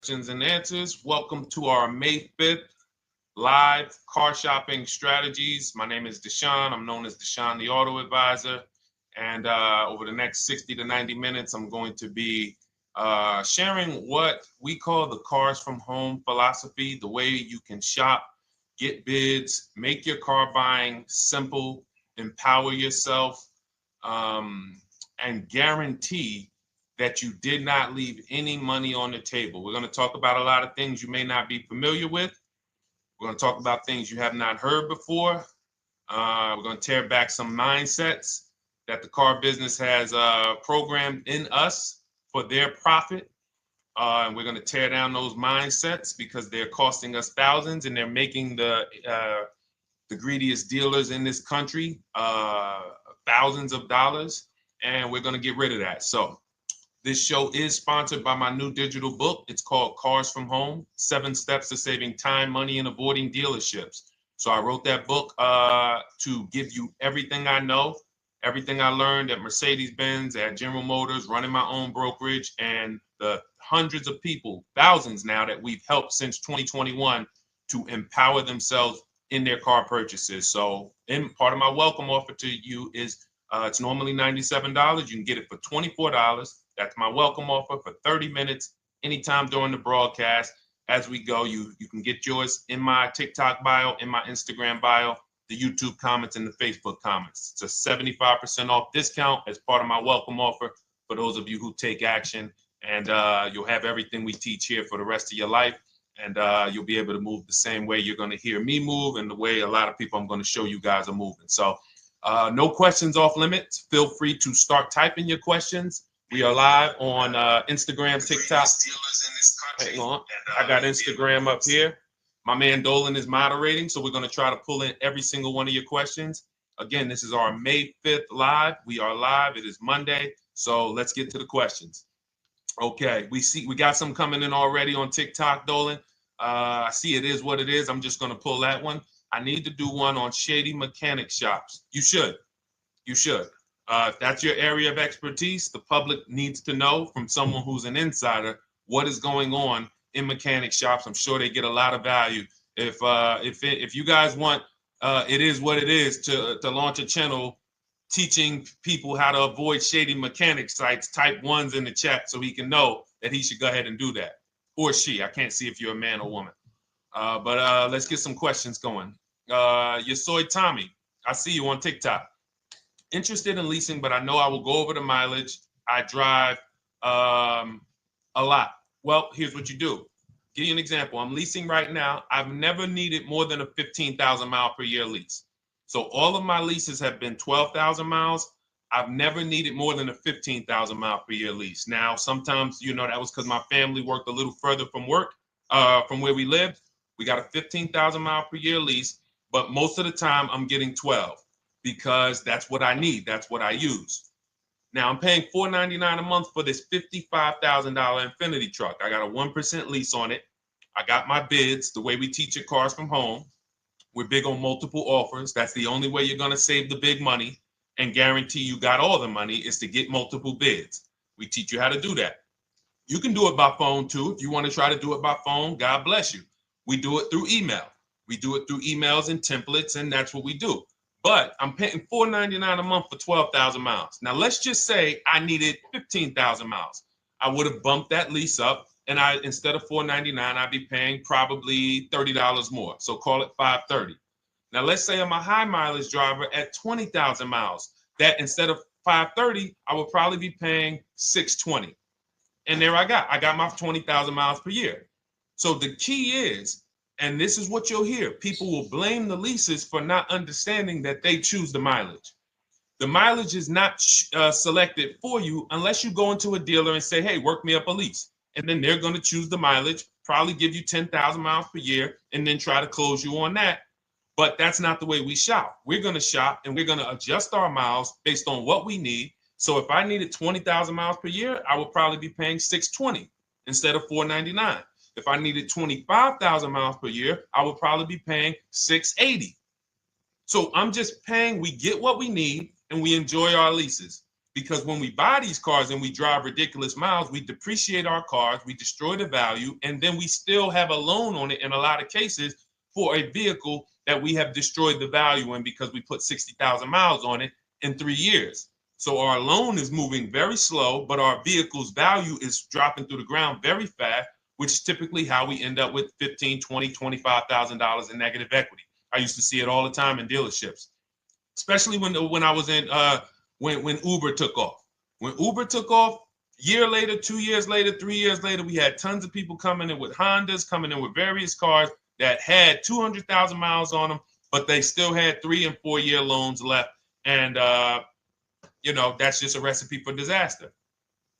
questions and answers. Welcome to our May 5th live car shopping strategies. My name is Deshone. I'm known as Deshone the Auto Advisor. And over the next 60 to 90 minutes, I'm going to be sharing what we call the cars from home philosophy, the way you can shop, get bids, make your car buying simple, empower yourself, and guarantee that you did not leave any money on the table. We're going to talk about a lot of things you may not be familiar with. We're going to talk about things you have not heard before. We're going to tear back some mindsets that the car business has programmed in us for their profit. And we're going to tear down those mindsets because they're costing us thousands and they're making the greediest dealers in this country thousands of dollars. And we're going to get rid of that. So this show is sponsored by my new digital book. It's called Cars from Home, 7 Steps to Saving Time, Money, and Avoiding Dealerships. So I wrote that book to give you everything I know, everything I learned at Mercedes-Benz, at General Motors, running my own brokerage, and the hundreds of people, thousands now, that we've helped since 2021 to empower themselves in their car purchases. So part of my welcome offer to you is it's normally $97. You can get it for $24. That's my welcome offer for 30 minutes, anytime during the broadcast. As we go, you can get yours in my TikTok bio, in my Instagram bio, the YouTube comments, and the Facebook comments. It's a 75% off discount as part of my welcome offer for those of you who take action. And you'll have everything we teach here for the rest of your life. And you'll be able to move the same way you're going to hear me move and the way a lot of people I'm going to show you guys are moving. So no questions off limits. Feel free to start typing your questions. We are live on Instagram, TikTok. Hang on. I got Instagram up here. My man Dolan is moderating, so we're going to try to pull in every single one of your questions. Again, this is our May 5th live. We are live. It is Monday, so let's get to the questions. Okay, we got some coming in already on TikTok, Dolan. I see it is what it is. I'm just going to pull that one. I need to do one on shady mechanic shops. You should. If that's your area of expertise, the public needs to know from someone who's an insider what is going on in mechanic shops. I'm sure they get a lot of value. If you guys want, it is what it is to launch a channel teaching people how to avoid shady mechanic sites. Type ones in the chat so he can know that he should go ahead and do that, or she. I can't see if you're a man or woman. But let's get some questions going. Yosoy Tommy, I see you on TikTok. Interested in leasing, but I know I will go over the mileage. I drive a lot. Well, here's what you do. Give you an example. I'm leasing right now. I've never needed more than a 15,000 mile per year lease. So all of my leases have been 12,000 miles. I've never needed more than a 15,000 mile per year lease. Now, sometimes, that was because my family worked a little further from where we lived. We got a 15,000 mile per year lease, but most of the time I'm getting 12 because that's what I need. That's what I use. Now I'm paying $499 a month for this $55,000 Infinity truck. I got a 1% lease on it. I got my bids, the way we teach at Cars from Home. We're big on multiple offers. That's the only way you're going to save the big money and guarantee you got all the money is to get multiple bids. We teach you how to do that. You can do it by phone too. If you want to try to do it by phone, God bless you. We do it through email. We do it through emails and templates, and that's what we do. But I'm paying $499 a month for 12,000 miles. Now, let's just say I needed 15,000 miles. I would have bumped that lease up, and instead of $499, I'd be paying probably $30 more. So call it $530. Now, let's say I'm a high mileage driver at 20,000 miles. That instead of $530, I would probably be paying $620. And there I got my 20,000 miles per year. So the key is, and this is what you'll hear, people will blame the leases for not understanding that they choose the mileage. The mileage is not selected for you unless you go into a dealer and say, hey, work me up a lease. And then they're going to choose the mileage, probably give you 10,000 miles per year, and then try to close you on that. But that's not the way we shop. We're going to shop and we're going to adjust our miles based on what we need. So if I needed 20,000 miles per year, I would probably be paying $620 instead of $499. If I needed 25,000 miles per year, I would probably be paying $680. So I'm just paying, we get what we need and we enjoy our leases. because when we buy these cars and we drive ridiculous miles, we depreciate our cars, we destroy the value, and then we still have a loan on it in a lot of cases for a vehicle that we have destroyed the value in because we put 60,000 miles on it in 3 years. So our loan is moving very slow, but our vehicle's value is dropping through the ground very fast, which is typically how we end up with $15,000, $20,000, $25,000 in negative equity. I used to see it all the time in dealerships, especially when I was in when Uber took off. When Uber took off, year later, 2 years later, 3 years later, we had tons of people coming in with Hondas, coming in with various cars that had 200,000 miles on them, but they still had 3 and 4 year loans left. And, that's just a recipe for disaster.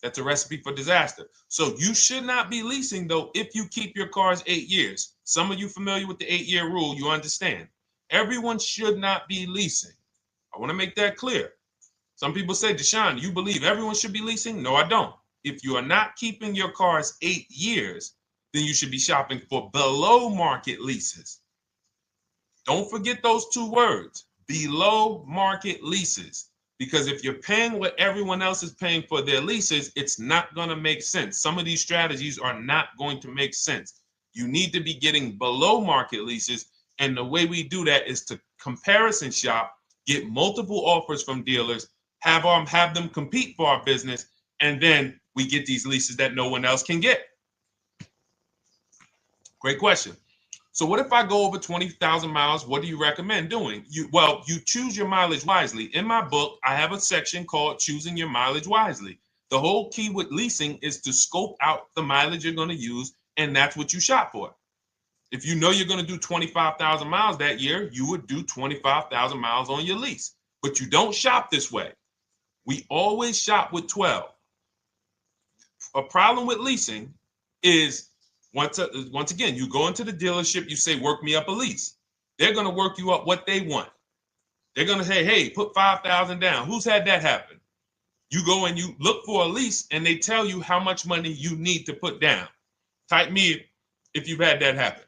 That's a recipe for disaster. So you should not be leasing, though, if you keep your cars 8 years. Some of you familiar with the 8-year rule, you understand. Everyone should not be leasing. I want to make that clear. Some people say, Deshone, you believe everyone should be leasing? No, I don't. If you are not keeping your cars 8 years, then you should be shopping for below market leases. Don't forget those 2 words, below market leases. Because if you're paying what everyone else is paying for their leases, it's not going to make sense. Some of these strategies are not going to make sense. You need to be getting below market leases. And the way we do that is to comparison shop, get multiple offers from dealers, have them compete for our business, and then we get these leases that no one else can get. Great question. So what if I go over 20,000 miles? What do you recommend doing? You choose your mileage wisely. In my book, I have a section called Choosing Your Mileage Wisely. The whole key with leasing is to scope out the mileage you're going to use, and that's what you shop for. If you know you're going to do 25,000 miles that year, you would do 25,000 miles on your lease. But you don't shop this way. We always shop with 12. A problem with leasing is once again, you go into the dealership, you say, work me up a lease. They're going to work you up what they want. They're going to say, hey, put 5,000 down. Who's had that happen? You go and you look for a lease and they tell you how much money you need to put down. Type me if you've had that happen.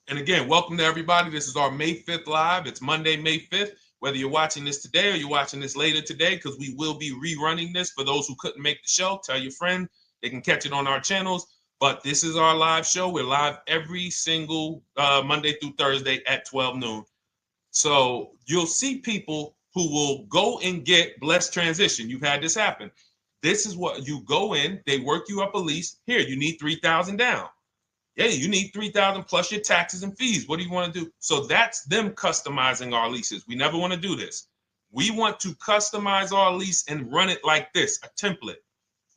And again, welcome to everybody. This is our May 5th live. It's Monday, May 5th. Whether you're watching this today or you're watching this later today, because we will be rerunning this for those who couldn't make the show. Tell your friend they can catch it on our channels. But this is our live show. We're live every single Monday through Thursday at 12 noon. So you'll see people who will go and get blessed transition. You've had this happen. This is what you go in. They work you up a lease. Here, you need 3,000 down. Yeah, you need 3,000 plus your taxes and fees. What do you want to do? So that's them customizing our leases. We never want to do this. We want to customize our lease and run it like this, a template.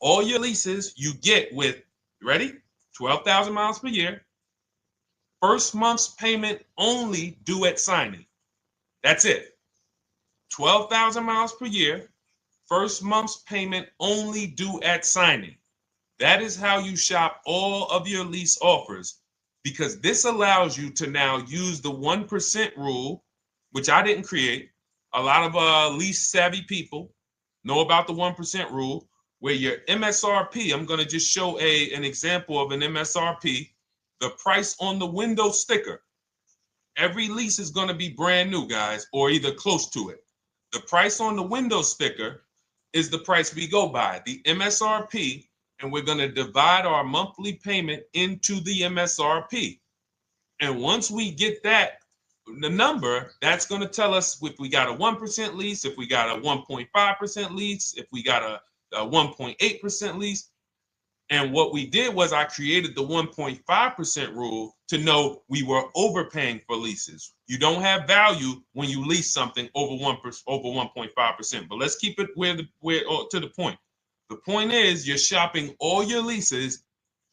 All your leases you get with, ready? 12,000 miles per year. First month's payment only due at signing. That's it. 12,000 miles per year. First month's payment only due at signing. That is how you shop all of your lease offers, because this allows you to now use the 1% rule, which I didn't create. A lot of lease savvy people know about the 1% rule, where your MSRP, I'm going to just show an example of an MSRP, the price on the window sticker. Every lease is going to be brand new, guys, or either close to it. The price on the window sticker is the price we go by, the MSRP, and we're going to divide our monthly payment into the MSRP. And once we get that, the number, that's going to tell us if we got a 1% lease, if we got a 1.5% lease, if we got a 1.8% lease. And what we did was I created the 1.5% rule to know we were overpaying for leases. You don't have value when you lease something over 1.5%. But let's keep it to the point. The point is you're shopping all your leases,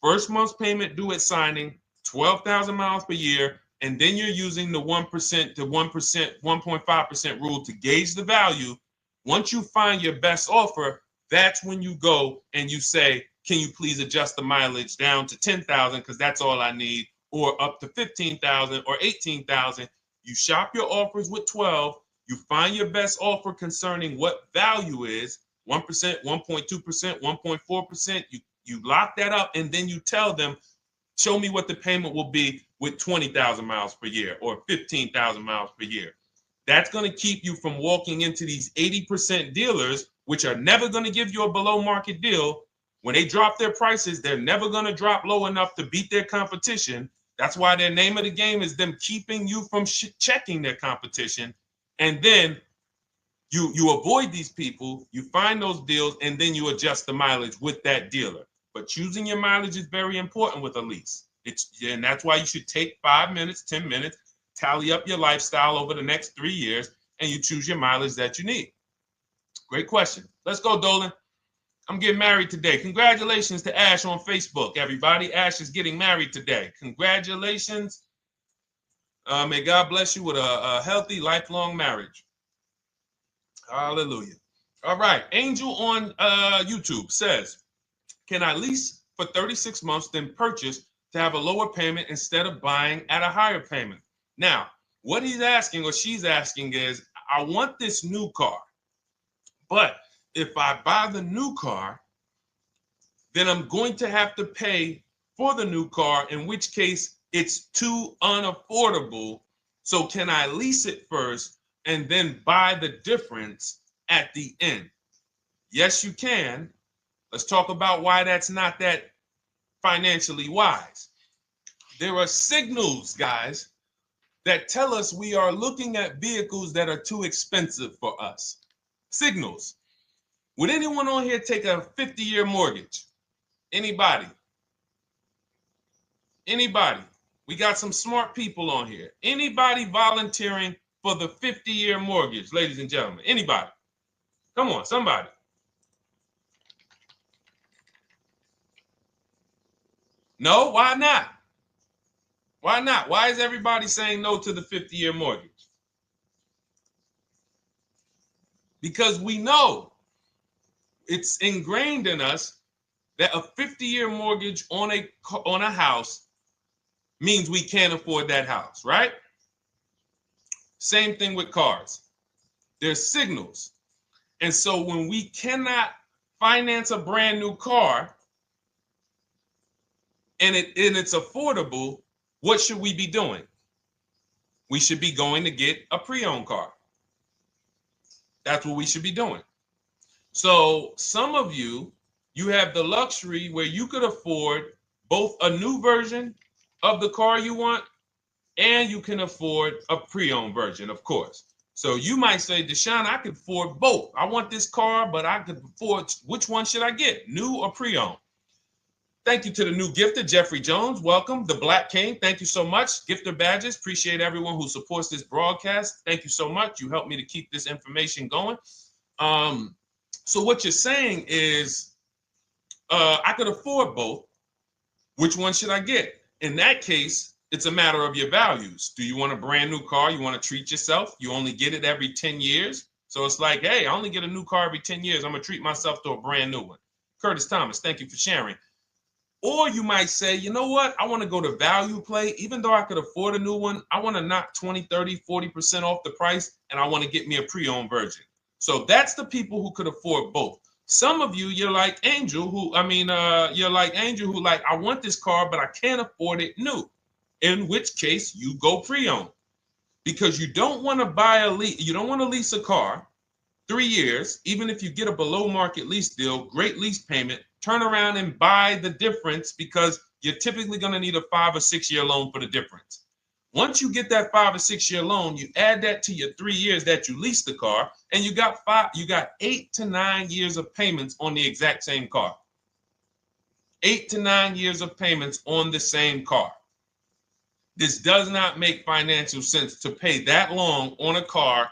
first month's payment due at signing, 12,000 miles per year, and then you're using the 1% to 1.5% rule to gauge the value. Once you find your best offer, that's when you go and you say, can you please adjust the mileage down to 10,000 because that's all I need, or up to 15,000 or 18,000. You shop your offers with 12. You find your best offer concerning what value is, 1%, 1.2%, 1.4%. You lock that up, and then you tell them, show me what the payment will be with 20,000 miles per year or 15,000 miles per year. That's going to keep you from walking into these 80% dealers which are never going to give you a below market deal, when they drop their prices, they're never going to drop low enough to beat their competition. That's why their name of the game is them keeping you from checking their competition. And then you avoid these people, you find those deals, and then you adjust the mileage with that dealer. But choosing your mileage is very important with a lease. And that's why you should take 5 minutes, 10 minutes, tally up your lifestyle over the next 3 years, and you choose your mileage that you need. Great question. Let's go, Dolan. I'm getting married today. Congratulations to Ash on Facebook, everybody. Ash is getting married today. Congratulations. May God bless you with a healthy, lifelong marriage. Hallelujah. All right. Angel on YouTube says, can I lease for 36 months, then purchase to have a lower payment instead of buying at a higher payment? Now, what he's asking or she's asking is, I want this new car, but if I buy the new car, then I'm going to have to pay for the new car, in which case it's too unaffordable. So can I lease it first and then buy the difference at the end? Yes, you can. Let's talk about why that's not that financially wise. There are signals, guys, that tell us we are looking at vehicles that are too expensive for us. Signals. Would anyone on here take a 50-year mortgage? Anybody? Anybody? We got some smart people on here. Anybody volunteering for the 50-year mortgage, ladies and gentlemen? Anybody? Come on, somebody. No, why not? Why not? Why is everybody saying no to the 50-year mortgage? Because we know it's ingrained in us that a 50-year mortgage on a house means we can't afford that house, right? Same thing with cars. There's signals. And so when we cannot finance a brand new car and it's affordable, what should we be doing? We should be going to get a pre-owned car. That's what we should be doing. So some of you have the luxury where you could afford both a new version of the car you want, and you can afford a pre-owned version, of course. So you might say, Deshone, I could afford both. I want this car, but I could afford, which one should I get, new or pre-owned? Thank you to the new gifter, Jeffrey Jones. Welcome. The Black King. Thank you so much. Gifter badges. Appreciate everyone who supports this broadcast. Thank you so much. You helped me to keep this information going. So what you're saying is, I could afford both. Which one should I get? In that case, it's a matter of your values. Do you want a brand new car? You want to treat yourself? You only get it every 10 years. So it's like, hey, I only get a new car every 10 years. I'm going to treat myself to a brand new one. Curtis Thomas, thank you for sharing. Or you might say, you know what? I want to go to value play. Even though I could afford a new one, I want to knock 20, 30, 40% off the price, and I want to get me a pre-owned version. So that's the people who could afford both. Some of you, you're like Angel, who like, I want this car, but I can't afford it new. In which case you go pre-owned, because you don't want to you don't want to lease a car 3 years, even if you get a below market lease deal, great lease payment, turn around and buy the difference, because you're typically going to need a 5 or 6 year loan for the difference. Once you get that 5 or 6 year loan, you add that to your 3 years that you leased the car, and you got 8 to 9 years of payments on the exact same car. 8 to 9 years of payments on the same car. This does not make financial sense to pay that long on a car.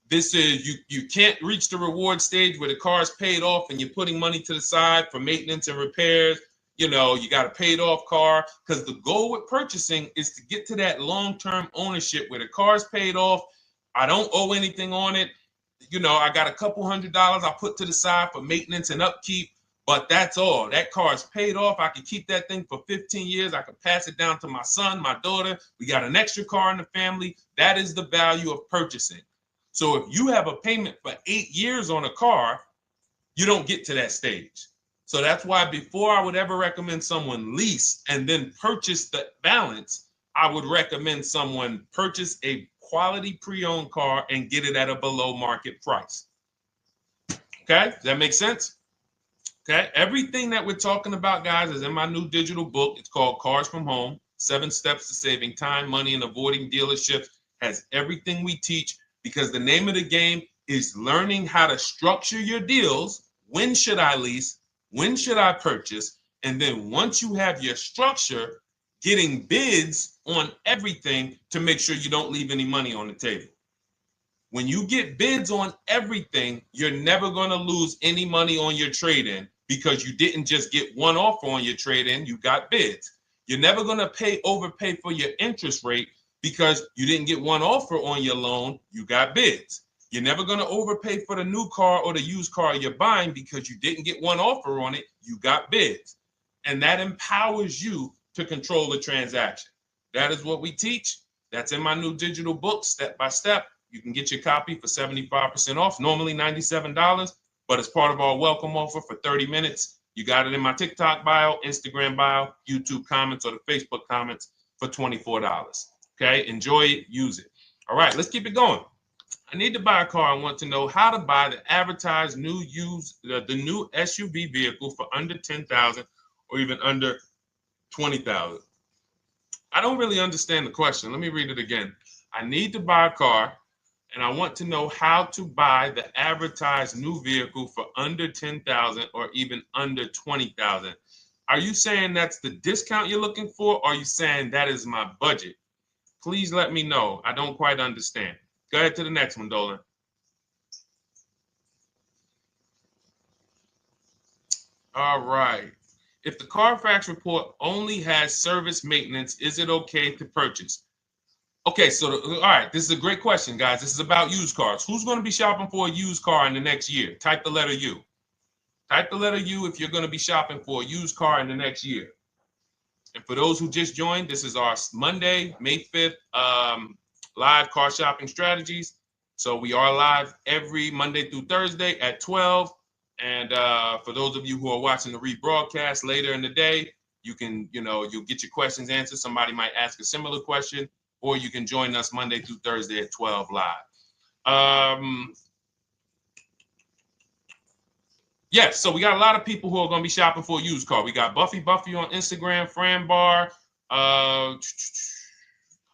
This is, you can't reach the reward stage where the car is paid off and you're putting money to the side for maintenance and repairs. You know, you got a paid off car, because the goal with purchasing is to get to that long-term ownership where the car is paid off. I don't owe anything on it. You know, I got a couple $100 I put to the side for maintenance and upkeep, but that's all. That car is paid off. I can keep that thing for 15 years. I can pass it down to my son, my daughter. We got an extra car in the family. That is the value of purchasing. So if you have a payment for 8 years on a car, you don't get to that stage. So that's why before I would ever recommend someone lease and then purchase the balance, I would recommend someone purchase a quality pre-owned car and get it at a below market price. Okay, does that make sense? Okay, everything that we're talking about, guys, is in my new digital book. It's called Cars from Home, 7 Steps to Saving Time, Money, and Avoiding Dealerships. Has everything we teach, because the name of the game is learning how to structure your deals. When should I lease? When should I purchase? And then once you have your structure, getting bids on everything to make sure you don't leave any money on the table. When you get bids on everything, you're never going to lose any money on your trade-in, because you didn't just get one offer on your trade-in, you got bids. You're never going to overpay for your interest rate, because you didn't get one offer on your loan, you got bids. You're never going to overpay for the new car or the used car you're buying, because you didn't get one offer on it, you got bids. And that empowers you to control the transaction. That is what we teach. That's in my new digital book, step by step. You can get your copy for 75% off, normally $97, but it's part of our welcome offer for 30 minutes. You got it in my TikTok bio, Instagram bio, YouTube comments, or the Facebook comments for $24. Okay, enjoy it, use it. All right, let's keep it going. I need to buy a car. I want to know how to buy the advertised new the new SUV vehicle for under $10,000 or even under $20,000. I don't really understand the question. Let me read it again. I need to buy a car, and I want to know how to buy the advertised new vehicle for under $10,000 or even under $20,000. Are you saying that's the discount you're looking for, or are you saying that is my budget? Please let me know. I don't quite understand. Go ahead to the next one, Dolan. All right. If the Carfax report only has service maintenance, is it okay to purchase? Okay, so all right, this is a great question, guys. This is about used cars. Who's going to be shopping for a used car in the next year? Type the letter U. Type the letter U if you're going to be shopping for a used car in the next year. And for those who just joined, this is our Monday, May 5th, live car shopping strategies. So we are live every Monday through Thursday at 12. And for those of you who are watching the rebroadcast later in the day, you can, you'll get your questions answered. Somebody might ask a similar question, or you can join us Monday through Thursday at 12 live. Yes, so we got a lot of people who are going to be shopping for a used car. We got Buffy on Instagram, Fran Bar.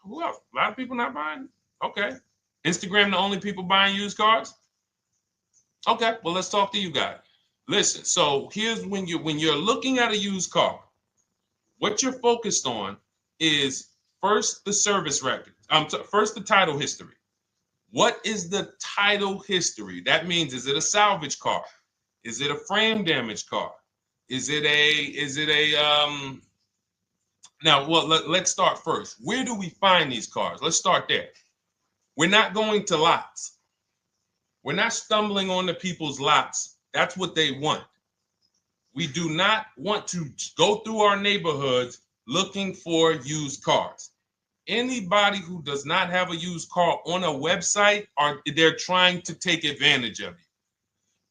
Who else? A lot of people not buying? Okay. Instagram, the only people buying used cars? Okay, well, let's talk to you guys. Listen, so here's when you're looking at a used car, what you're focused on is first the service record. First the title history. What is the title history? That means, is it a salvage car? Is it a frame damage car? Is it a now, well, let's start first. Where do we find these cars? Let's start there. We're not going to lots. We're not stumbling onto people's lots. That's what they want. We do not want to go through our neighborhoods looking for used cars. Anybody who does not have a used car on a website, they're trying to take advantage of you,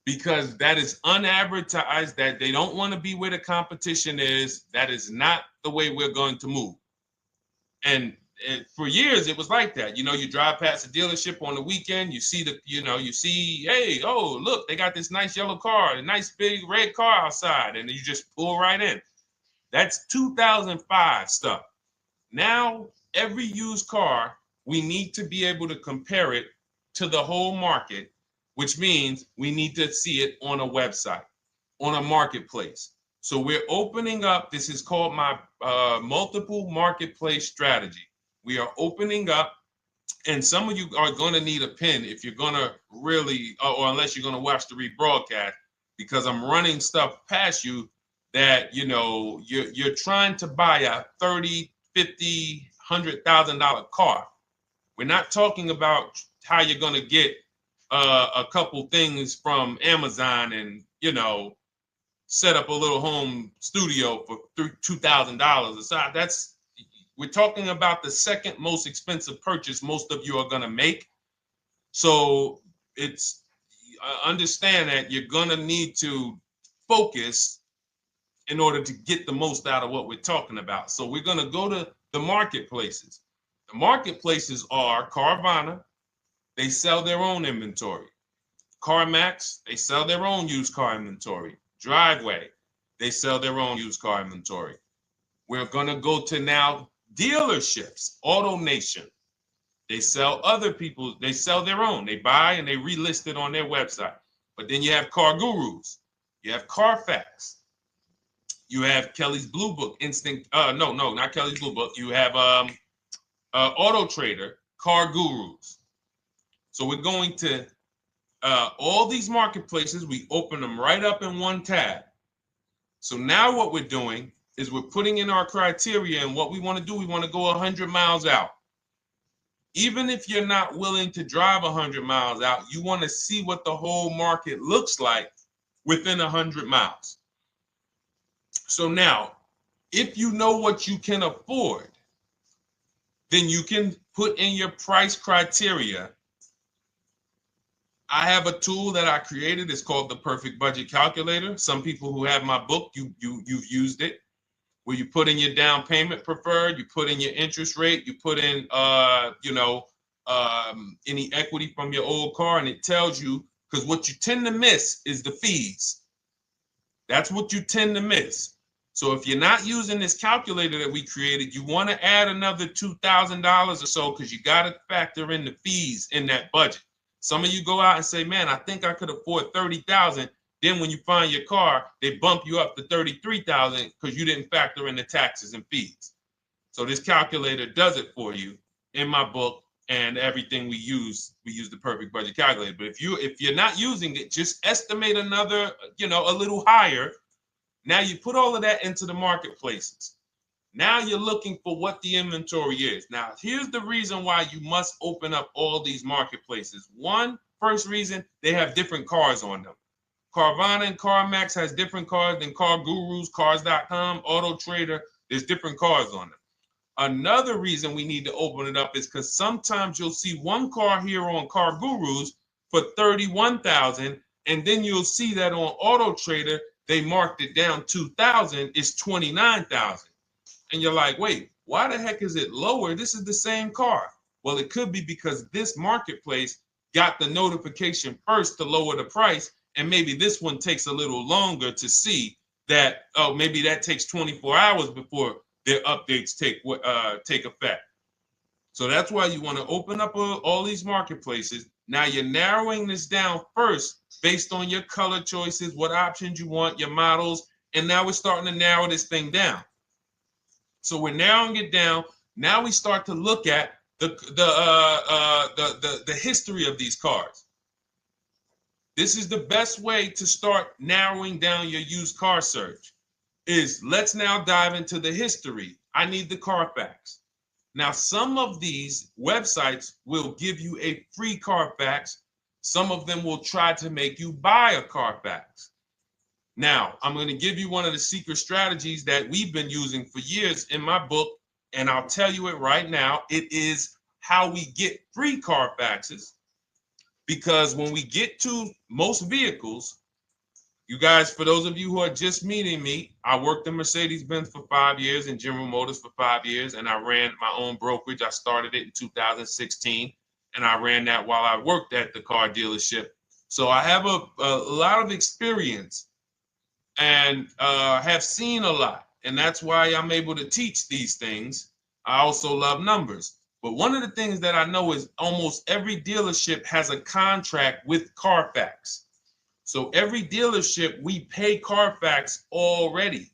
because that is unadvertised, that they don't want to be where the competition is. That is not the way we're going to move. And for years, it was like that. You drive past a dealership on the weekend, you see hey, oh, look, they got this nice yellow car, a nice big red car outside, and you just pull right in. That's 2005 stuff. Now, every used car, we need to be able to compare it to the whole market, which means we need to see it on a website, on a marketplace. So we're opening up, this is called my multiple marketplace strategy. We are opening up, and some of you are going to need a pen if you're going to really, or unless you're going to watch the rebroadcast, because I'm running stuff past you that, you're trying to buy a $30,000, $50,000, $100,000 car. We're not talking about how you're going to get a couple things from Amazon and, set up a little home studio for $2,000. We're talking about the second most expensive purchase most of you are going to make. So it's understand that you're going to need to focus in order to get the most out of what we're talking about. So we're going to go to the marketplaces. The marketplaces are Carvana. They sell their own inventory. CarMax, they sell their own used car inventory. Driveway, they sell their own used car inventory. We're going to go to now dealerships. AutoNation, they sell other people's, they sell their own. They buy and they relist it on their website. But then you have Car Gurus, you have Carfax, you have Kelly's Blue Book, no, not Kelly's Blue Book. You have Auto Trader, Car Gurus. So we're going to all these marketplaces, we open them right up in one tab. So now what we're doing is we're putting in our criteria, and what we want to do, we want to go 100 miles out. Even if you're not willing to drive 100 miles out, you want to see what the whole market looks like within 100 miles. So now, if you know what you can afford, then you can put in your price criteria. I have a tool that I created. It's called the Perfect Budget Calculator. Some people who have my book, you've used it, where you put in your down payment preferred, you put in your interest rate, you put in any equity from your old car, and it tells you, because what you tend to miss is the fees. That's what you tend to miss. So if you're not using this calculator that we created, you want to add another $2,000 or so, because you got to factor in the fees in that budget. Some of you go out and say, man, I think I could afford $30,000. Then when you find your car, they bump you up to $33,000 because you didn't factor in the taxes and fees. So this calculator does it for you in my book, and everything we use the Perfect Budget Calculator. But if you're not using it, just estimate another, a little higher. Now you put all of that into the marketplaces. Now you're looking for what the inventory is. Now, here's the reason why you must open up all these marketplaces. First reason, they have different cars on them. Carvana and CarMax has different cars than Car Gurus, Cars.com, Auto Trader. There's different cars on them. Another reason we need to open it up is because sometimes you'll see one car here on Car Gurus for $31,000, and then you'll see that on Auto Trader they marked it down $2,000. It's $29,000. And you're like, wait, why the heck is it lower? This is the same car. Well, it could be because this marketplace got the notification first to lower the price, and maybe this one takes a little longer to see that, oh, maybe that takes 24 hours before their updates take effect. So that's why you want to open up all these marketplaces. Now you're narrowing this down first based on your color choices, what options you want, your models, and now we're starting to narrow this thing down. So we're narrowing it down. Now we start to look at the history of these cars. This is the best way to start narrowing down your used car search. Let's now dive into the history. I need the Carfax. Now, some of these websites will give you a free Carfax. Some of them will try to make you buy a Carfax. Now, I'm going to give you one of the secret strategies that we've been using for years in my book, and I'll tell you it right now. It is how we get free Carfaxes, because when we get to most vehicles, you guys, for those of you who are just meeting me, I worked in Mercedes-Benz for 5 years and General Motors for 5 years, and I ran my own brokerage. I started it in 2016, and I ran that while I worked at the car dealership. So I have a lot of experience and have seen a lot, and that's why I'm able to teach these things. I also love numbers. But one of the things that I know is almost every dealership has a contract with Carfax. So every dealership, we pay Carfax already.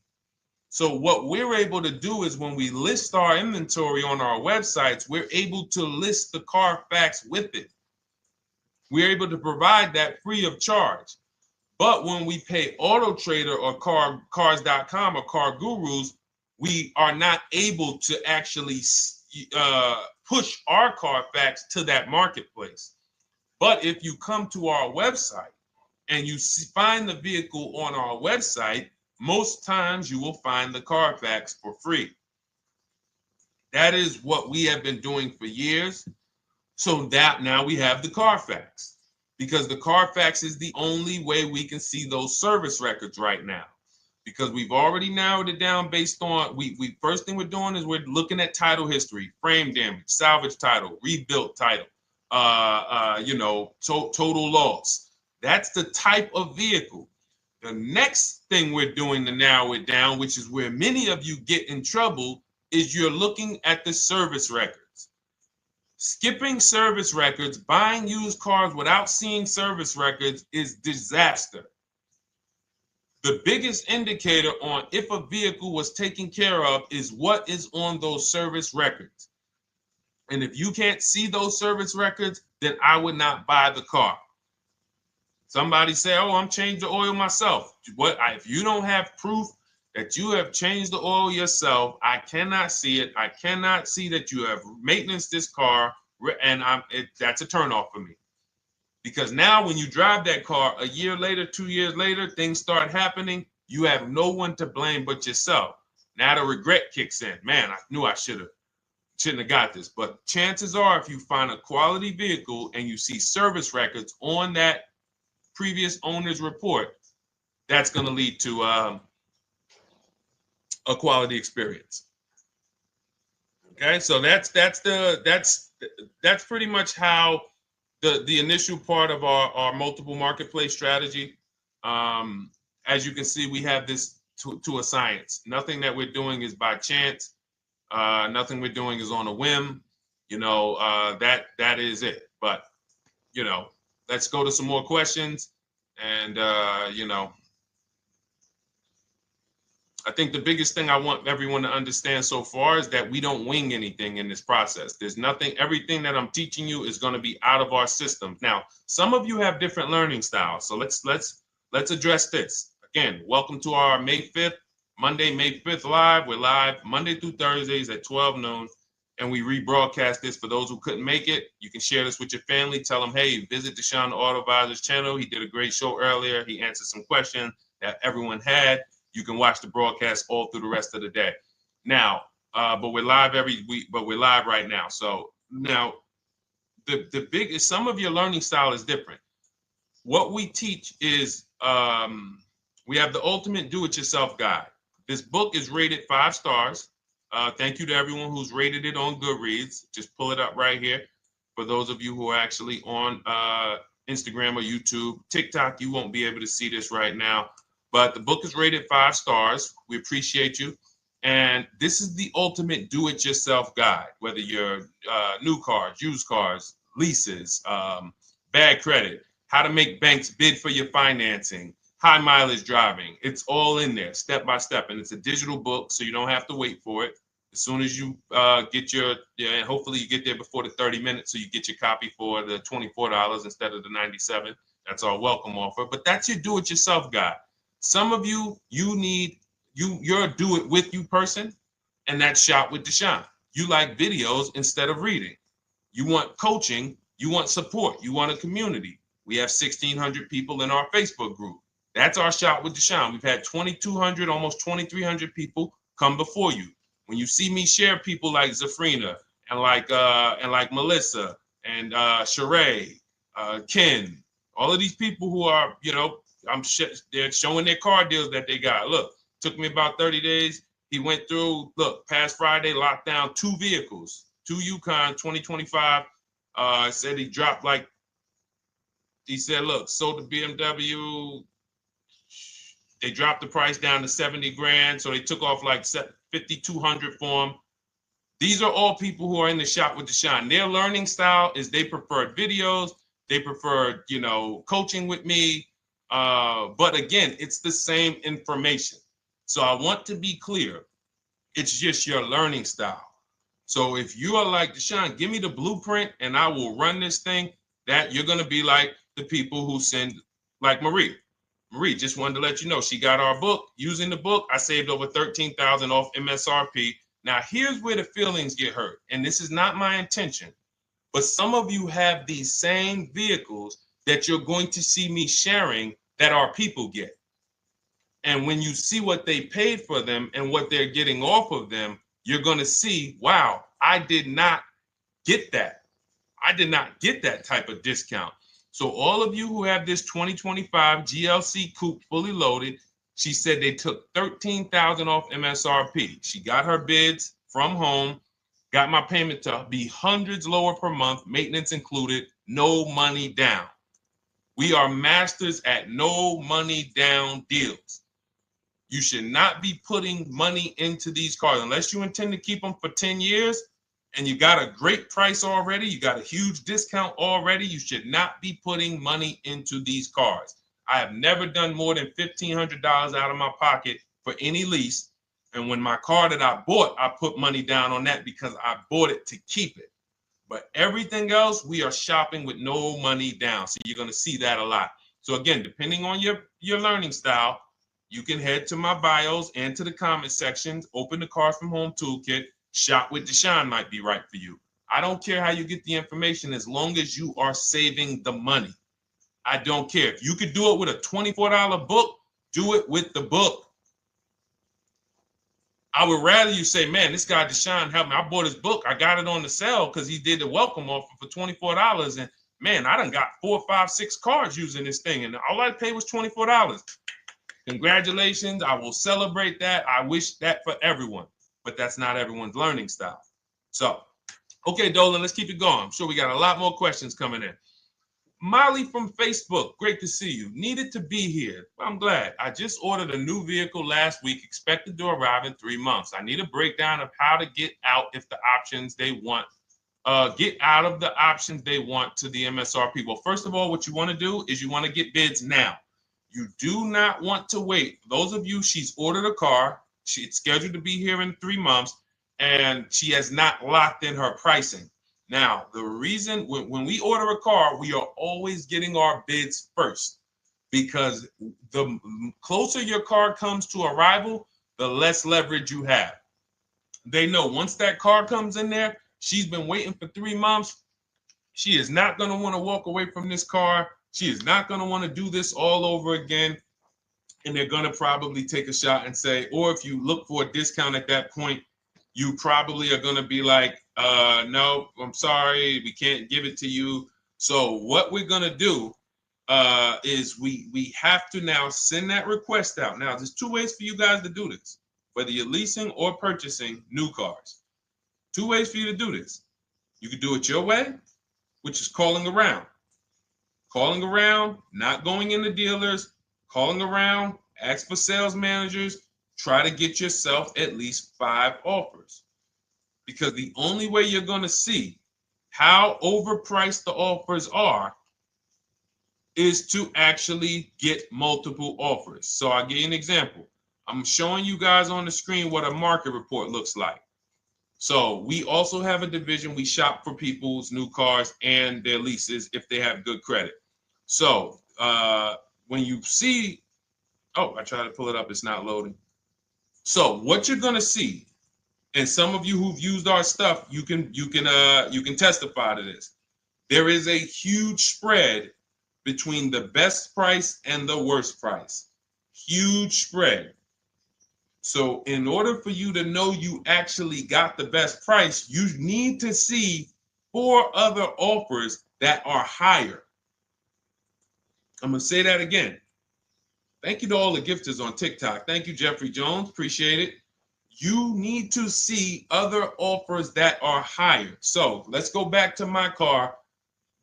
So what we're able to do is when we list our inventory on our websites, we're able to list the Carfax with it. We're able to provide that free of charge. But when we pay Auto Trader or Cars.com or Car Gurus, we are not able to actually push our Carfax to that marketplace. But if you come to our website and you find the vehicle on our website, most times you will find the Carfax for free. That is what we have been doing for years. So that now we have the Carfax, because the Carfax is the only way we can see those service records right now, because we've already narrowed it down based on, first thing we're doing is we're looking at title history, frame damage, salvage title, rebuilt title, total loss. That's the type of vehicle. The next thing we're doing to narrow it down, which is where many of you get in trouble, is you're looking at the service records. Skipping service records, buying used cars without seeing service records is disaster. The biggest indicator on if a vehicle was taken care of is what is on those service records. And if you can't see those service records, then I would not buy the car. Somebody say, oh, I'm changing the oil myself. If you don't have proof that you have changed the oil yourself, I cannot see it. I cannot see that you have maintenance this car, and that's a turnoff for me. Because now when you drive that car a year later, 2 years later, things start happening. You have no one to blame but yourself. Now the regret kicks in. Man, I knew I shouldn't have got this. But chances are, if you find a quality vehicle and you see service records on that previous owner's report, that's going to lead to a quality experience. Okay, so that's pretty much how the initial part of our multiple marketplace strategy. As you can see, we have this to a science. Nothing that we're doing is by chance. Nothing we're doing is on a whim. That is it. But let's go to some more questions. And I think the biggest thing I want everyone to understand so far is that we don't wing anything in this process. There's nothing, everything that I'm teaching you is going to be out of our system. Now, some of you have different learning styles. So let's address this. Again, welcome to our May 5th, Monday, May 5th live. We're live Monday through Thursdays at 12 noon. And we rebroadcast this for those who couldn't make it. You can share this with your family. Tell them, hey, visit Deshone the Auto Advisor's channel. He did a great show earlier. He answered some questions that everyone had. You can watch the broadcast all through the rest of the day. Now, but we're live every week, but we're live right now. So now the biggest, some of your learning style is different. What we teach is we have the ultimate do-it-yourself guide. This book is rated 5 stars. Thank you to everyone who's rated it on Goodreads. Just pull it up right here. For those of you who are actually on Instagram or YouTube, TikTok, you won't be able to see this right now. But the book is rated 5 stars. We appreciate you. And this is the ultimate do-it-yourself guide, whether you're new cars, used cars, leases, bad credit, how to make banks bid for your financing, high mileage driving. It's all in there, step by step. And it's a digital book, so you don't have to wait for it. As soon as you get and hopefully you get there before the 30 minutes, so you get your copy for the $24 instead of the $97. That's our welcome offer. But that's your do-it-yourself guide. Some of you, you're a do-it-with-you person, and that's Shop with Deshone. You like videos instead of reading. You want coaching. You want support. You want a community. We have 1,600 people in our Facebook group. That's our Shop with Deshone. We've had 2,200, almost 2,300 people come before you. When you see me share people like Zafrina and like Melissa and Sheree, Ken, all of these people who are, they're showing their car deals that they got. Look, took me about 30 days. He went through, past Friday, locked down 2 vehicles, 2 Yukon 2025. Said he dropped he said, look, sold the BMW. They dropped the price down to 70 grand. So they took off like 5,200 for him. These are all people who are in the Shop with Deshone. Their learning style is they prefer videos. They prefer, coaching with me. But again, it's the same information. So I want to be clear. It's just your learning style. So if you are like Deshone, give me the blueprint and I will run this thing. That you're going to be like the people who send, like Marie. Marie just wanted to let you know she got our book. Using the book, I saved over $13,000 off MSRP. Now, here's where the feelings get hurt. And this is not my intention. But some of you have these same vehicles that you're going to see me sharing that our people get. And when you see what they paid for them and what they're getting off of them, you're going to see, wow, I did not get that. I did not get that type of discount. So all of you who have this 2025 GLC coupe fully loaded, she said they took $13,000 off MSRP. She got her bids from home, got my payment to be hundreds lower per month, maintenance included, no money down. We are masters at no money down deals. You should not be putting money into these cars unless you intend to keep them for 10 years and you got a great price already. You got a huge discount already. You should not be putting money into these cars. I have never done more than $1,500 out of my pocket for any lease. And when my car that I bought, I put money down on that because I bought it to keep it. But everything else, we are shopping with no money down. So you're going to see that a lot. So again, depending on your learning style, you can head to my bios and to the comment sections, open the Cars from Home Toolkit, Shop with Deshone might be right for you. I don't care how you get the information as long as you are saving the money. I don't care. If you could do it with a $24 book, do it with the book. I would rather you say, man, this guy Deshone helped me. I bought his book. I got it on the sale because he did the welcome offer for $24. And man, I done got 4, 5, 6 cars using this thing. And all I paid was $24. Congratulations. I will celebrate that. I wish that for everyone, but that's not everyone's learning style. So, okay, Dolan, let's keep it going. I'm sure we got a lot more questions coming in. Molly from Facebook, great to see you. Needed to be here. I'm glad. I just ordered a new vehicle last week, expected to arrive in 3 months. I need a breakdown of how to get out if the options they want, get out of the options they want to the MSRP. Well, first of all, what you want to do is you want to get bids now. You do not want to wait. For those of you, she's ordered a car. She's scheduled to be here in 3 months, and she has not locked in her pricing. Now, the reason when we order a car, we are always getting our bids first because the closer your car comes to arrival, the less leverage you have. They know once that car comes in there, she's been waiting for 3 months. She is not going to want to walk away from this car. She is not going to want to do this all over again. And they're going to probably take a shot and say, or if you look for a discount at that point, you probably are going to be like, no, I'm sorry, we can't give it to you. So what we're going to do is we have to now send that request out. Now, there's 2 ways for you guys to do this, whether you're leasing or purchasing new cars. 2 ways for you to do this. You can do it your way, which is calling around. Calling around, not going into dealers, calling around, ask for sales managers, try to get yourself at least 5 offers. Because the only way you're going to see how overpriced the offers are is to actually get multiple offers. So I'll give you an example. I'm showing you guys on the screen what a market report looks like. So we also have a division. We shop for people's new cars and their leases if they have good credit. So when you see, oh, I tried to pull it up. It's not loading. So what you're going to see, and some of you who've used our stuff, you can testify to this. There is a huge spread between the best price and the worst price. Huge spread. So in order for you to know you actually got the best price, you need to see 4 other offers that are higher. I'm going to say that again. Thank you to all the gifters on TikTok. Thank you, Jeffrey Jones. Appreciate it. You need to see other offers that are higher. So let's go back to my car.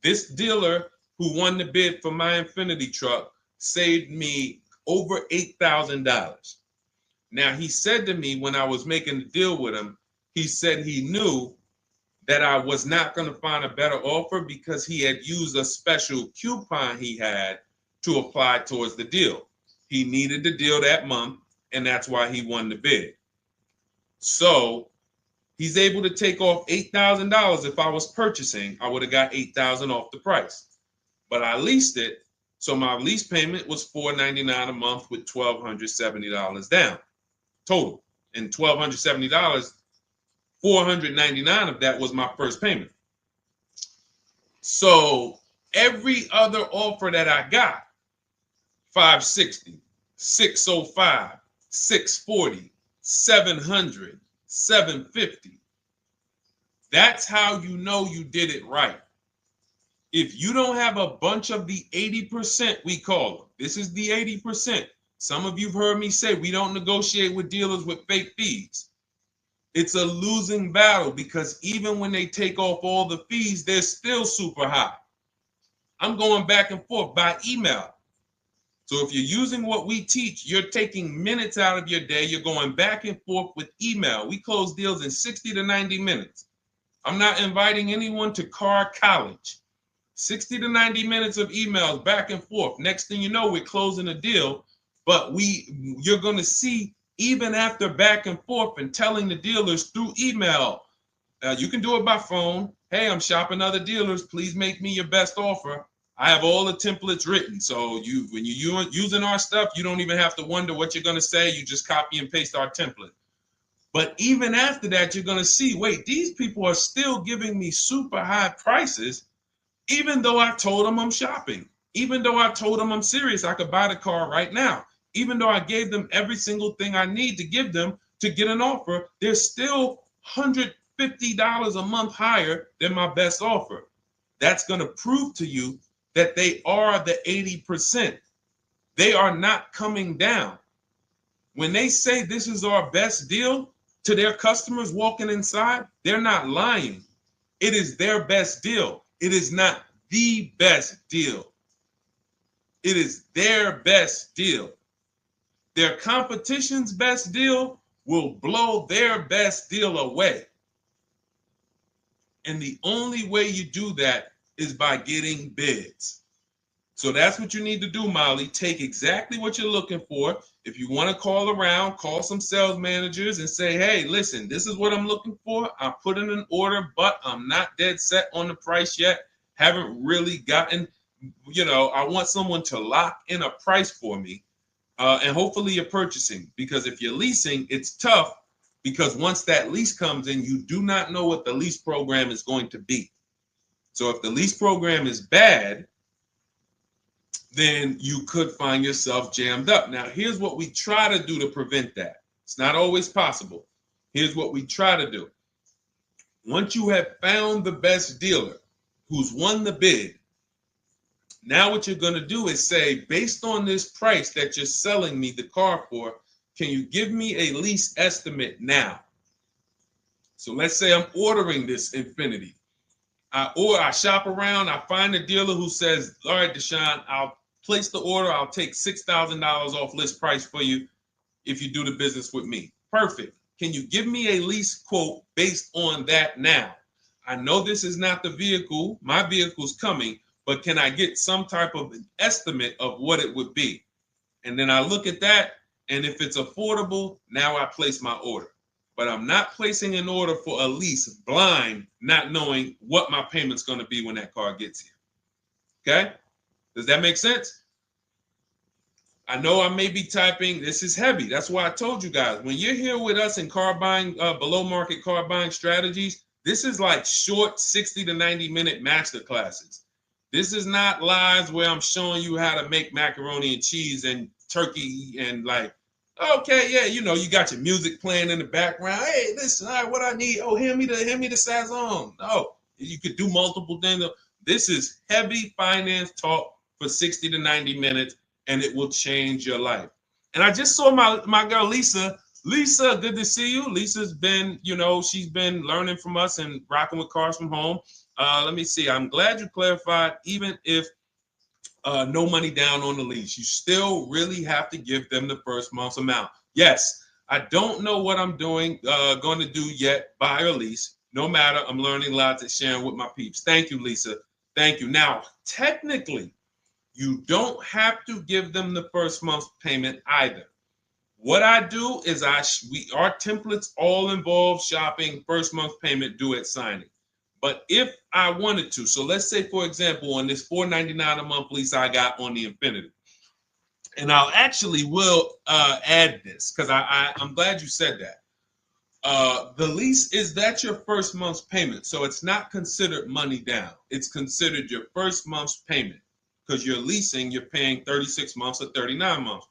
This dealer who won the bid for my Infinity truck saved me over $8,000. Now, he said to me when I was making the deal with him, he said he knew that I was not going to find a better offer because he had used a special coupon he had to apply towards the deal. He needed the deal that month, and that's why he won the bid. So he's able to take off $8,000. If I was purchasing, I would have got $8,000 off the price. But I leased it, so my lease payment was $499 a month with $1,270 down total. And $1,270, $499 of that was my first payment. So every other offer that I got, 560, 605, 640, 700, 750. That's how you know you did it right. If you don't have a bunch of the 80%, we call them. This is the 80%. Some of you have heard me say we don't negotiate with dealers with fake fees. It's a losing battle because even when they take off all the fees, they're still super high. I'm going back and forth by email. So if you're using what we teach, you're taking minutes out of your day. You're going back and forth with email. We close deals in 60 to 90 minutes. I'm not inviting anyone to car college. 60 to 90 minutes of emails back and forth. Next thing you know, we're closing a deal. But you're going to see, even after back and forth and telling the dealers through email, you can do it by phone. Hey, I'm shopping other dealers. Please make me your best offer. I have all the templates written. So when you're using our stuff, you don't even have to wonder what you're going to say. You just copy and paste our template. But even after that, you're going to see, wait, these people are still giving me super high prices, even though I told them I'm shopping, even though I told them I'm serious, I could buy the car right now. Even though I gave them every single thing I need to give them to get an offer, they're still $150 a month higher than my best offer. That's going to prove to you that they are the 80%. They are not coming down. When they say this is our best deal to their customers walking inside, they're not lying. It is their best deal. It is not the best deal. It is their best deal. Their competition's best deal will blow their best deal away. And the only way you do that is by getting bids. So that's what you need to do, Molly. Take exactly what you're looking for. If you want to call around, call some sales managers and say, hey, listen, this is what I'm looking for. I put in an order, but I'm not dead set on the price yet. Haven't really gotten, I want someone to lock in a price for me. And hopefully you're purchasing, because if you're leasing, it's tough, because once that lease comes in, you do not know what the lease program is going to be. So if the lease program is bad, then you could find yourself jammed up. Now, here's what we try to do to prevent that. It's not always possible. Here's what we try to do. Once you have found the best dealer who's won the bid, now what you're going to do is say, based on this price that you're selling me the car for, can you give me a lease estimate now? So let's say I'm ordering this Infiniti. I shop around, I find a dealer who says, all right, Deshone, I'll place the order. I'll take $6,000 off list price for you if you do the business with me. Perfect. Can you give me a lease quote based on that now? I know this is not the vehicle. My vehicle's coming, but can I get some type of an estimate of what it would be? And then I look at that, and if it's affordable, now I place my order. But I'm not placing an order for a lease blind, not knowing what my payment's going to be when that car gets here. Okay? Does that make sense? I know I may be typing, this is heavy. That's why I told you guys, when you're here with us in car buying, below market car buying strategies, this is like short 60 to 90 minute master classes. This is not lives where I'm showing you how to make macaroni and cheese and turkey and like, okay, yeah, you got your music playing in the background. Hey, listen, all right, what I need? Oh, hand me the Sazon. No, you could do multiple things. This is heavy finance talk for 60 to 90 minutes, and it will change your life. And I just saw my girl, Lisa. Lisa, good to see you. Lisa's been, she's been learning from us and rocking with Cars from Home. Let me see. I'm glad you clarified, even if no money down on the lease, you still really have to give them the first month's amount. Yes, I don't know what I'm going to do yet, buy or lease. No matter, I'm learning lots and sharing with my peeps. Thank you, Lisa. Thank you. Now, technically, you don't have to give them the first month's payment either. What I do is our templates all involve shopping, first month payment due at signing. But if I wanted to, so let's say, for example, on this $499 a month lease I got on the Infiniti, and I'll actually will add this because I'm glad you said that. The lease is that's your first month's payment, so it's not considered money down. It's considered your first month's payment because you're leasing, you're paying 36 months or 39 months.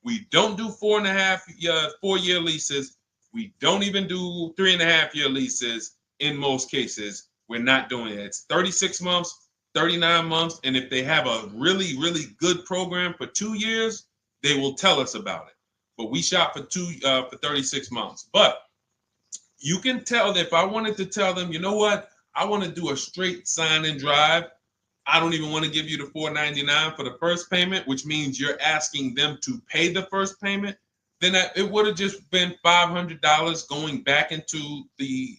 We don't do 4-year leases. We don't even do 3.5-year leases in most cases. We're not doing it. It's 36 months, 39 months. And if they have a really, really good program for 2 years, they will tell us about it. But we shop for 36 months. But you can tell that if I wanted to tell them, you know what, I want to do a straight sign and drive. I don't even want to give you the $499 for the first payment, which means you're asking them to pay the first payment, then it would have just been $500 going back into the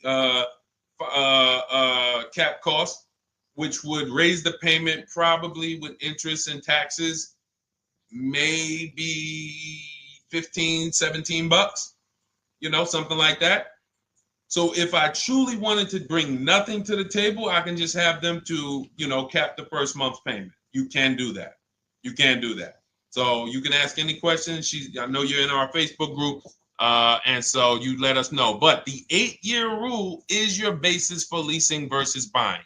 cap cost, which would raise the payment probably with interest and taxes, maybe 15, 17 bucks, something like that. So if I truly wanted to bring nothing to the table, I can just have them to, cap the first month's payment. You can do that. You can do that. So you can ask any questions. I know you're in our Facebook group, and so you let us know. But the 8-year rule is your basis for leasing versus buying.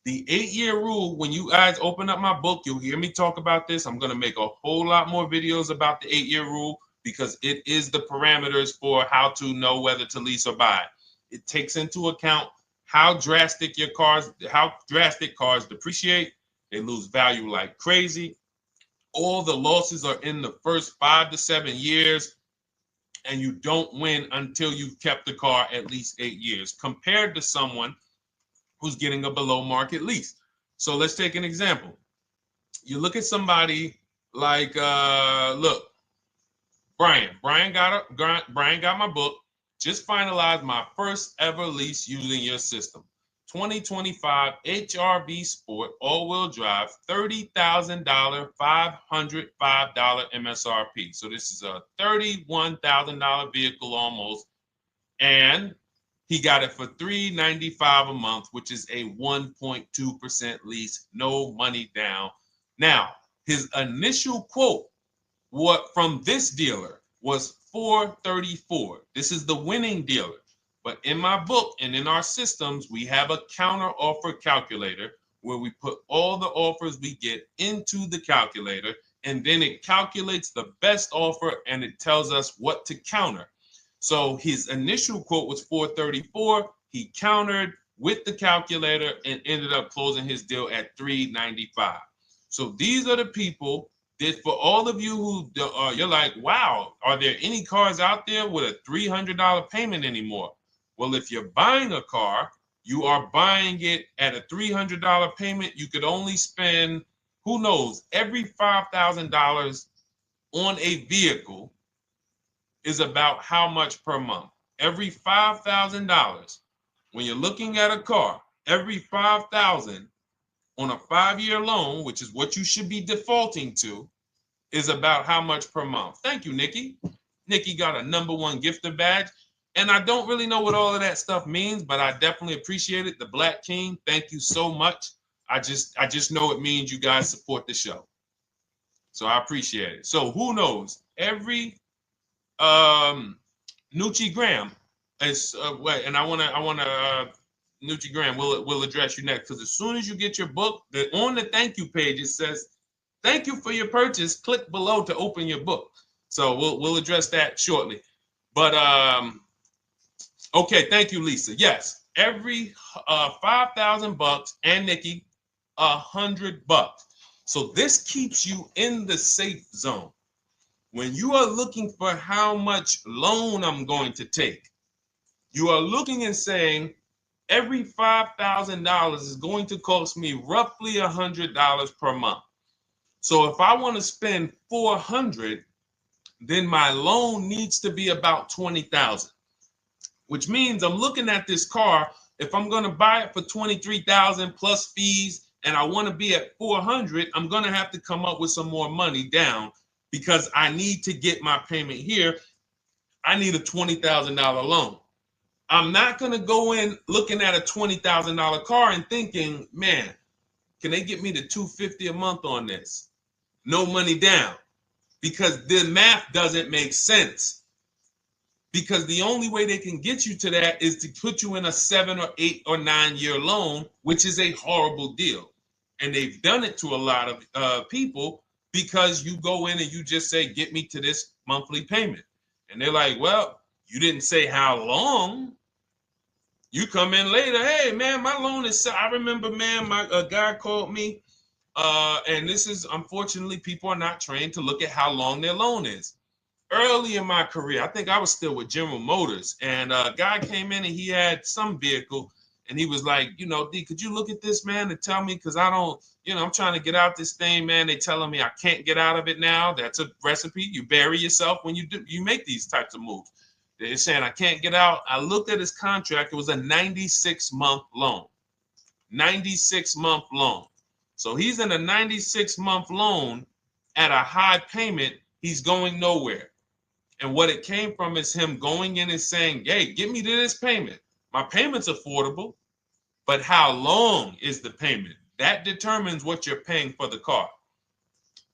The 8-year rule, when you guys open up my book, you'll hear me talk about this. I'm going to make a whole lot more videos about the 8-year rule because it is the parameters for how to know whether to lease or buy. It takes into account how drastic cars depreciate. They lose value like crazy. All the losses are in the first 5 to 7 years, and you don't win until you've kept the car at least 8 years, compared to someone who's getting a below market lease. So let's take an example. You look at somebody like, Brian. Brian got my book. Just finalized my first ever lease using your system. 2025 HRV Sport all-wheel drive, $30,000, $505 MSRP. So this is a $31,000 vehicle almost, and he got it for $395 a month, which is a 1.2% lease, no money down. Now, his initial quote from this dealer was $434. This is the winning dealer. But in my book and in our systems, we have a counter offer calculator where we put all the offers we get into the calculator, and then it calculates the best offer and it tells us what to counter. So his initial quote was $434. He countered with the calculator and ended up closing his deal at $395. So these are the people that, for all of you who you're like, wow, are there any cars out there with a $300 payment anymore? Well, if you're buying a car, you are buying it at a $300 payment. You could only spend, who knows, every $5,000 on a vehicle is about how much per month? Every $5,000. When you're looking at a car, every $5,000 on a 5-year loan, which is what you should be defaulting to, is about how much per month. Thank you, Nikki. Nikki got a #1 gifter badge. And I don't really know what all of that stuff means, but I definitely appreciate it. The Black King, thank you so much. I just know it means you guys support the show. So I appreciate it. So who knows? Every Nucci Graham is and I wanna Nucci Graham will address you next, because as soon as you get your book, on the thank you page it says, "Thank you for your purchase. Click below to open your book." So we'll address that shortly. But okay, thank you, Lisa. Yes, every $5,000, and Nikki, $100. So this keeps you in the safe zone. When you are looking for how much loan I'm going to take, you are looking and saying, every $5,000 is going to cost me roughly $100 per month. So if I want to spend $400, then my loan needs to be about $20,000, which means I'm looking at this car. If I'm going to buy it for $23,000 plus fees, and I want to be at $400, I'm going to have to come up with some more money down, because I need to get my payment here. I need a $20,000 loan. I'm not going to go in looking at a $20,000 car and thinking, man, can they get me to $250 a month on this? No money down, because the math doesn't make sense. Because the only way they can get you to that is to put you in a 7 or 8 or 9 year loan, which is a horrible deal. And they've done it to a lot of people, because you go in and you just say, get me to this monthly payment. And they're like, well, you didn't say how long. You come in later, hey, man, my loan is, I remember, man, a guy called me, and this is, unfortunately, people are not trained to look at how long their loan is. Early in my career, I think I was still with General Motors, and a guy came in and he had some vehicle, And he was like, D, could you look at this, man, and tell me, because I don't, I'm trying to get out this thing, man. They telling me I can't get out of it now. That's a recipe. You bury yourself when you make these types of moves. They're saying I can't get out. I looked at his contract. It was a 96-month loan. 96-month loan. So he's in a 96-month loan at a high payment. He's going nowhere. And what it came from is him going in and saying, hey, get me to this payment. My payment's affordable, but how long is the payment? That determines what you're paying for the car.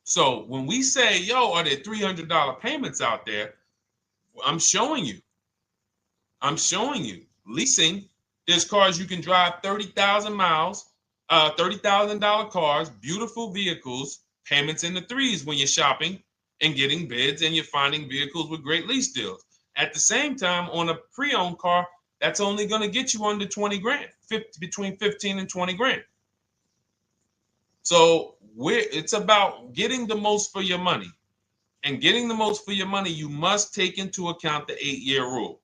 So when we say, yo, are there $300 payments out there? I'm showing you. Leasing, there's cars you can drive 30,000 miles, $30,000 cars, beautiful vehicles, payments in the threes when you're shopping and getting bids, and you're finding vehicles with great lease deals. At the same time, on a pre-owned car, that's only going to get you under 20 grand, between 15 and 20 grand. So it's about getting the most for your money. And getting the most for your money, you must take into account the 8-year rule.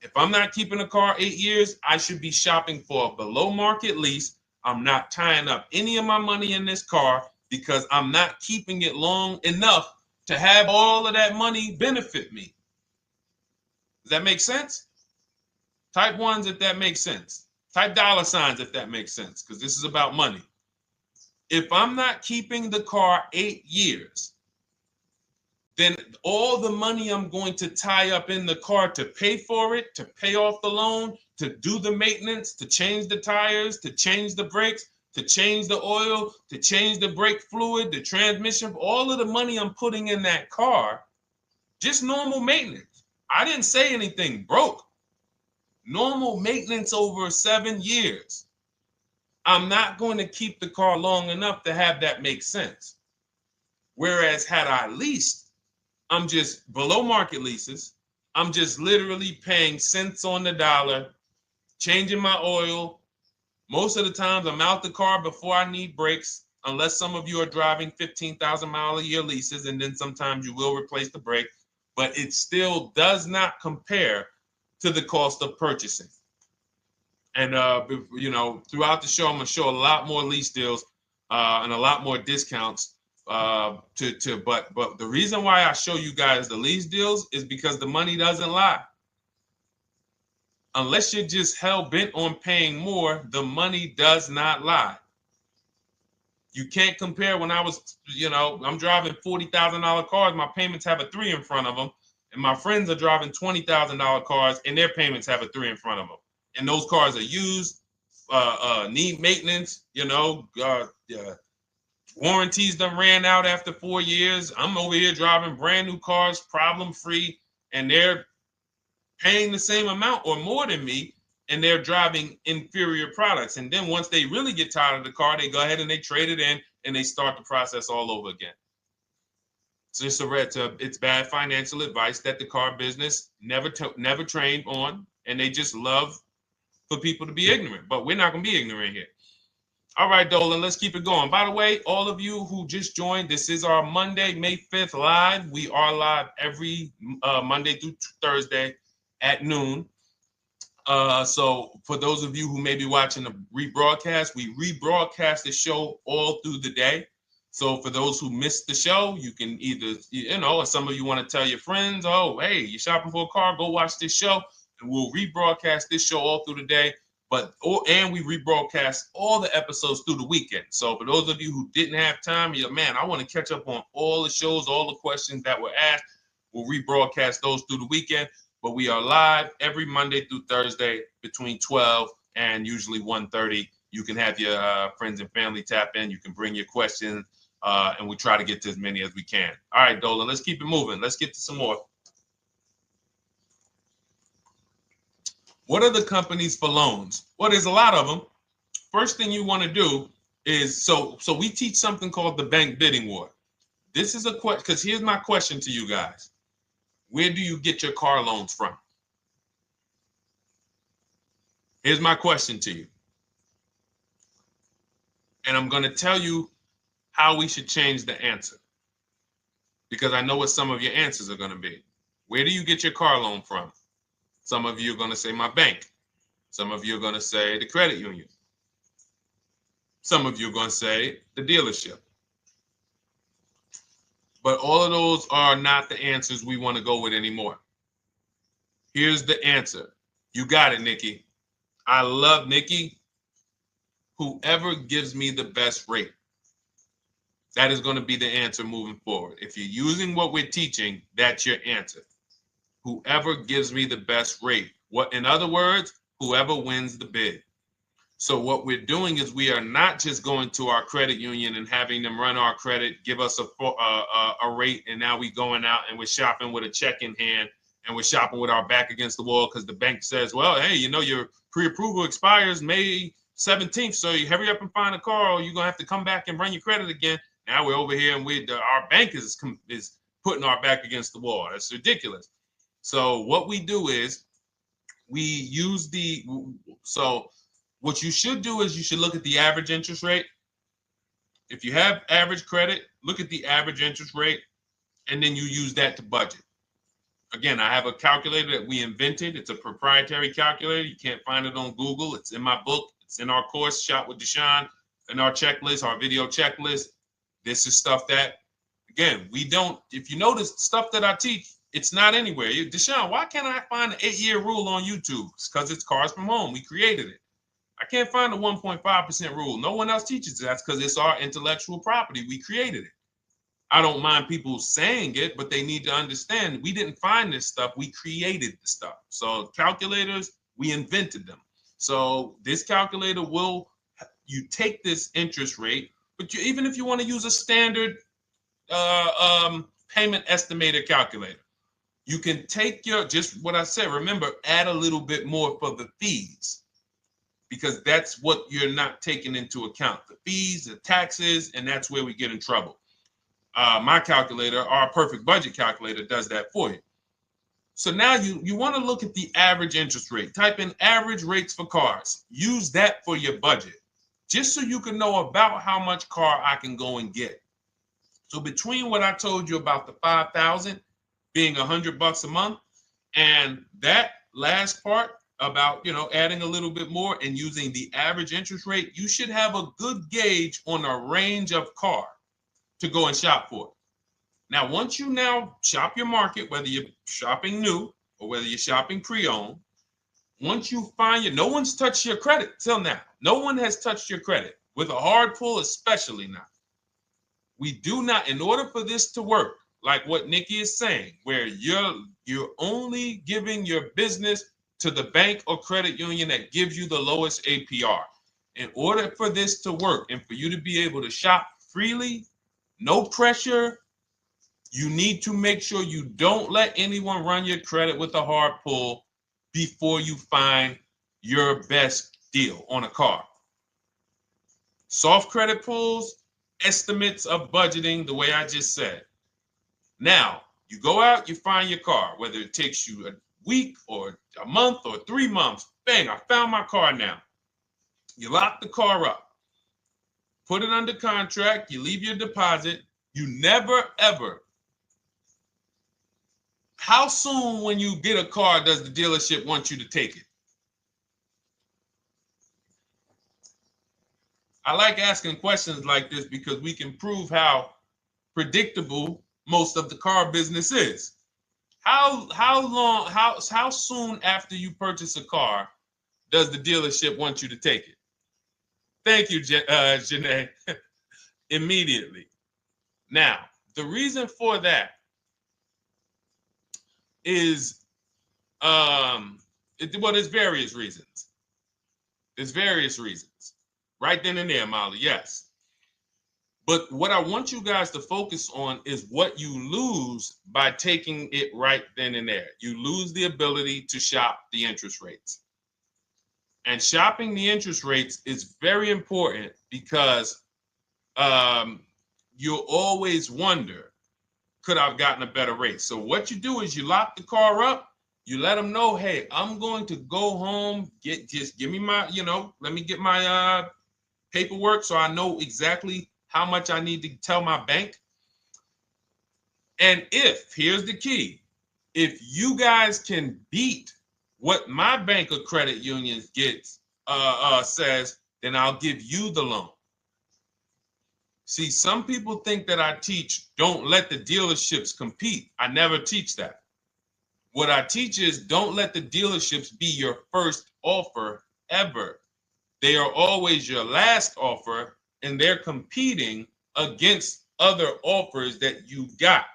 If I'm not keeping a car 8 years, I should be shopping for a below market lease. I'm not tying up any of my money in this car because I'm not keeping it long enough to have all of that money benefit me. Does that make sense? Type ones if that makes sense. Type dollar signs if that makes sense, because this is about money. If I'm not keeping the car 8 years, then all the money I'm going to tie up in the car to pay for it, to pay off the loan, to do the maintenance, to change the tires, to change the brakes, to change the oil, to change the brake fluid, the transmission, all of the money I'm putting in that car, just normal maintenance. I didn't say anything broke. Normal maintenance over 7 years. I'm not going to keep the car long enough to have that make sense. Whereas had I leased, I'm just below market leases. I'm just literally paying cents on the dollar, changing my oil. Most of the times I'm out the car before I need brakes, unless some of you are driving 15,000 mile a year leases, and then sometimes you will replace the brake, but it still does not compare to the cost of purchasing. And throughout the show, I'm gonna show a lot more lease deals and a lot more discounts. But the reason why I show you guys the lease deals is because the money doesn't lie. Unless you're just hell bent on paying more, the money does not lie. You can't compare when I was, I'm driving $40,000 cars, my payments have a 3 in front of them, and my friends are driving $20,000 cars and their payments have a 3 in front of them. And those cars are used, need maintenance, warranties done ran out after 4 years. I'm over here driving brand new cars, problem free, and they're paying the same amount or more than me, and they're driving inferior products. And then once they really get tired of the car, they go ahead and they trade it in and they start the process all over again. So it's bad financial advice that the car business never trained on, and they just love for people to be ignorant. But we're not going to be ignorant here. All right, Dolan, let's keep it going. By the way, all of you who just joined, this is our Monday, May 5th live. We are live every Monday through Thursday at noon. So for those of you who may be watching the rebroadcast, we rebroadcast the show all through the day. So for those who missed the show, you can either, or some of you want to tell your friends, oh, hey, you're shopping for a car, go watch this show. And we'll rebroadcast this show all through the day. And we rebroadcast all the episodes through the weekend. So for those of you who didn't have time, you're, man, I want to catch up on all the shows, all the questions that were asked. We'll rebroadcast those through the weekend. But we are live every Monday through Thursday between 12 and usually 1:30. You can have your friends and family tap in. You can bring your questions, and we try to get to as many as we can. All right, Dolan, let's keep it moving. Let's get to some more. What are the companies for loans? Well, there's a lot of them. First thing you want to do is, so we teach something called the bank bidding war. This is a question, because here's my question to you guys. Where do you get your car loans from? Here's my question to you. And I'm going to tell you how we should change the answer, because I know what some of your answers are going to be. Where do you get your car loan from? Some of you are going to say my bank. Some of you are going to say the credit union. Some of you are going to say the dealership. But all of those are not the answers we want to go with anymore. Here's the answer. You got it, Nikki. I love Nikki. Whoever gives me the best rate. That is going to be the answer moving forward. If you're using what we're teaching, that's your answer. Whoever gives me the best rate. In other words, whoever wins the bid. So what we're doing is we are not just going to our credit union and having them run our credit, give us a rate, and now we going out and we're shopping with a check in hand and we're shopping with our back against the wall because the bank says, well, hey, you know, your pre-approval expires May 17th, so you hurry up and find a car or you're going to have to come back and run your credit again. Now we're over here and our bank is putting our back against the wall. That's ridiculous. So what we do is we use what you should do is you should look at the average interest rate. If you have average credit, look at the average interest rate, and then you use that to budget. Again, I have a calculator that we invented. It's a proprietary calculator. You can't find it on Google. It's in my book. It's in our course, Shop with Deshone, in our checklist, our video checklist. This is stuff that, again, we don't, if you notice stuff that I teach, it's not anywhere. Deshone, why can't I find an 8-year rule on YouTube? It's because it's Cars from Home. We created it. I can't find the 1.5% rule. No one else teaches that. That's because it's our intellectual property. We created it. I don't mind people saying it, but they need to understand we didn't find this stuff. We created the stuff. So calculators, we invented them. So this calculator you take this interest rate, but even if you want to use a standard payment estimator calculator, you can take just what I said. Remember, add a little bit more for the fees, because that's what you're not taking into account. The fees, the taxes, and that's where we get in trouble. My calculator, our perfect budget calculator, does that for you. So now you want to look at the average interest rate. Type in average rates for cars. Use that for your budget, just so you can know about how much car I can go and get. So between what I told you about the $5,000 being $100 a month, and that last part about, adding a little bit more and using the average interest rate, you should have a good gauge on a range of car to go and shop for. Now, once you now shop your market, whether you're shopping new or whether you're shopping pre-owned, once you find no one's touched your credit till now. No one has touched your credit with a hard pull, especially not. We do not, in order for this to work, like what Nikki is saying, where you're only giving your business to the bank or credit union that gives you the lowest APR. In order for this to work and for you to be able to shop freely, no pressure, you need to make sure you don't let anyone run your credit with a hard pull before you find your best deal on a car. Soft credit pulls, estimates of budgeting, the way I just said. Now, you go out, you find your car, whether it takes you a week or a month or 3 months. Bang, I found my car now. You lock the car up, put it under contract, you leave your deposit. You never, ever. How soon when you get a car does the dealership want you to take it? I like asking questions like this because we can prove how predictable most of the car business is. How soon after you purchase a car does the dealership want you to take it? Thank you, Janae. Immediately. Now, the reason for that is, there's various reasons. There's various reasons. Right then and there, Molly, yes. But what I want you guys to focus on is what you lose by taking it right then and there. You lose the ability to shop the interest rates. And shopping the interest rates is very important because you'll always wonder, could I have gotten a better rate? So what you do is you lock the car up, you let them know, hey, I'm going to go home, just give me my, let me get my paperwork so I know exactly how much I need to tell my bank. And here's the key, if you guys can beat what my bank or credit union gets says, then I'll give you the loan. See, some people think that I teach don't let the dealerships compete. I never teach that. What I teach is don't let the dealerships be your first offer ever. They are always your last offer, and they're competing against other offers that you got.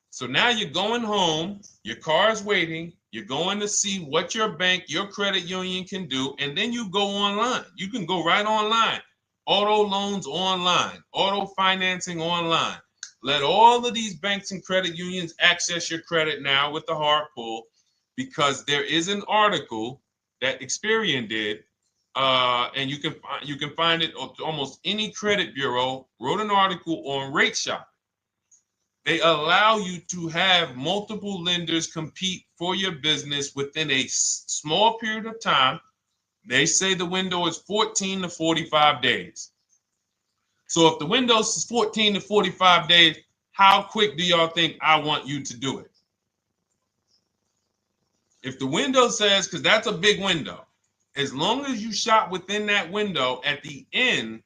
So now you're going home, your car's waiting, you're going to see what your bank, your credit union can do, and then you go online. You can go right online. Auto loans online, auto financing online. Let all of these banks and credit unions access your credit now with the hard pull, because there is an article that Experian did, and you can find it at almost any credit bureau, wrote an article on rate shopping. They allow you to have multiple lenders compete for your business within a small period of time. They say the window is 14 to 45 days. So if the window is 14 to 45 days, how quick do y'all think I want you to do it? If the window says, because that's a big window, as long as you shop within that window, at the end,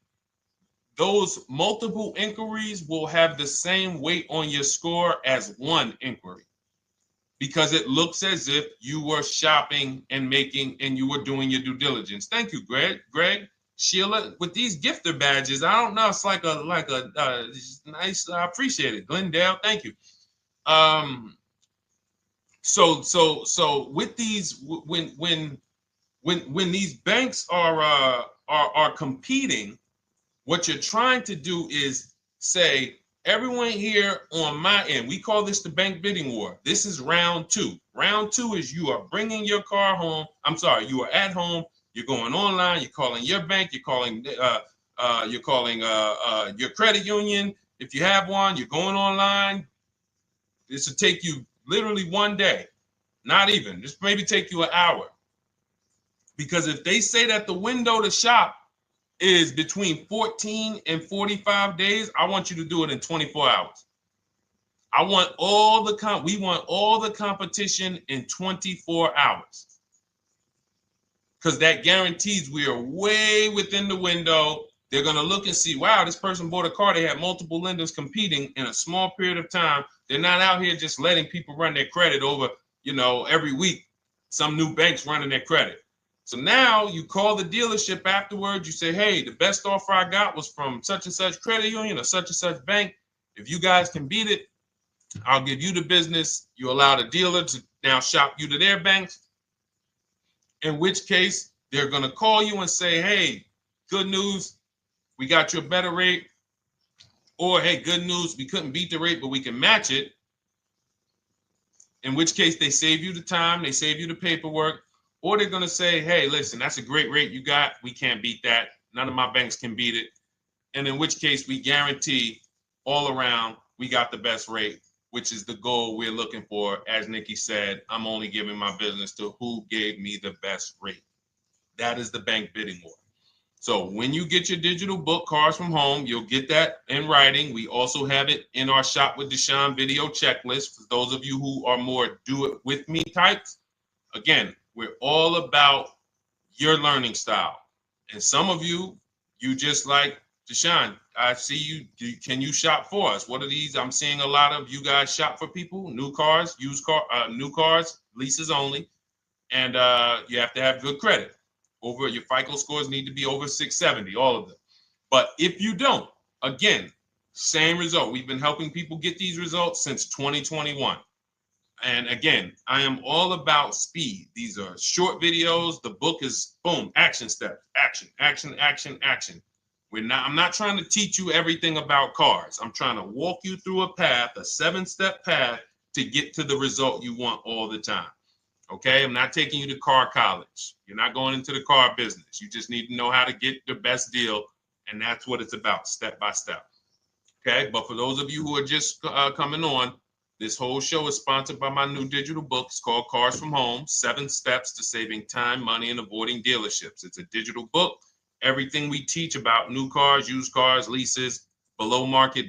those multiple inquiries will have the same weight on your score as one inquiry, because it looks as if you were shopping and you were doing your due diligence. Thank you, Greg, Sheila, with these gifter badges. I don't know. It's like a nice. I appreciate it, Glendale. Thank you. So with these, when these banks are competing, what you're trying to do is say, everyone here on my end, we call this the bank bidding war. This is round two. Round two is you are bringing your car home. I'm sorry, you are at home. You're going online. You're calling your bank. You're calling your credit union. If you have one, you're going online. This will take you literally one day, not even. This maybe take you an hour. Because if they say that the window to shop is between 14 and 45 days, I want you to do it in 24 hours. We want all the competition in 24 hours. Because that guarantees we are way within the window. They're going to look and see, wow, this person bought a car. They had multiple lenders competing in a small period of time. They're not out here just letting people run their credit over, every week. Some new banks running their credit. So now you call the dealership afterwards. You say, hey, the best offer I got was from such and such credit union or such and such bank. If you guys can beat it, I'll give you the business. You allow the dealer to now shop you to their banks. In which case, they're going to call you and say, hey, good news, we got you a better rate. Or, hey, good news, we couldn't beat the rate, but we can match it. In which case, they save you the time, they save you the paperwork. Or they're going to say, hey, listen, that's a great rate you got. We can't beat that. None of my banks can beat it. And in which case, we guarantee all around we got the best rate, which is the goal we're looking for. As Nikki said, I'm only giving my business to who gave me the best rate. That is the bank bidding war. So when you get your digital book, Cars from Home, you'll get that in writing. We also have it in our Shop with Deshone video checklist. For those of you who are more do-it-with-me types, again, we're all about your learning style. And some of you just like, Deshone, I see you. Can you shop for us? What are these? I'm seeing a lot of you guys shop for people, new cars, new cars, leases only. And you have to have good credit. Your FICO scores need to be over 670, all of them. But if you don't, again, same result. We've been helping people get these results since 2021. And again, I am all about speed. These are short videos. The book is boom, action steps, action, action, action, action. I'm not trying to teach you everything about cars. I'm trying to walk you through a path, a 7-step path to get to the result you want all the time. Okay, I'm not taking you to car college. You're not going into the car business. You just need to know how to get the best deal. And that's what it's about, step by step. Okay, but for those of you who are just coming on, this whole show is sponsored by my new digital book. It's called Cars from Home, 7 Steps to Saving Time, Money, and Avoiding Dealerships. It's a digital book. Everything we teach about new cars, used cars, leases, below market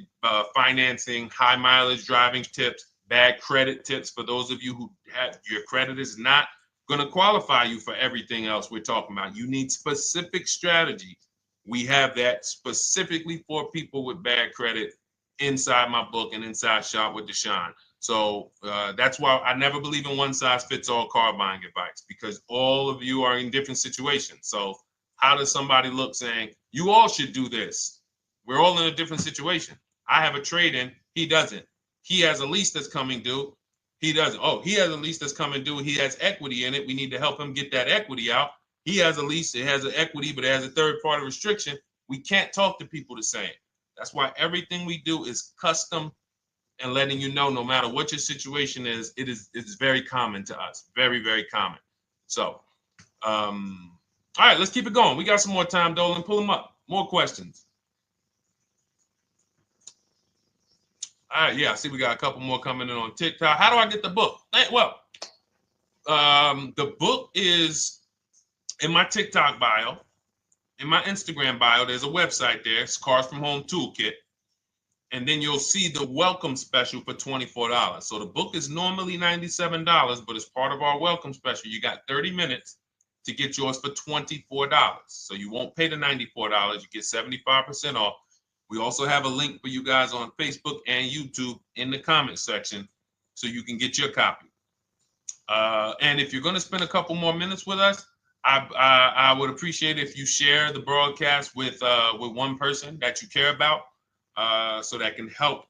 financing, high mileage driving tips, bad credit tips for those of you who have your credit is not going to qualify you for everything else we're talking about. You need specific strategy. We have that specifically for people with bad credit inside my book and inside Shop with Deshone. So that's why I never believe in one size fits all car buying advice, because all of you are in different situations. So how does somebody look saying, you all should do this? We're all in a different situation. I have a trade-in, he doesn't. He has a lease that's coming due, he doesn't. Oh, he has a lease that's coming due, he has equity in it, we need to help him get that equity out. He has a lease, it has an equity, but it has a third-party restriction. We can't talk to people the same. That's why everything we do is custom and letting you know, no matter what your situation is, it's very common to us. Very, very common. So, all right, let's keep it going. We got some more time, Dolan. Pull them up. More questions. All right, yeah, I see we got a couple more coming in on TikTok. How do I get the book? Well, the book is in my TikTok bio. In my Instagram bio, there's a website there. It's Cars from Home Toolkit. And then you'll see the welcome special for $24. So the book is normally $97, but as part of our welcome special, you got 30 minutes to get yours for $24. So you won't pay the $94. You get 75% off. We also have a link for you guys on Facebook and YouTube in the comment section so you can get your copy. And if you're going to spend a couple more minutes with us, I would appreciate if you share the broadcast with one person that you care about. So that can help,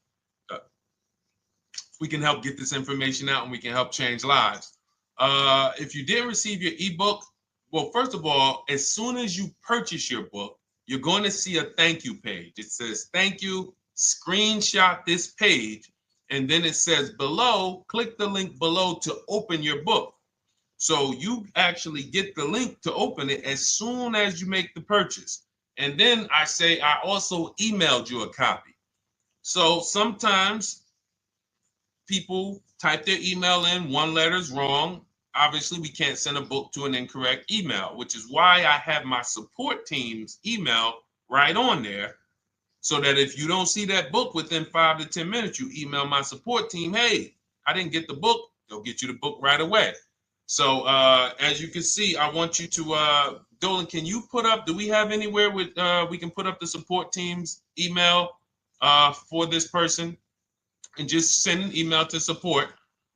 we can help get this information out and we can help change lives. If you didn't receive your ebook, well, first of all, as soon as you purchase your book, you're going to see a thank you page. It says, thank you, screenshot this page. And then it says below, click the link below to open your book. So you actually get the link to open it as soon as you make the purchase. And then I say, I also emailed you a copy. So sometimes people type their email in, one letter's wrong. Obviously, we can't send a book to an incorrect email, which is why I have my support team's email right on there. So that if you don't see that book within 5 to 10 minutes, you email my support team, hey, I didn't get the book. They'll get you the book right away. So as you can see, I want you to, Dolan, can you put up, do we have anywhere with, we can put up the support team's email for this person and just send an email to support.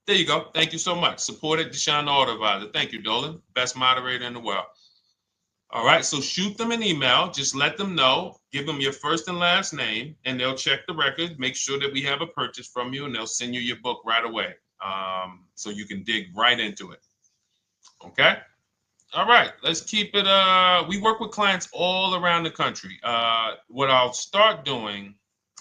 There you go. Thank you so much. Support at Deshone the Auto Advisor. Thank you, Dolan. Best moderator in the world. All right. So shoot them an email. Just let them know. Give them your first and last name, and they'll check the record. Make sure that we have a purchase from you, and they'll send you your book right away. So you can dig right into it. Okay. All right. Let's keep it. We work with clients all around the country. What I'll start doing,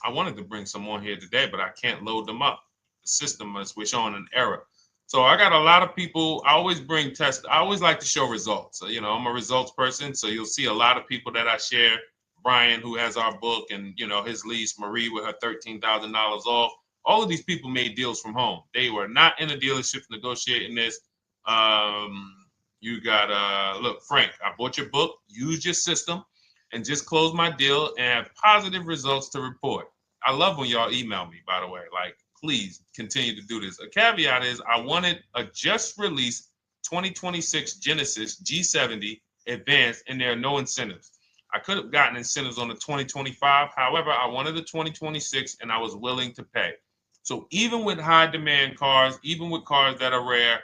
I wanted to bring some on here today, but I can't load them up. The system is showing an error. So I got a lot of people. I always bring tests. I always like to show results. So, you know, I'm a results person. So you'll see a lot of people that I share. Brian, who has our book, and, you know, his lease, Marie with her $13,000 off. All of these people made deals from home. They were not in a dealership negotiating this. You got, look, Frank, I bought your book, used your system, and just closed my deal and have positive results to report. I love when y'all email me, by the way. Like, please continue to do this. A caveat is I wanted a just released 2026 Genesis G70 Advanced, and there are no incentives. I could have gotten incentives on the 2025. However, I wanted the 2026, and I was willing to pay. So even with high demand cars, even with cars that are rare,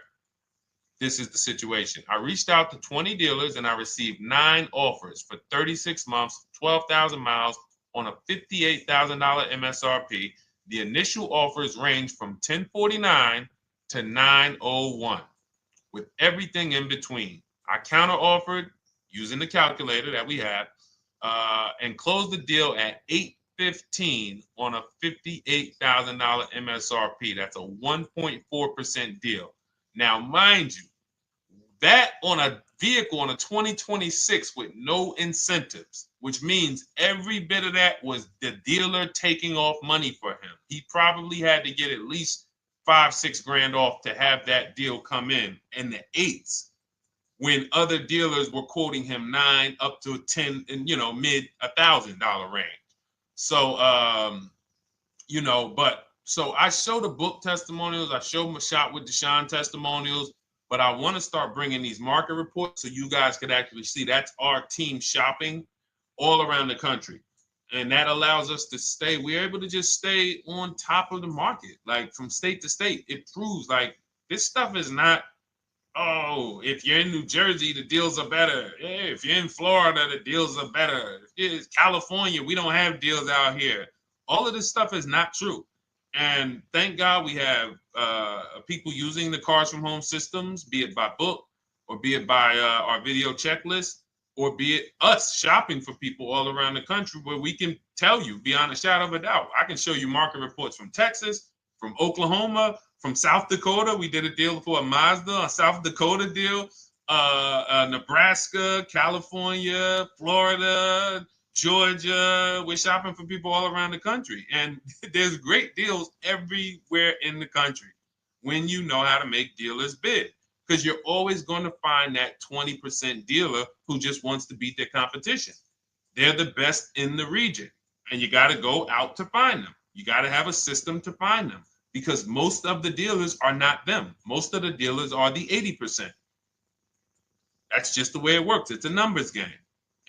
this is the situation. I reached out to 20 dealers and I received 9 offers for 36 months, 12,000 miles on a $58,000 MSRP. The initial offers range from $1049 to $901 with everything in between. I counter offered using the calculator that we have and closed the deal at $815 on a $58,000 MSRP. That's a 1.4% deal. Now, mind you, that on a vehicle on a 2026 with no incentives, which means every bit of that was the dealer taking off money for him. He probably had to get at least $5-6 grand off to have that deal come in the 8s, when other dealers were quoting him 9 up to 10 and, you know, mid $1,000 range. So, you know, but so I show the book testimonials. I show my Shop with Deshone testimonials. But I want to start bringing these market reports so you guys could actually see that's our team shopping all around the country. And that allows us to stay, we're able to just stay on top of the market, like from state to state. It proves like this stuff is not, oh, if you're in New Jersey, the deals are better. Yeah, if you're in Florida, the deals are better. If it's California, we don't have deals out here. All of this stuff is not true. And thank God we have people using the Cars from Home systems, be it by book or be it by our video checklist, or be it us shopping for people all around the country where we can tell you beyond a shadow of a doubt. I can show you market reports from Texas, from Oklahoma, from South Dakota. We did a deal for a Mazda, a South Dakota deal, Nebraska, California, Florida, Georgia. We're shopping for people all around the country. And there's great deals everywhere in the country when you know how to make dealers bid. Because you're always going to find that 20% dealer who just wants to beat their competition. They're the best in the region. And you got to go out to find them. You got to have a system to find them. Because most of the dealers are not them. Most of the dealers are the 80%. That's just the way it works. It's a numbers game.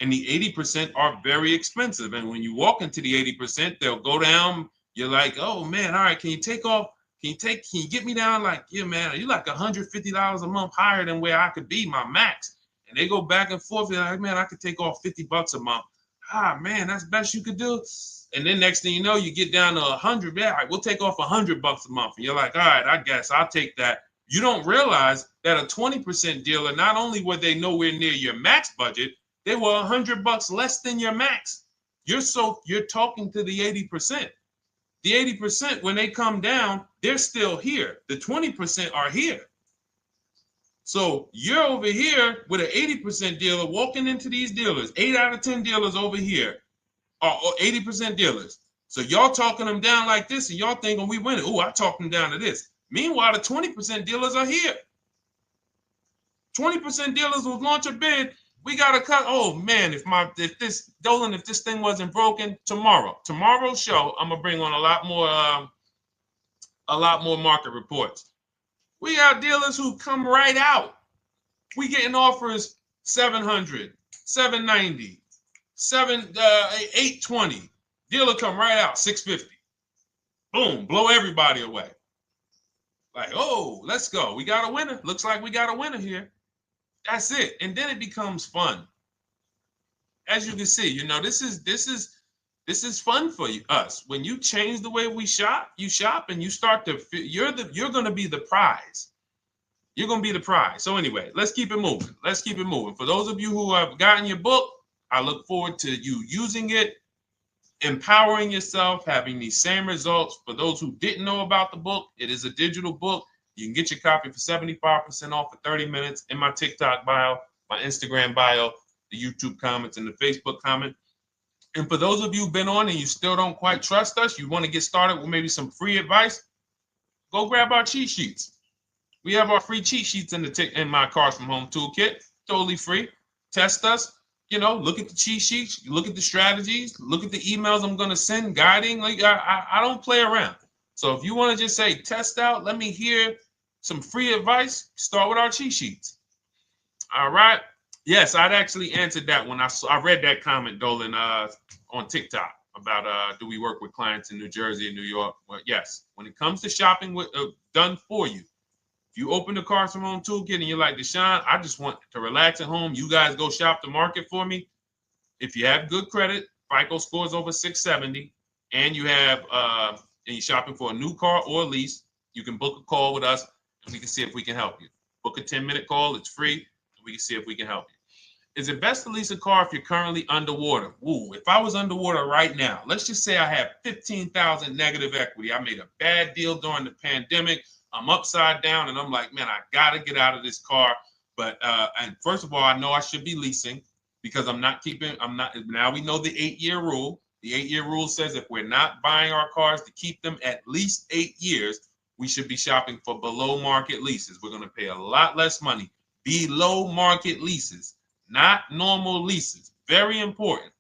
And the 80% are very expensive. And when you walk into the 80%, they'll go down. You're like, oh man, all right, can you take off? Can you get me down? Like, yeah, man, you're like $150 a month higher than where I could be, my max. And they go back and forth. They're like, man, I could take off $50 a month. Ah, man, that's the best you could do. And then next thing you know, you get down to 100. Yeah, all right, we'll take off $100 a month. And you're like, all right, I guess I'll take that. You don't realize that a 20% dealer, not only were they nowhere near your max budget, they were $100 less than your max. You're talking to the 80%. The 80%, when they come down, they're still here. The 20% are here. So you're over here with an 80% dealer walking into these dealers. 8 out of 10 dealers over here are 80% dealers. So y'all talking them down like this, and y'all thinking we winning. Oh, I talked them down to this. Meanwhile, the 20% dealers are here. 20% dealers will launch a bid. We gotta cut. Oh man, if this thing wasn't broken, tomorrow's show, I'm gonna bring on a lot more market reports. We got dealers who come right out. We getting offers 700, 790, 820. Dealer come right out 650. Boom, blow everybody away. Like, oh, let's go. We got a winner. Looks like we got a winner here. That's it. And then it becomes fun. As you can see, this is fun for us. When you change the way you shop and you start to you're going to be the prize. You're going to be the prize. So anyway, let's keep it moving. For those of you who have gotten your book, I look forward to you using it, empowering yourself, having these same results. For those who didn't know about the book, it is a digital book. You can get your copy for 75% off for 30 minutes in my TikTok bio, my Instagram bio, the YouTube comments, and the Facebook comment. And for those of you who've been on and you still don't quite trust us, you want to get started with maybe some free advice, go grab our cheat sheets. We have our free cheat sheets in my Cars from Home toolkit, totally free. Test us, look at the cheat sheets, look at the strategies, look at the emails I'm going to send, guiding. Like I don't play around. So if you want to just say, test out, let me hear some free advice, start with our cheat sheets. All right. Yes, I'd actually answered that when I read that comment, Dolan, on TikTok about do we work with clients in New Jersey and New York? Well, yes. When it comes to shopping done for you, if you open the Cars from Home toolkit and you're like, Deshone, I just want to relax at home. You guys go shop the market for me. If you have good credit, FICO scores over 670, and you have and you're shopping for a new car or a lease, you can book a call with us and we can see if we can help you. Book a 10-minute call. It's free. And we can see if we can help you. Is it best to lease a car if you're currently underwater? Ooh, if I was underwater right now, let's just say I have 15,000 negative equity. I made a bad deal during the pandemic. I'm upside down and I'm like, man, I got to get out of this car. But and first of all, I know I should be leasing because now we know the 8-year rule. The 8-year rule says if we're not buying our cars to keep them at least 8 years, we should be shopping for below market leases. We're going to pay a lot less money. Below market leases, not normal leases. Very important.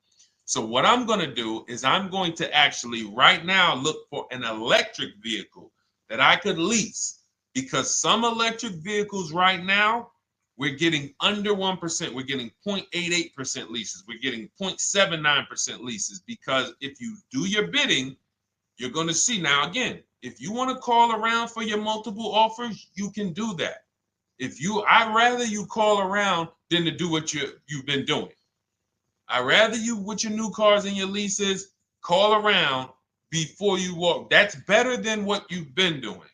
So what I'm going to do is I'm going to actually right now look for an electric vehicle that I could lease because some electric vehicles right now, we're getting under 1%. We're getting 0.88% leases. We're getting 0.79% leases, because if you do your bidding, you're going to see. Now, again, if you want to call around for your multiple offers, you can do that. I'd rather you call around than to do what you've been doing. I'd rather you, with your new cars and your leases, call around before you walk. That's better than what you've been doing.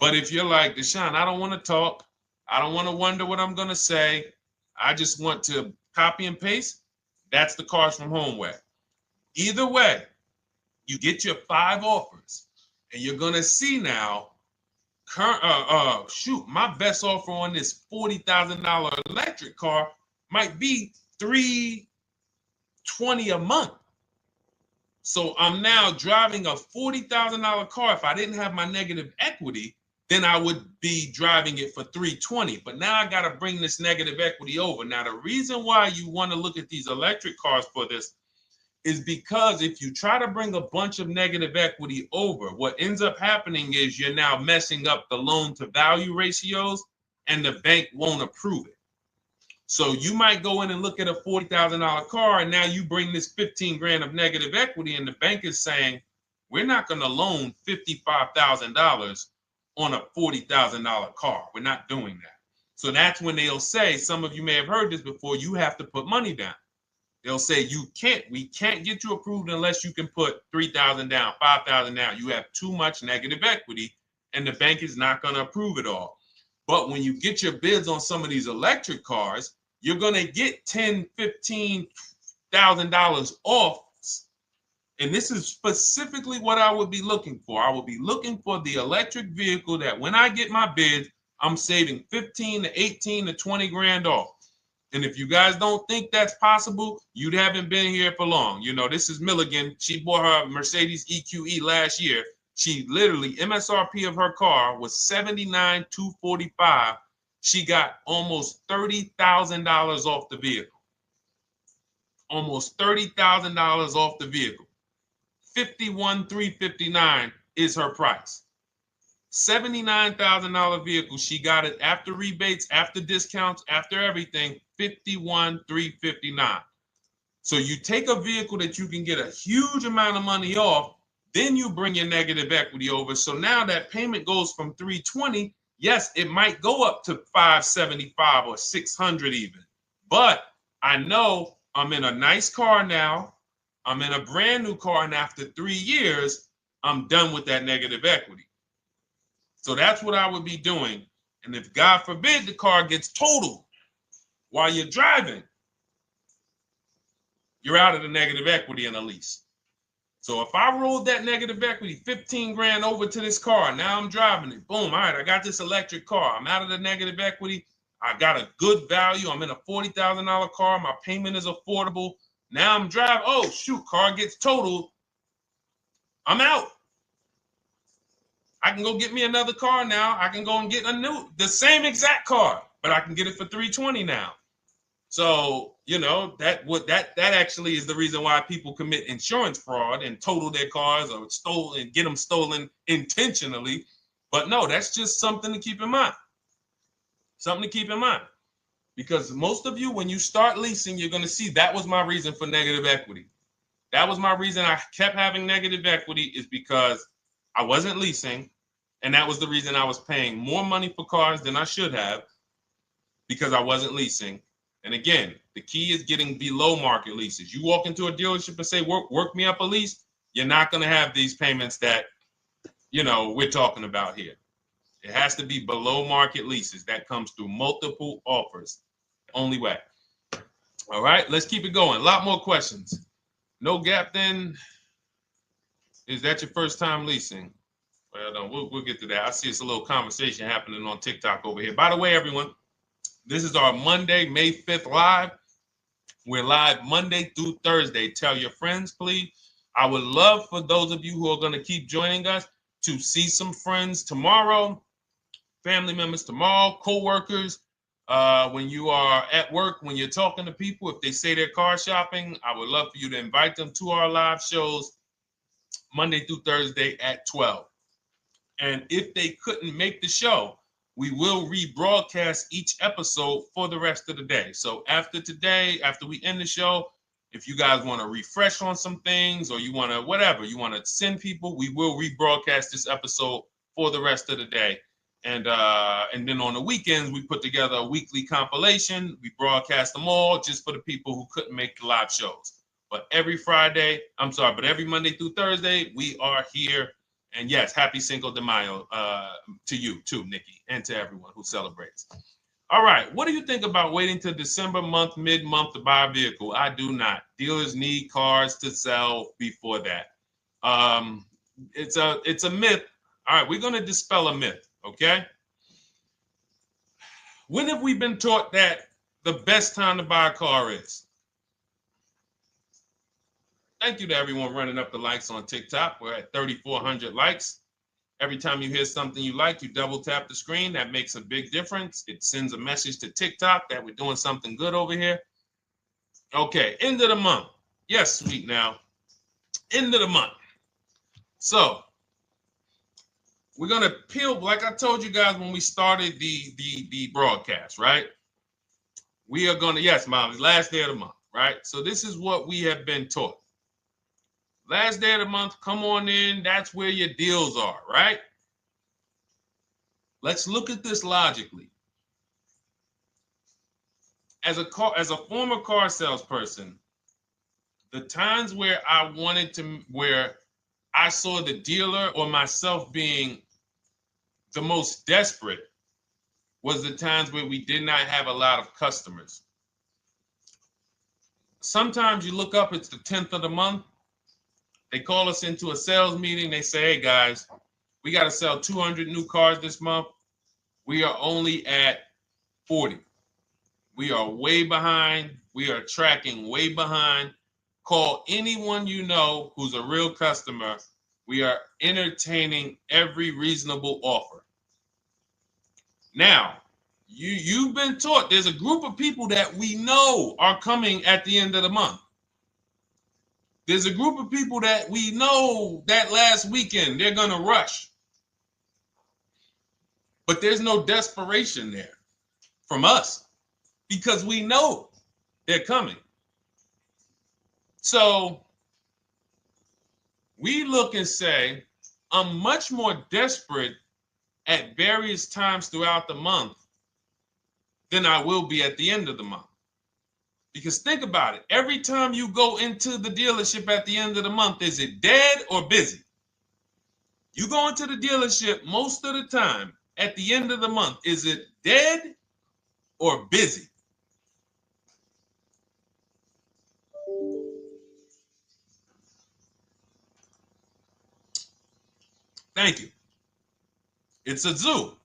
But if you're like, Deshone, I don't want to talk. I don't want to wonder what I'm going to say. I just want to copy and paste. That's the Cars from Home way. Either way, you get your 5 offers, and you're going to see now, my best offer on this $40,000 electric car might be $320 a month. So I'm now driving a $40,000 car. If I didn't have my negative equity, then I would be driving it for $320. But now I got to bring this negative equity over. Now, the reason why you want to look at these electric cars for this is because if you try to bring a bunch of negative equity over, what ends up happening is you're now messing up the loan to value ratios, and the bank won't approve it. So you might go in and look at a $40,000 car, and now you bring this 15 grand of negative equity, and the bank is saying, we're not going to loan $55,000 on a $40,000 car. We're not doing that. So that's when they'll say, some of you may have heard this before, you have to put money down. They'll say, we can't get you approved unless you can put $3,000 down, $5,000 down. You have too much negative equity, and the bank is not going to approve it all. But when you get your bids on some of these electric cars, you're going to get $10,000, $15,000 off. And this is specifically what I would be looking for. I would be looking for the electric vehicle that when I get my bids, I'm saving 15 to 18 to 20 grand off. And if you guys don't think that's possible, you haven't been here for long. You know, this is Milligan. She bought her Mercedes EQE last year. She literally, MSRP of her car was $79,245. She got almost $30,000 off the vehicle. Almost $30,000 off the vehicle. $51,359 is her price. $79,000 vehicle. She got it after rebates, after discounts, after everything. $51,359. So you take a vehicle that you can get a huge amount of money off, then you bring your negative equity over. So now that payment goes from $320. Yes, it might go up to $575 or $600 even. But I know I'm in a nice car now. I'm in a brand new car, and after 3 years, I'm done with that negative equity. So that's what I would be doing. And if God forbid the car gets totaled while you're driving, you're out of the negative equity in a lease. So if I rolled that negative equity, 15 grand over to this car, now I'm driving it. Boom. All right, I got this electric car. I'm out of the negative equity. I got a good value. I'm in a $40,000 car. My payment is affordable. Now I'm driving. Oh, shoot, car gets totaled. I'm out. I can go get me another car now. I can go and get the same exact car, but I can get it for $320 now. So, you know, that actually is the reason why people commit insurance fraud and total their cars or get them stolen intentionally. But no, that's just something to keep in mind. Something to keep in mind. Because most of you, when you start leasing, you're going to see that was my reason for negative equity. That was my reason I kept having negative equity, is because I wasn't leasing. And that was the reason I was paying more money for cars than I should have, because I wasn't leasing. And again, the key is getting below market leases. You walk into a dealership and say, work me up a lease, you're not going to have these payments that, you know, we're talking about here. It has to be below market leases. That comes through multiple offers. Only way. All right, let's keep it going. A lot more questions. No gap then. Is that your first time leasing? Well, no, we'll get to that. I see it's a little conversation happening on TikTok over here. By the way, everyone, this is our Monday, May 5th live. We're live Monday through Thursday. Tell your friends, please. I would love for those of you who are going to keep joining us to see some friends tomorrow, family members tomorrow, co-workers. When you are at work, when you're talking to people, if they say they're car shopping, I would love for you to invite them to our live shows Monday through Thursday at 12. And if they couldn't make the show, we will rebroadcast each episode for the rest of the day. So after today, after we end the show, if you guys want to refresh on some things or you want to whatever, you want to send people, we will rebroadcast this episode for the rest of the day. And then on the weekends, we put together a weekly compilation. We broadcast them all just for the people who couldn't make the live shows. But every Monday through Thursday, we are here. And yes, happy Cinco de Mayo to you too, Nikki, and to everyone who celebrates. All right, what do you think about waiting till December month, mid-month to buy a vehicle? I do not. Dealers need cars to sell before that. It's a myth. All right, we're going to dispel a myth, okay? When have we been taught that the best time to buy a car is? Thank you to everyone running up the likes on TikTok. We're at 3,400 likes. Every time you hear something you like, you double tap the screen. That makes a big difference. It sends a message to TikTok that we're doing something good over here. Okay, end of the month. Yes, sweet now. End of the month. So we're gonna peel, like I told you guys when we started the broadcast, right? We are gonna, yes, Molly, last day of the month, right? So this is what we have been taught. Last day of the month, come on in. That's where your deals are, right? Let's look at this logically. As a former car salesperson, the times where where I saw the dealer or myself being the most desperate was the times where we did not have a lot of customers. Sometimes you look up, it's the 10th of the month. They call us into a sales meeting. They say, hey, guys, we got to sell 200 new cars this month. We are only at 40. We are way behind. We are tracking way behind. Call anyone you know who's a real customer. We are entertaining every reasonable offer. Now, you've been taught there's a group of people that we know are coming at the end of the month. There's a group of people that we know that last weekend they're going to rush. But there's no desperation there from us because we know they're coming. So we look and say, I'm much more desperate at various times throughout the month than I will be at the end of the month. Because think about it. Every time you go into the dealership at the end of the month, is it dead or busy? You go into the dealership most of the time at the end of the month, is it dead or busy? Thank you. It's a zoo.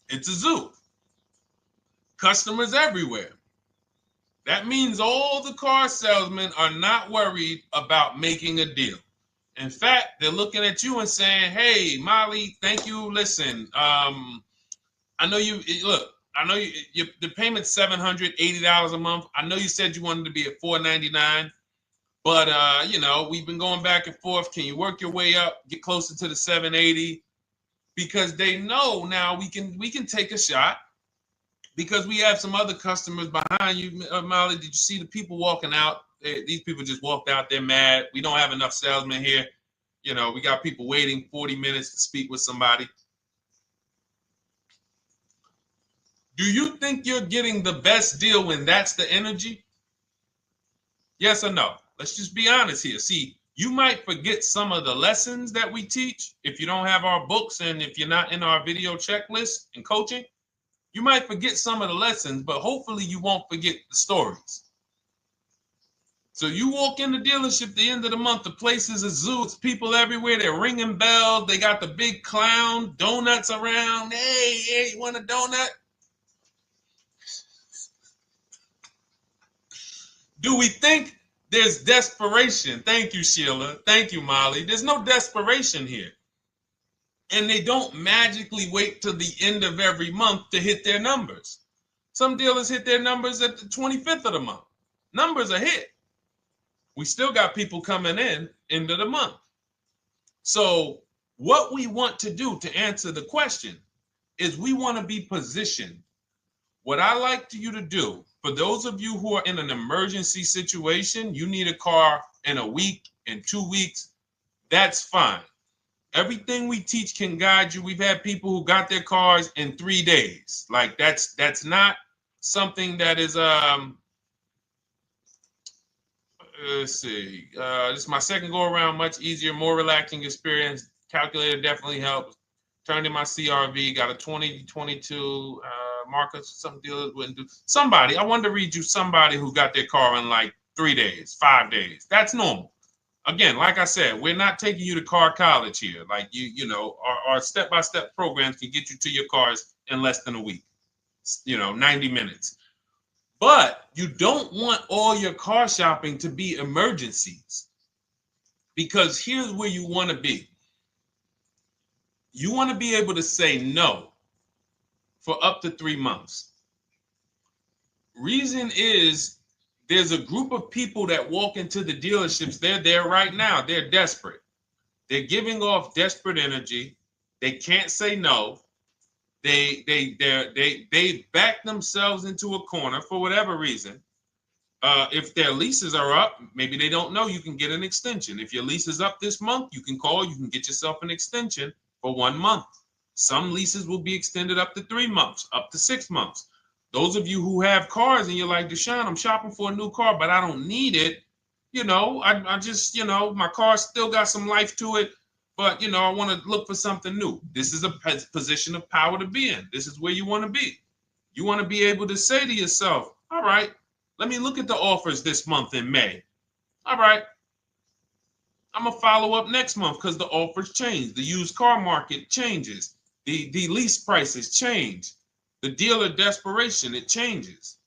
It's a zoo. Customers everywhere. That means all the car salesmen are not worried about making a deal. In fact, they're looking at you and saying, hey, Molly, thank you. Listen, I know you, look, I know the payment's $780 a month. I know you said you wanted to be at $499, but, we've been going back and forth. Can you work your way up, get closer to the $780? Because they know now we can take a shot. Because we have some other customers behind you, Molly. Did you see the people walking out? These people just walked out. They're mad. We don't have enough salesmen here. We got people waiting 40 minutes to speak with somebody. Do you think you're getting the best deal when that's the energy? Yes or no? Let's just be honest here. See, you might forget some of the lessons that we teach if you don't have our books and if you're not in our video checklist and coaching. You might forget some of the lessons, but hopefully you won't forget the stories. So you walk in the dealership at the end of the month, the place is a zoo. It's people everywhere. They're ringing bells. They got the big clown, donuts around. Hey, you want a donut? Do we think there's desperation? Thank you, Sheila. Thank you, Molly. There's no desperation here. And they don't magically wait till the end of every month to hit their numbers. Some dealers hit their numbers at the 25th of the month. Numbers are hit. We still got people coming in end of the month. So What we want to do to answer the question is we want to be positioned. What I like you to do, for those of you who are in an emergency situation, you need a car in a week, in 2 weeks, that's fine. Everything we teach can guide you. We've had people who got their cars in 3 days. Like that's not something that is let's see. This is my second go around, much easier, more relaxing experience. Calculator definitely helps. Turned in my CRV, got a 2022 Marcus, some dealers wouldn't do. Somebody, I wanted to read you somebody who got their car in like 3 days, 5 days. That's normal. Again, like I said, we're not taking you to car college here. Like you know, our step-by-step programs can get you to your cars in less than a week, 90 minutes. But you don't want all your car shopping to be emergencies, because here's where you want to be. You want to be able to say no for up to 3 months. Reason is, there's a group of people that walk into the dealerships. They're there right now. They're desperate. They're giving off desperate energy. They can't say no. They back themselves into a corner for whatever reason. If their leases are up, maybe they don't know you can get an extension. If your lease is up this month, you can call, you can get yourself an extension for 1 month. Some leases will be extended up to 3 months, up to 6 months. Those of you who have cars and you're like, Deshone, I'm shopping for a new car, but I don't need it. I just, my car still got some life to it, but, I want to look for something new. This is a position of power to be in. This is where you want to be. You want to be able to say to yourself, all right, let me look at the offers this month in May. All right, I'm going to follow up next month because the offers change. The used car market changes. The lease prices change. The dealer desperation, it changes.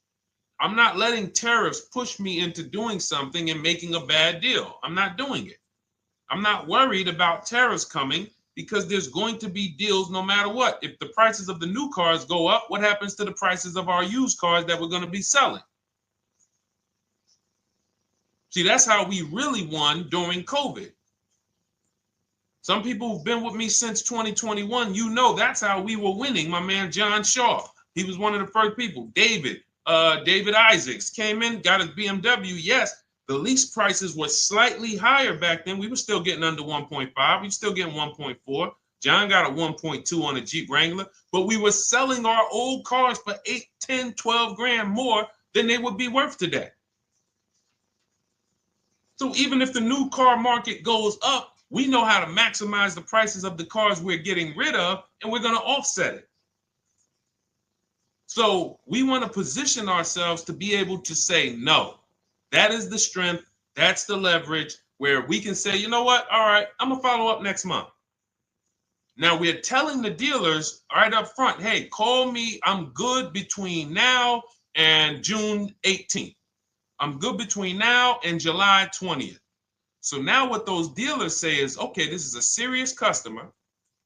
I'm not letting tariffs push me into doing something and making a bad deal. I'm not doing it. I'm not worried about tariffs coming, because there's going to be deals no matter what. If the prices of the new cars go up, what happens to the prices of our used cars that we're going to be selling? See, that's how we really won during COVID. Some people who've been with me since 2021, that's how we were winning. My man John Shaw, he was one of the first people. David Isaacs came in, got his BMW. Yes, the lease prices were slightly higher back then. We were still getting under 1.5. We were still getting 1.4. John got a 1.2 on a Jeep Wrangler, but we were selling our old cars for 8, 10, 12 grand more than they would be worth today. So even if the new car market goes up, we know how to maximize the prices of the cars we're getting rid of, and we're going to offset it. So we want to position ourselves to be able to say no. That is the strength. That's the leverage where we can say, you know what? All right, I'm going to follow up next month. Now we're telling the dealers right up front, hey, call me. I'm good between now and June 18th. I'm good between now and July 20th. So now what those dealers say is, okay, this is a serious customer.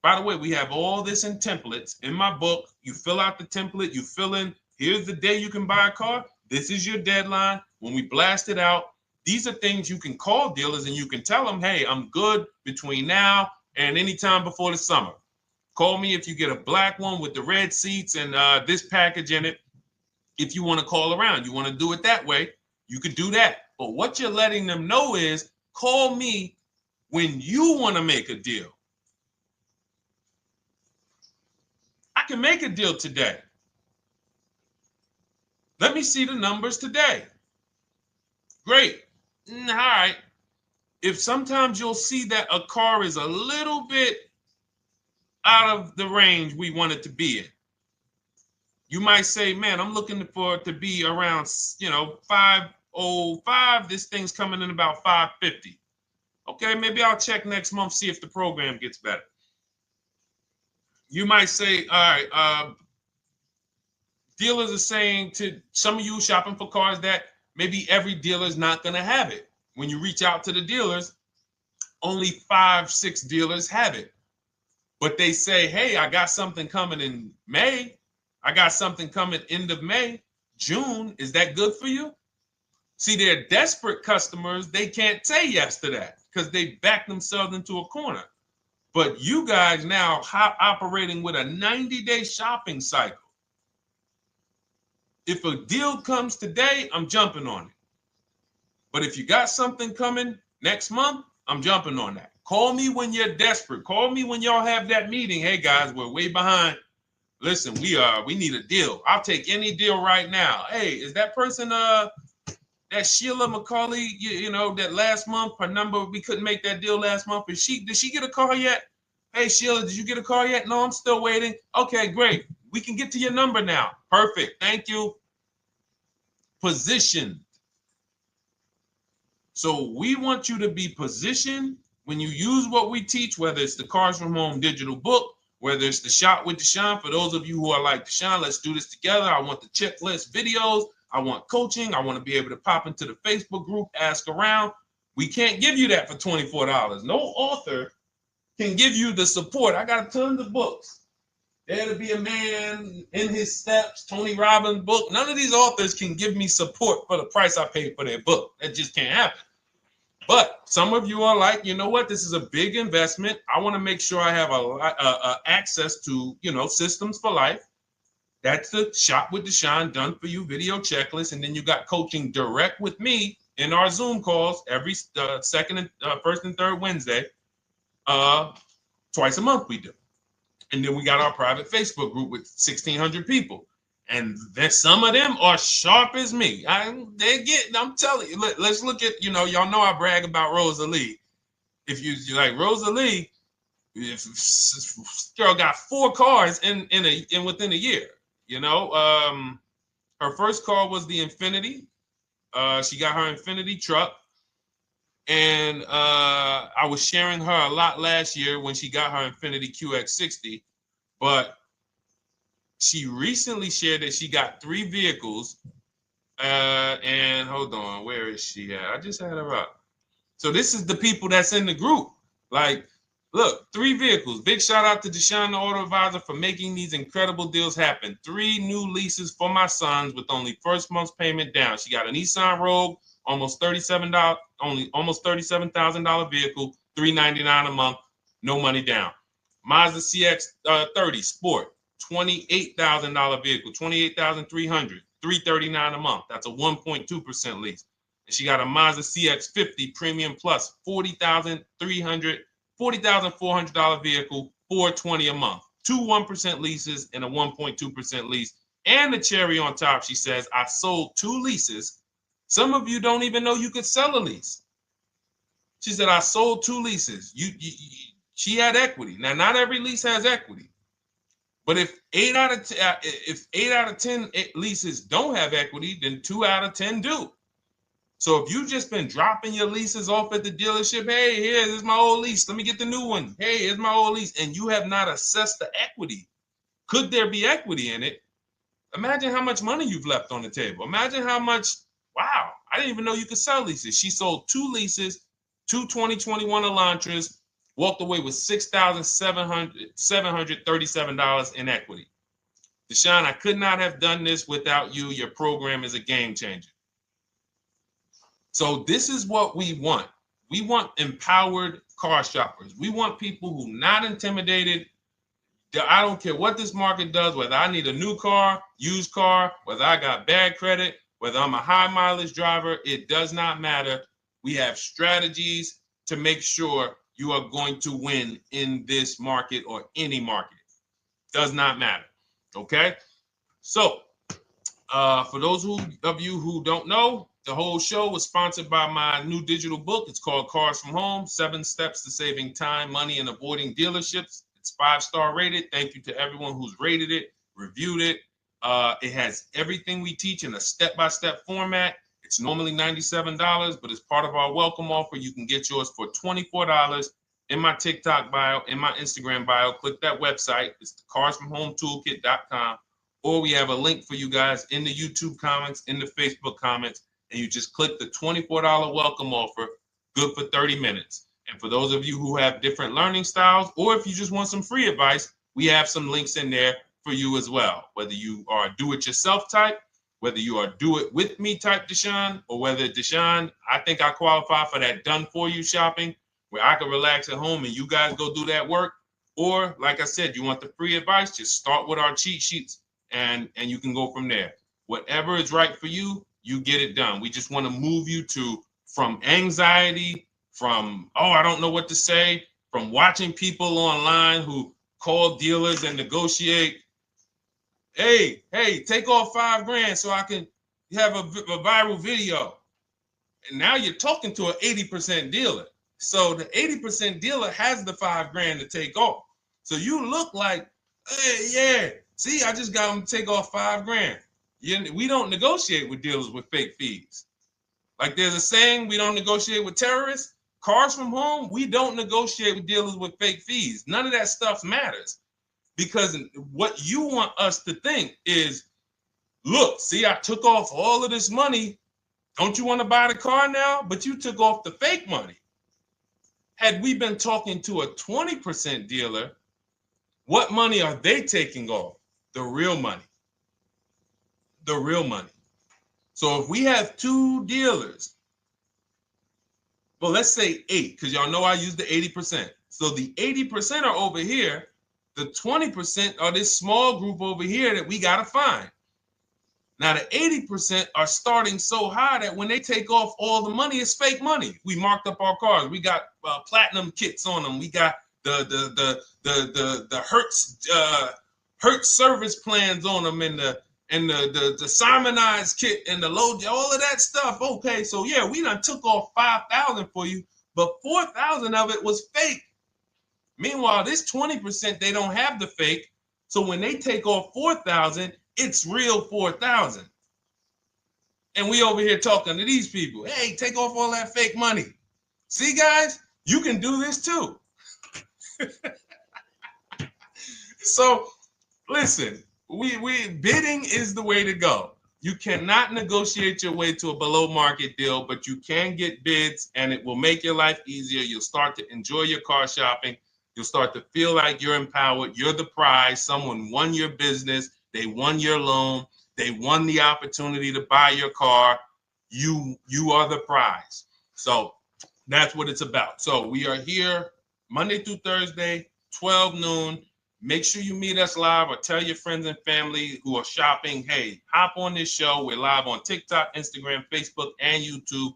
By the way, we have all this in templates. In my book, you fill out the template, you fill in, here's the day you can buy a car. This is your deadline. When we blast it out, these are things you can call dealers and you can tell them, hey, I'm good between now and anytime before the summer. Call me if you get a black one with the red seats and this package in it. If you want to call around, you want to do it that way, you could do that. But what you're letting them know is, call me when you want to make a deal. I can make a deal today. Let me see the numbers today. Great. All right. If sometimes you'll see that a car is a little bit out of the range we want it to be in, you might say, man, I'm looking for it to be around, 505. This thing's coming in about 550. Okay, maybe I'll check next month, see if the program gets better. You might say, all right, dealers are saying to some of you shopping for cars that maybe every dealer is not going to have it. When you reach out to the dealers, only 5, 6 dealers have it. But they say, hey, I got something coming in May. I got something coming end of May, June. Is that good for you? See, they're desperate customers. They can't say yes to that because they back themselves into a corner. But you guys now operating with a 90-day shopping cycle. If a deal comes today, I'm jumping on it. But if you got something coming next month, I'm jumping on that. Call me when you're desperate. Call me when y'all have that meeting. Hey guys, we're way behind. Listen, we need a deal. I'll take any deal right now. Hey, is that person that Sheila McCauley, you know, that last month, her number, we couldn't make that deal last month. Did she get a call yet? Hey, Sheila, did you get a call yet? No, I'm still waiting. Okay, great. We can get to your number now. Perfect. Thank you. Positioned. So we want you to be positioned when you use what we teach, whether it's the Cars from Home digital book, whether it's the Shop with Deshone. For those of you who are like, Deshone, let's do this together. I want the checklist videos. I want coaching. I want to be able to pop into the Facebook group, ask around. We can't give you that for $24. No author can give you the support. I got tons of books. Dare to Be a Man, In His Steps, Tony Robbins' book. None of these authors can give me support for the price I paid for their book. That just can't happen. But some of you are like, you know what? This is a big investment. I want to make sure I have a access to, you know, systems for life. That's the Shop with Deshone done for you video checklist. And then you got coaching direct with me in our Zoom calls every first and third Wednesday. Twice a month we do. And then we got our private Facebook group with 1,600 people. And then some of them are sharp as me. I'm telling you, let's look at, you know, y'all know I brag about Rosalie. If you like Rosalie, if girl got 4 cars in within a year, you know. Her first car was the Infinity. She got her Infinity truck. And I was sharing her a lot last year when she got her Infinity QX60, but she recently shared that she got 3 vehicles. And hold on, where is she at? I just had her up. So this is the people that's in the group. Like, look, 3 vehicles. Big shout out to Deshone the Auto Advisor for making these incredible deals happen. 3 new leases for my sons with only first month's payment down. She got a Nissan Rogue, almost $37,000 vehicle, $399 a month, no money down. Mazda CX-30 Sport, $28,000 vehicle, $28,300, $339 a month. That's a 1.2% lease. And she got a Mazda CX-50 Premium Plus, $40,400 vehicle, $420 a month. 2 1% leases and a 1.2% lease. And the cherry on top, she says, I sold 2 leases. Some of you don't even know you could sell a lease. She said, I sold 2 leases. She had equity. Now, not every lease has equity. But if 8 out of 10 leases don't have equity, then 2 out of 10 do. So if you've just been dropping your leases off at the dealership, hey, here's my old lease. Let me get the new one. Hey, here's my old lease. And you have not assessed the equity. Could there be equity in it? Imagine how much money you've left on the table. Imagine how much, wow, I didn't even know you could sell leases. She sold 2 leases, 2 2021 Elantras, walked away with $6,737 in equity. Deshone, I could not have done this without you. Your program is a game changer. So this is what we want. We want empowered car shoppers. We want people who are not intimidated. I don't care what this market does, whether I need a new car, used car, whether I got bad credit, whether I'm a high mileage driver, it does not matter. We have strategies to make sure you are going to win in this market or any market. Does not matter. Okay? So, for those of you who don't know, the whole show was sponsored by my new digital book. It's called Cars from Home, 7 Steps to Saving Time, Money, and Avoiding Dealerships. It's 5-star rated. Thank you to everyone who's rated it, reviewed it. It has everything we teach in a step-by-step format. It's normally $97, but as part of our welcome offer, you can get yours for $24 in my TikTok bio, in my Instagram bio. Click that website. It's the carsfromhometoolkit.com. Or we have a link for you guys in the YouTube comments, in the Facebook comments, and you just click the $24 welcome offer, good for 30 minutes. And for those of you who have different learning styles, or if you just want some free advice, we have some links in there for you as well. Whether you are a do-it-yourself type, whether you are do-it-with-me type Deshone, or whether Deshone, I think I qualify for that done-for-you shopping, where I can relax at home and you guys go do that work. Or like I said, you want the free advice, just start with our cheat sheets and you can go from there. Whatever is right for you, you get it done. We just want to move you from anxiety, from, oh, I don't know what to say, from watching people online who call dealers and negotiate. Hey, take off $5,000 so I can have a viral video. And now you're talking to an 80% dealer. So the 80% dealer has the $5,000 to take off. So you look like, hey, yeah, see, I just got them to take off $5,000. We don't negotiate with dealers with fake fees. Like there's a saying, we don't negotiate with terrorists. Cars from home, we don't negotiate with dealers with fake fees. None of that stuff matters. Because what you want us to think is, look, see, I took off all of this money. Don't you want to buy the car now? But you took off the fake money. Had we been talking to a 20% dealer, what money are they taking off? The real money. The real money. So if we have two dealers, well, let's say 8, because y'all know I use the 80%. So the 80% are over here. The 20% are this small group over here that we got to find. Now, the 80% are starting so high that when they take off all the money, it's fake money. We marked up our cars. We got platinum kits on them. We got the Hertz service plans on them, and the Simonized kit and the low, all of that stuff. Okay, so yeah, we done took off 5,000 for you, but 4,000 of it was fake. Meanwhile, this 20%, they don't have the fake. So when they take off 4,000, it's real 4,000. And we over here talking to these people. Hey, take off all that fake money. See, guys, you can do this too. So listen, we bidding is the way to go. You cannot negotiate your way to a below market deal, but you can get bids and it will make your life easier. You'll start to enjoy your car shopping. You'll start to feel like you're empowered. You're the prize. Someone won your business. They won your loan. They won the opportunity to buy your car. You are the prize. So that's what it's about. So we are here Monday through Thursday, 12 noon. Make sure you meet us live or tell your friends and family who are shopping, hey, hop on this show. We're live on TikTok, Instagram, Facebook, and YouTube.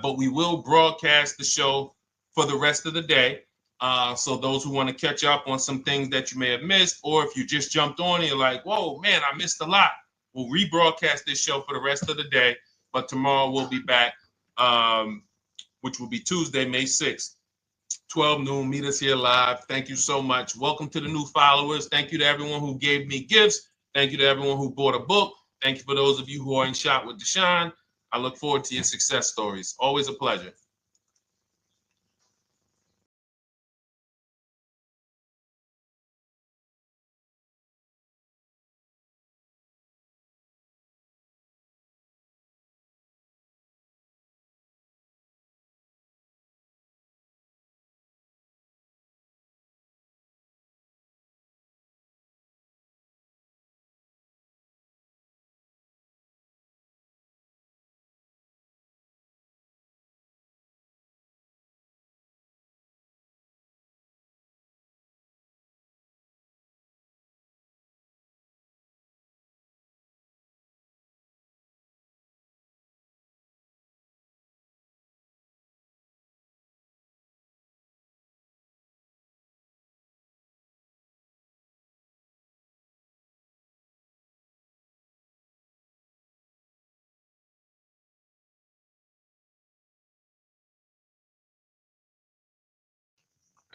But we will broadcast the show for the rest of the day. So those who want to catch up on some things that you may have missed, or if you just jumped on and you're like, whoa, man, I missed a lot. We'll rebroadcast this show for the rest of the day. But tomorrow we'll be back, which will be Tuesday, May 6th, 12 noon. Meet us here live. Thank you so much. Welcome to the new followers. Thank you to everyone who gave me gifts. Thank you to everyone who bought a book. Thank you for those of you who are in Shop with Deshone. I look forward to your success stories. Always a pleasure.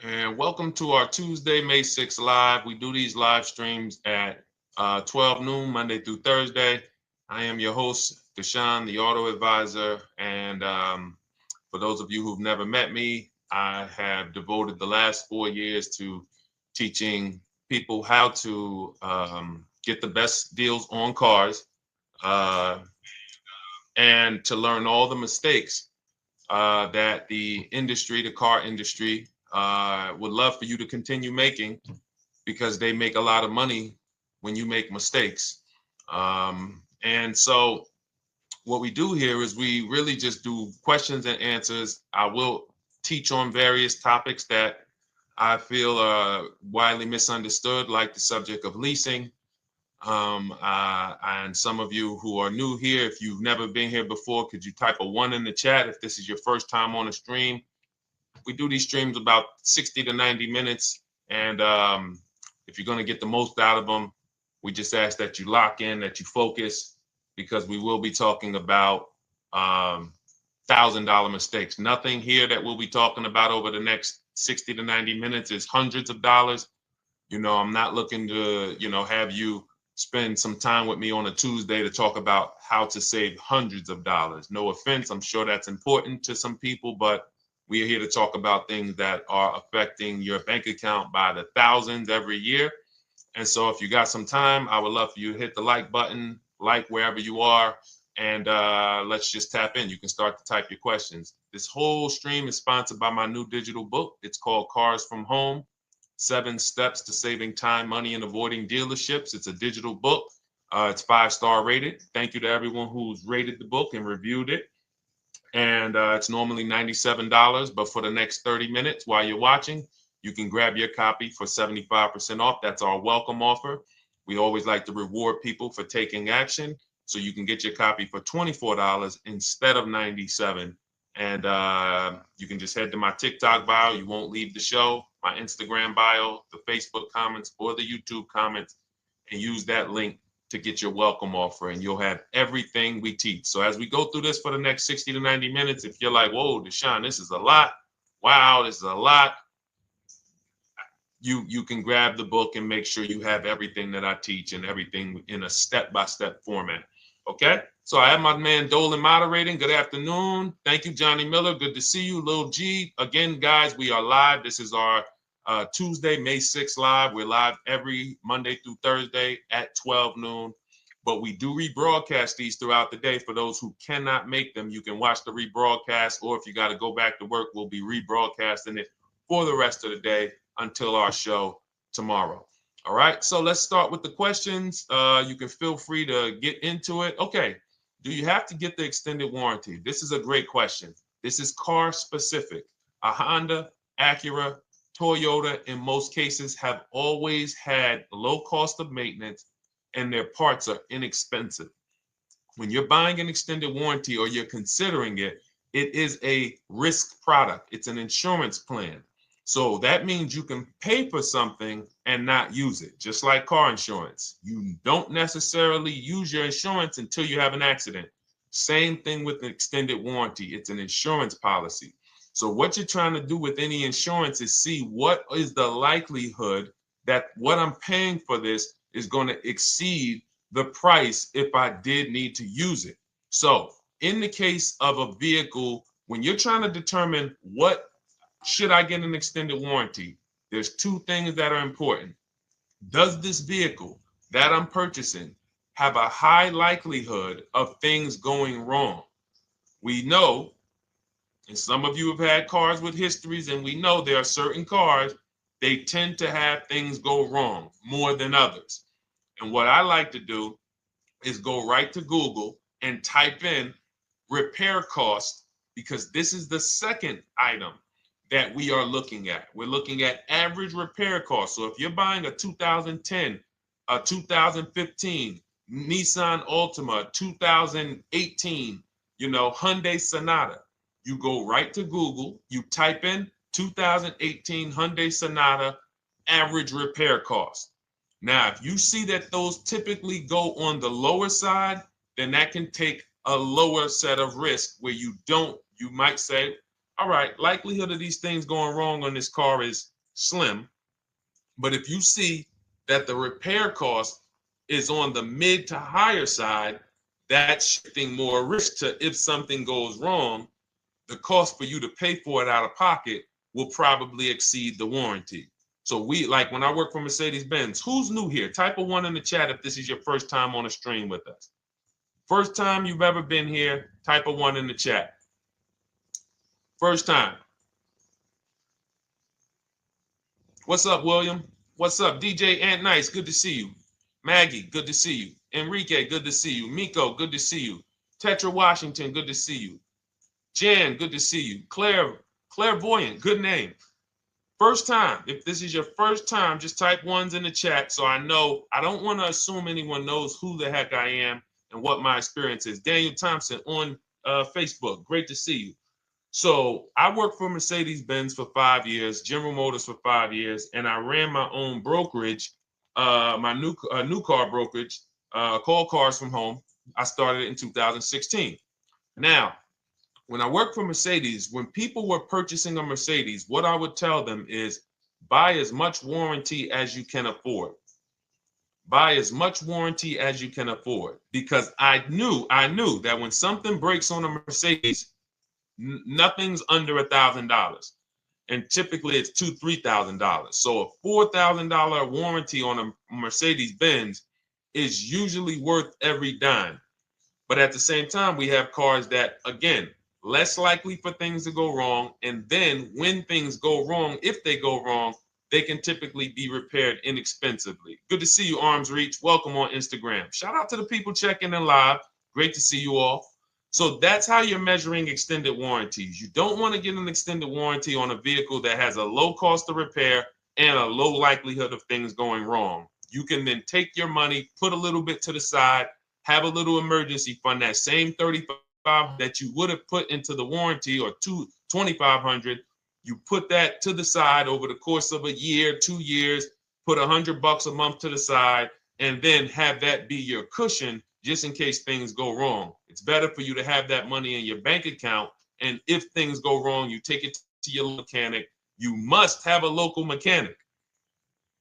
And welcome to our Tuesday, May 6th live. We do these live streams at 12 noon, Monday through Thursday. I am your host, Deshone the Auto Advisor. And for those of you who've never met me, I have devoted the last 4 years to teaching people how to get the best deals on cars and to learn all the mistakes that the industry, the car industry, would love for you to continue making, because they make a lot of money when you make mistakes. And so what we do here is we really just do questions and answers. I will teach on various topics that I feel are widely misunderstood, like the subject of leasing. And some of you who are new here, if you've never been here before, could you type a 1 in the chat if this is your first time on a stream? We do these streams about 60 to 90 minutes. And if you're going to get the most out of them, we just ask that you lock in, that you focus, because we will be talking about $1,000 mistakes. Nothing here that we'll be talking about over the next 60 to 90 minutes is hundreds of dollars. I'm not looking to, have you spend some time with me on a Tuesday to talk about how to save hundreds of dollars. No offense, I'm sure that's important to some people, but we are here to talk about things that are affecting your bank account by the thousands every year. And so if you got some time, I would love for you to hit the like button, like wherever you are, and let's just tap in. You can start to type your questions. This whole stream is sponsored by my new digital book. It's called Cars from Home, 7 Steps to Saving Time, Money, and Avoiding Dealerships. It's a digital book. It's 5-star rated. Thank you to everyone who's rated the book and reviewed it. And it's normally $97, but for the next 30 minutes while you're watching, you can grab your copy for 75% off. That's our welcome offer. We always like to reward people for taking action. So you can get your copy for $24 instead of $97. And you can just head to my TikTok bio. You won't leave the show, my Instagram bio, the Facebook comments, or the YouTube comments, and use that link to get your welcome offer, and you'll have everything we teach. So as we go through this for the next 60 to 90 minutes, if you're like, whoa, Deshone, this is a lot. Wow, this is a lot. You can grab the book and make sure you have everything that I teach and everything in a step-by-step format. Okay? So I have my man Dolan moderating. Good afternoon. Thank you, Johnny Miller. Good to see you, Lil G. Again, guys, we are live. This is our Tuesday, May 6th live. We're live every Monday through Thursday at 12 noon. But we do rebroadcast these throughout the day. For those who cannot make them, you can watch the rebroadcast, or if you got to go back to work, we'll be rebroadcasting it for the rest of the day until our show tomorrow. All right, so let's start with the questions. You can feel free to get into it. Okay, do you have to get the extended warranty? This is a great question. This is car specific. A Honda, Acura, Toyota, in most cases, have always had low cost of maintenance and their parts are inexpensive. When you're buying an extended warranty or you're considering it, it is a risk product. It's an insurance plan. So that means you can pay for something and not use it, just like car insurance. You don't necessarily use your insurance until you have an accident. Same thing with an extended warranty. It's an insurance policy. So what you're trying to do with any insurance is see what is the likelihood that what I'm paying for this is going to exceed the price if I did need to use it. So in the case of a vehicle, when you're trying to determine what should I get an extended warranty, there's 2 things that are important. Does this vehicle that I'm purchasing have a high likelihood of things going wrong? We know, and some of you have had cars with histories, and we know there are certain cars, they tend to have things go wrong more than others. And what I like to do is go right to Google and type in repair cost, because this is the second item that we are looking at. We're looking at average repair cost. So if you're buying a 2010, a 2015 Nissan Altima, 2018, Hyundai Sonata, you go right to Google, you type in 2018 Hyundai Sonata average repair cost. Now, if you see that those typically go on the lower side, then that can take a lower set of risk where you might say, all right, likelihood of these things going wrong on this car is slim. But if you see that the repair cost is on the mid to higher side, that's shifting more risk to if something goes wrong, the cost for you to pay for it out of pocket will probably exceed the warranty. So like when I work for Mercedes-Benz, who's new here? Type a 1 in the chat if this is your first time on a stream with us. First time you've ever been here, type a 1 in the chat. First time. What's up, William? What's up? DJ Ant Nice, good to see you. Maggie, good to see you. Enrique, good to see you. Miko, good to see you. Tetra Washington, good to see you. Jan, good to see you. Claire Clairvoyant, good name. First time, if this is your first time, just type ones in the chat so I know. I don't want to assume anyone knows who the heck I am and what my experience is. Daniel Thompson on Facebook, great to see you. So I worked for Mercedes-Benz for 5 years, General Motors for 5 years, and I ran my own brokerage, my new car brokerage, called Cars from Home. I started it in 2016. Now, when I worked for Mercedes, when people were purchasing a Mercedes, what I would tell them is buy as much warranty as you can afford. Buy as much warranty as you can afford, because I knew that when something breaks on a Mercedes, nothing's under $1,000, and typically it's $2,000-$3,000. So a $4,000 warranty on a Mercedes Benz is usually worth every dime. But at the same time, we have cars that, again, less likely for things to go wrong. And then when things go wrong, if they go wrong, they can typically be repaired inexpensively. Good to see you, Arms Reach. Welcome on Instagram. Shout out to the people checking in live. Great to see you all. So that's how you're measuring extended warranties. You don't want to get an extended warranty on a vehicle that has a low cost of repair and a low likelihood of things going wrong. You can then take your money, put a little bit to the side, have a little emergency fund, that same $35 that you would have put into the warranty, or $2,500, you put that to the side over the course of a year, 2 years, put $100 a month to the side, and then have that be your cushion just in case things go wrong. It's better for you to have that money in your bank account, and if things go wrong, you take it to your mechanic. You must have a local mechanic.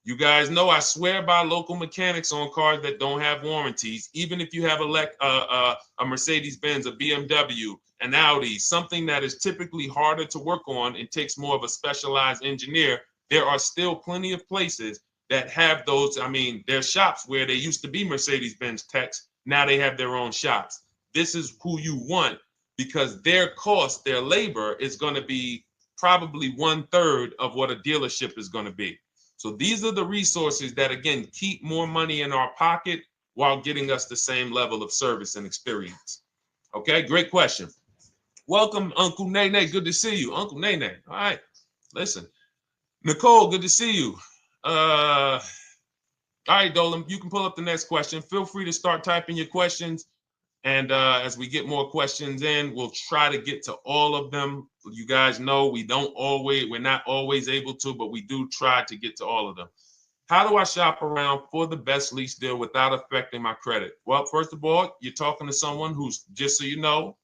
You guys know I swear by local mechanics on cars that don't have warranties. Even if you have a Mercedes-Benz, a BMW, an Audi, something that is typically harder to work on and takes more of a specialized engineer, there are still plenty of places that have those. I mean, there's shops where they used to be Mercedes-Benz techs. Now they have their own shops. This is who you want, because their cost, their labor is going to be probably 1/3 of what a dealership is going to be. So these are the resources that, again, keep more money in our pocket while getting us the same level of service and experience. Okay, great question. Welcome, Uncle Nene. Good to see you. Uncle Nene. All right, listen. Nicole, good to see you. All right, Dolan, you can pull up the next question. Feel free to start typing your questions. And as we get more questions in, we'll try to get to all of them. You guys know we're not always able to, but we do try to get to all of them. How do I shop around for the best lease deal without affecting my credit? Well, first of all, you're talking to someone who's, just so you know,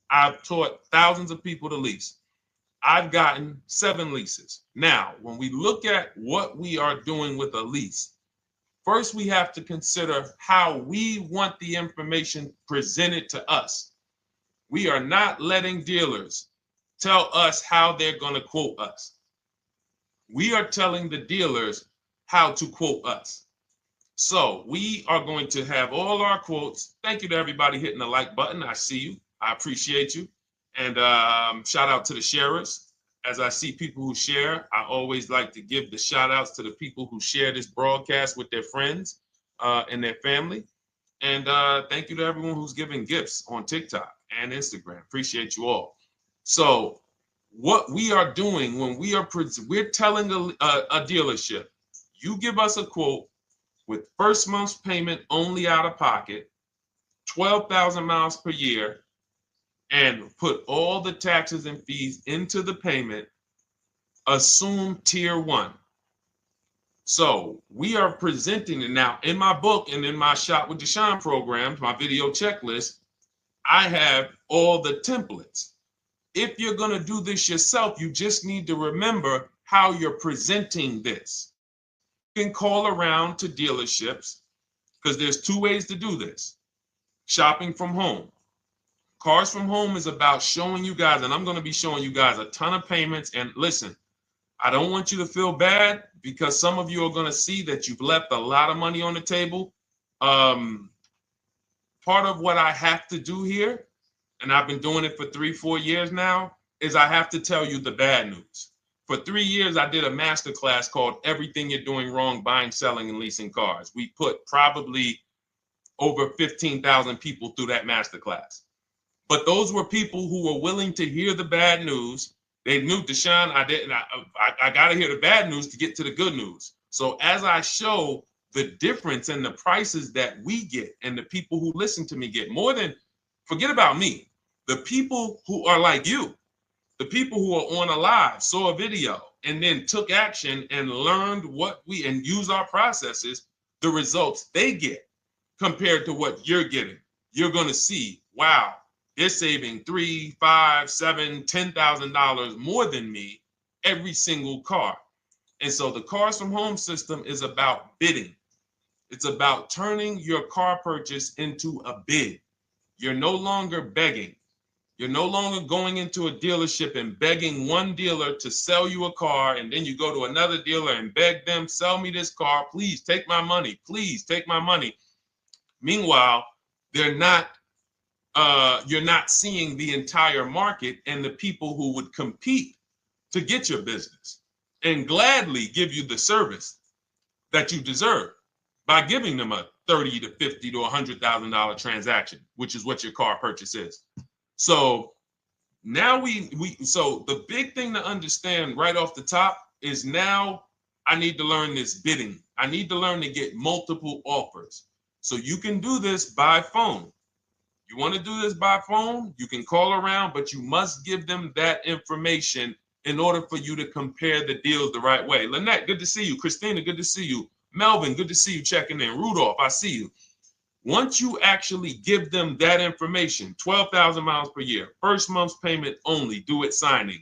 I've taught thousands of people to lease. I've gotten 7 leases. Now, when we look at what we are doing with a lease, first, we have to consider how we want the information presented to us. We are not letting dealers tell us how they're going to quote us. We are telling the dealers how to quote us. So we are going to have all our quotes. Thank you to everybody hitting the like button. I see you. I appreciate you. And shout out to the sharers. As I see people who share, I always like to give the shout outs to the people who share this broadcast with their friends and their family. And thank you to everyone who's giving gifts on TikTok and Instagram. Appreciate you all. So what we are doing when we're telling a dealership, you give us a quote with first month's payment only out of pocket, 12,000 miles per year, and put all the taxes and fees into the payment, assume tier 1. So we are presenting it now in my book and in my Shop with Deshone programs, my video checklist. I have all the templates. If you're going to do this yourself, you just need to remember how you're presenting this. You can call around to dealerships, because there's 2 ways to do this. Shopping from home. Cars from Home is about showing you guys, and I'm going to be showing you guys a ton of payments. And listen, I don't want you to feel bad, because some of you are going to see that you've left a lot of money on the table. Part of what I have to do here, and I've been doing it for 3-4 years now, is I have to tell you the bad news. For 3 years, I did a masterclass called Everything You're Doing Wrong Buying, Selling, and Leasing Cars. We put probably over 15,000 people through that masterclass. But those were people who were willing to hear the bad news They knew, Deshone, I didn't. I got to hear the bad news to get to the good news. So as I show the difference in the prices that we get and the people who listen to me get, more than, forget about me, the people who are like you, the people who are on a live, saw a video, and then took action and learned what we, and use our processes, the results they get compared to what you're getting. You're going to see, wow, they're saving $3, $5, $7, $10,000 more than me every single car. And so the Cars from Home system is about bidding. It's about turning your car purchase into a bid. You're no longer begging. You're no longer going into a dealership and begging one dealer to sell you a car, and then you go to another dealer and beg them, sell me this car, please take my money, please take my money. Meanwhile, you're not seeing the entire market and the people who would compete to get your business and gladly give you the service that you deserve by giving them a $30 to $50 to $100,000 transaction, which is what your car purchase is. So now so the big thing to understand right off the top is, now I need to learn this bidding. I need to learn to get multiple offers. So you can do this by phone. You want to do this by phone, you can call around, but you must give them that information in order for you to compare the deals the right way. Lynette, good to see you. Christina, good to see you. Melvin, good to see you checking in. Rudolph, I see you. Once you actually give them that information, 12,000 miles per year, first month's payment only, due at signing,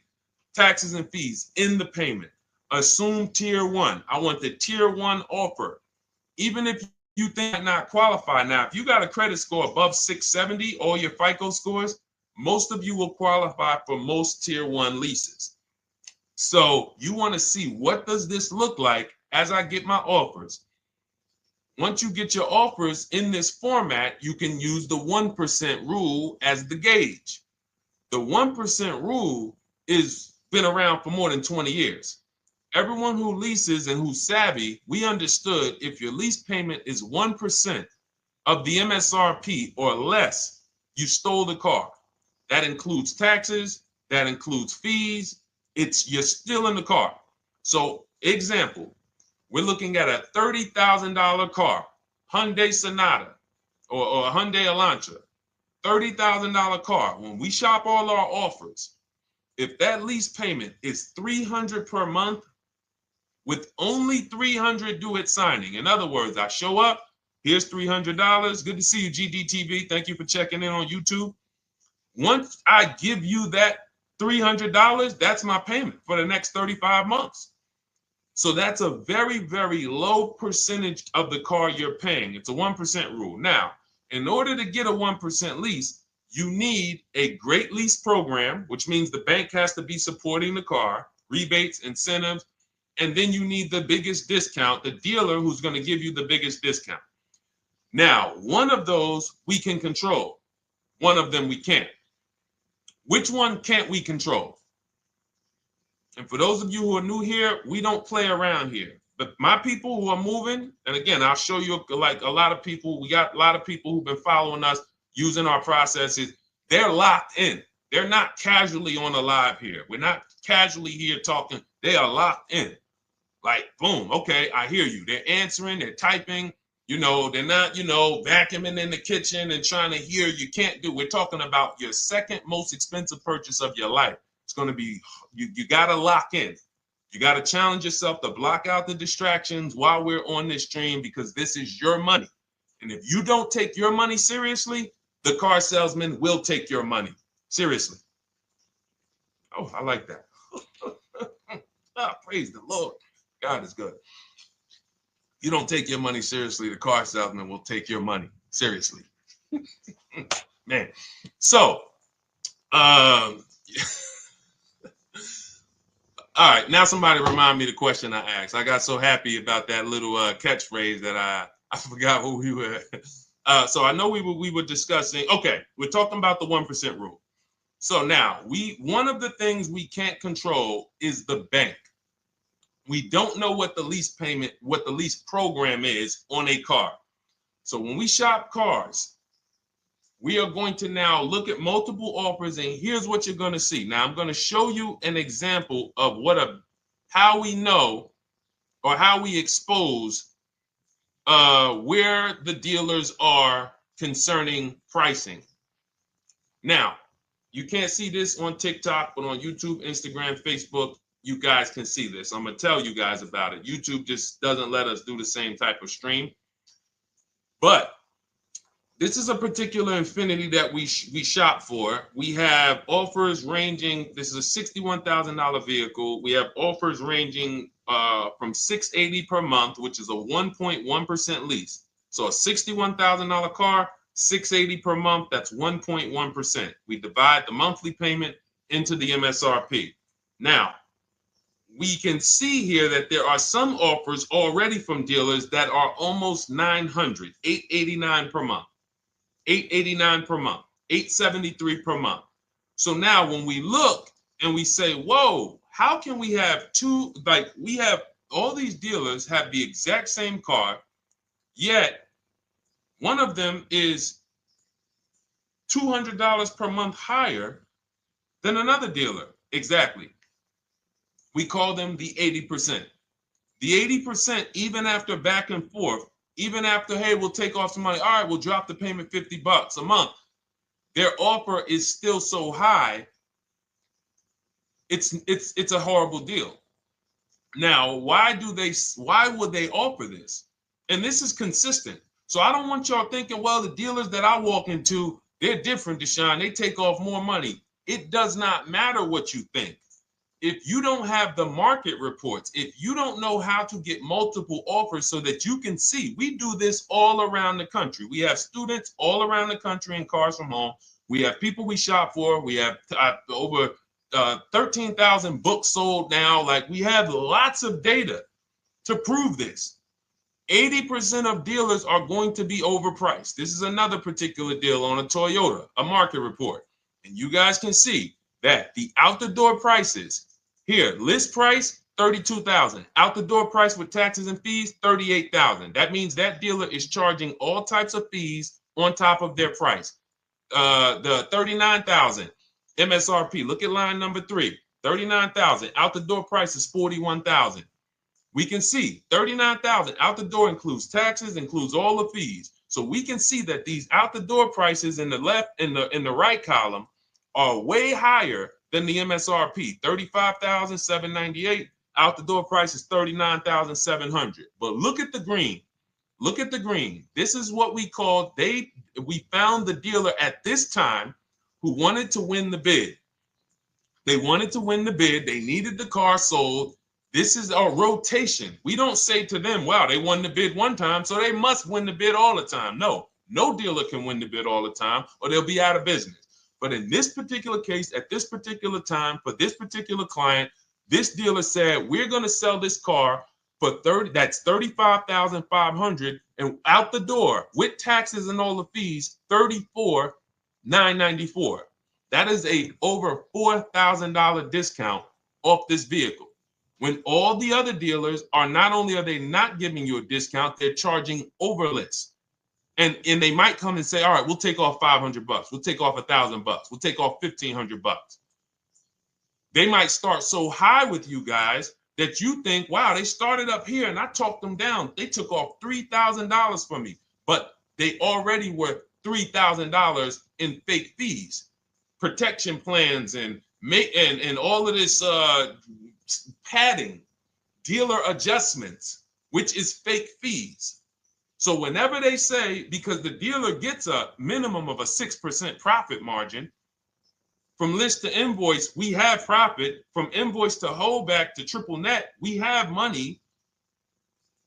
taxes and fees in the payment, assume tier one. I want the tier one offer. Even if you think I not qualify. Now, if you got a credit score above 670, all your FICO scores, most of you will qualify for most tier one leases. So you want to see, what does this look like as I get my offers? Once you get your offers in this format, you can use the 1% rule as the gauge. The 1% rule is been around for more than 20 years. Everyone who leases and who's savvy, we understood if your lease payment is 1% of the MSRP or less, you stole the car. That includes taxes, that includes fees. You're still in the car. So example, we're looking at a $30,000 car, Hyundai Sonata or a Hyundai Elantra, $30,000 car. When we shop all our offers, if that lease payment is $300 per month, with only $300 due at signing. In other words, I show up, here's $300. Good to see you, GDTV. Thank you for checking in on YouTube. Once I give you that $300, that's my payment for the next 35 months. So that's a very, very low percentage of the car you're paying. It's a 1% rule. Now, in order to get a 1% lease, you need a great lease program, which means the bank has to be supporting the car, rebates, incentives, and then you need the biggest discount, the dealer who's going to give you the biggest discount. Now, one of those we can control. One of them we can't. Which one can't we control? And for those of you who are new here, we don't play around here. But my people who are moving, and again, I'll show you, like a lot of people, we got a lot of people who've been following us, using our processes. They're locked in. They're not casually on a live here. We're not casually here talking. They are locked in. Like, boom, okay, I hear you. They're answering, they're typing, they're not, vacuuming in the kitchen and trying to hear. You can't do. We're talking about your second most expensive purchase of your life. It's going to be, you got to lock in. You got to challenge yourself to block out the distractions while we're on this stream, because this is your money. And if you don't take your money seriously, the car salesman will take your money seriously. Oh, I like that. Praise the Lord. God is good. You don't take your money seriously, the car salesman will take your money seriously. Man. So, all right, now somebody remind me the question I asked. I got so happy about that little catchphrase that I forgot who we were. So I know we were discussing, okay, we're talking about the 1% rule. So now, one of the things we can't control is the bank. We don't know what the lease payment, what the lease program is on a car. So when we shop cars, we are going to now look at multiple offers, and here's what you're going to see. Now, I'm going to show you an example of how we know or how we expose where the dealers are concerning pricing. Now, you can't see this on TikTok, but on YouTube, Instagram, Facebook, you guys can see this. I'm going to tell you guys about it. YouTube just doesn't let us do the same type of stream. But this is a particular Infiniti that we shop for. We have offers ranging, this is a $61,000 vehicle. We have offers ranging from $680 per month, which is a 1.1% lease. So a $61,000 car, $680 per month, that's 1.1%. We divide the monthly payment into the MSRP. Now, we can see here that there are some offers already from dealers that are almost $900, $889 per month. $889 per month, $873 per month. So now when we look and we say, whoa, how can we have we have all these dealers have the exact same car, yet one of them is $200 per month higher than another dealer. Exactly. We call them the 80%. The 80%, even after back and forth, even after, hey, we'll take off some money. All right, we'll drop the payment $50 a month. Their offer is still so high. It's a horrible deal. Now, why would they offer this? And this is consistent. So I don't want y'all thinking, well, the dealers that I walk into, they're different, Deshone. They take off more money. It does not matter what you think. If you don't have the market reports, if you don't know how to get multiple offers so that you can see, we do this all around the country. We have students all around the country in Cars from Home. We have people we shop for. We have over 13,000 books sold now. Like, we have lots of data to prove this. 80% of dealers are going to be overpriced. This is another particular deal on a Toyota, a market report. And you guys can see that the out the door prices here, list price, $32,000. Out the door price with taxes and fees, $38,000. That means that dealer is charging all types of fees on top of their price. The $39,000 MSRP. Look at line number 3, $39,000. Out the door price is $41,000. We can see $39,000 out the door includes taxes, includes all the fees. So we can see that these out the door prices in the left, in the right column, are way higher than the MSRP. $35,798. Out the door price is $39,700. But look at the green. Look at the green. This is what we call, we found the dealer at this time who wanted to win the bid. They wanted to win the bid. They needed the car sold. This is a rotation. We don't say to them, wow, they won the bid one time, so they must win the bid all the time. No dealer can win the bid all the time, or they'll be out of business. But in this particular case, at this particular time, for this particular client, this dealer said, we're going to sell this car for that's $35,500, and out the door with taxes and all the fees, $34,994. That is a over $4,000 discount off this vehicle. When all the other dealers are, not only are they not giving you a discount, they're charging over list. And they might come and say, all right, we'll take off $500. We'll take off $1,000. We'll take off $1,500. They might start so high with you guys that you think, wow, they started up here and I talked them down. They took off $3,000 from me, but they already were $3,000 in fake fees, protection plans, and all of this padding, dealer adjustments, which is fake fees. So whenever they say, because the dealer gets a minimum of a 6% profit margin, from list to invoice, we have profit. From invoice to holdback to triple net, we have money.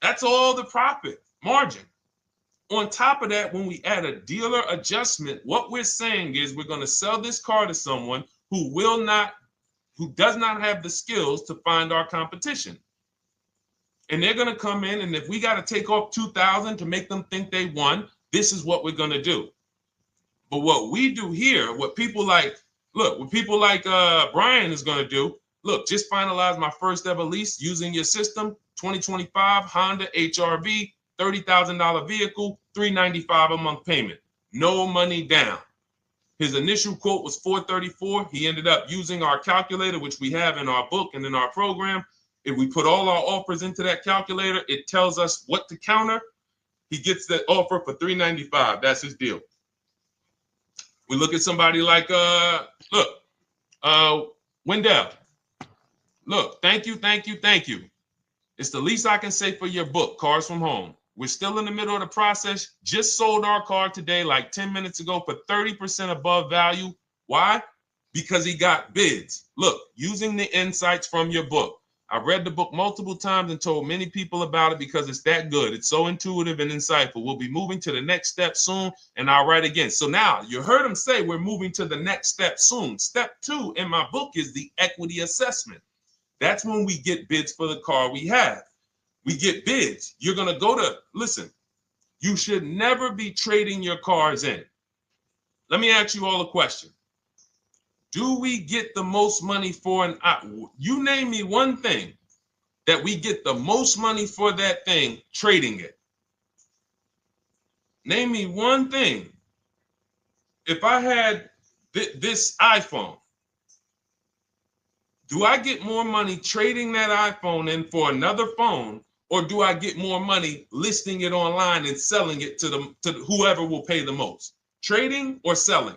That's all the profit margin. On top of that, when we add a dealer adjustment, what we're saying is we're going to sell this car to someone who does not have the skills to find our competition. And they're going to come in, and if we got to take off $2,000 to make them think they won, this is what we're going to do. But what we do here, what people like Brian is going to do, look, just finalize my first ever lease using your system, 2025 Honda HRV, $30,000 vehicle, $395 a month payment. no money down. His initial quote was $434. He ended up using our calculator, which we have in our book and in our program. If we put all our offers into that calculator, it tells us what to counter. He gets that offer for $395. That's his deal. We look at somebody like Wendell. Look, thank you. It's the least I can say for your book, Cars from Home. We're still in the middle of the process. Just sold our car today, like 10 minutes ago, for 30% above value. Why? Because he got bids. Look, using the insights from your book. I've read the book multiple times and told many people about it because it's that good. It's so intuitive and insightful. We'll be moving to the next step soon, and I'll write again. So now you heard him say we're moving to the next step soon. Step 2 in my book is the equity assessment. That's when we get bids for the car we have. We get bids. You're going to go to, listen, you should never be trading your cars in. Let me ask you all a question. Do we get the most money for an, you name me one thing that we get the most money for that thing trading it. Name me one thing. If I had this iPhone, do I get more money trading that iPhone in for another phone, or do I get more money listing it online and selling it to whoever will pay the most? Trading or selling?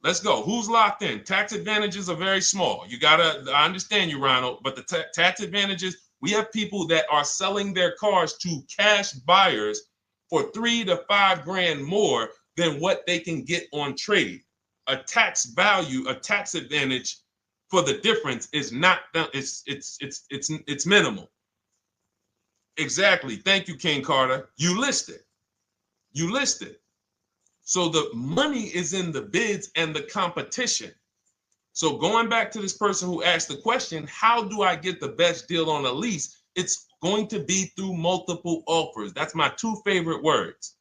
Let's go. Who's locked in? Tax advantages are very small. I understand you, Ronald, but the tax advantages, we have people that are selling their cars to cash buyers for $3 to $5 grand more than what they can get on trade. A tax value, a tax advantage for the difference is not, it's minimal. Exactly. Thank you, King Carter. You listed. So the money is in the bids and the competition. So going back to this person who asked the question, how do I get the best deal on a lease? It's going to be through multiple offers. That's my 2 favorite words.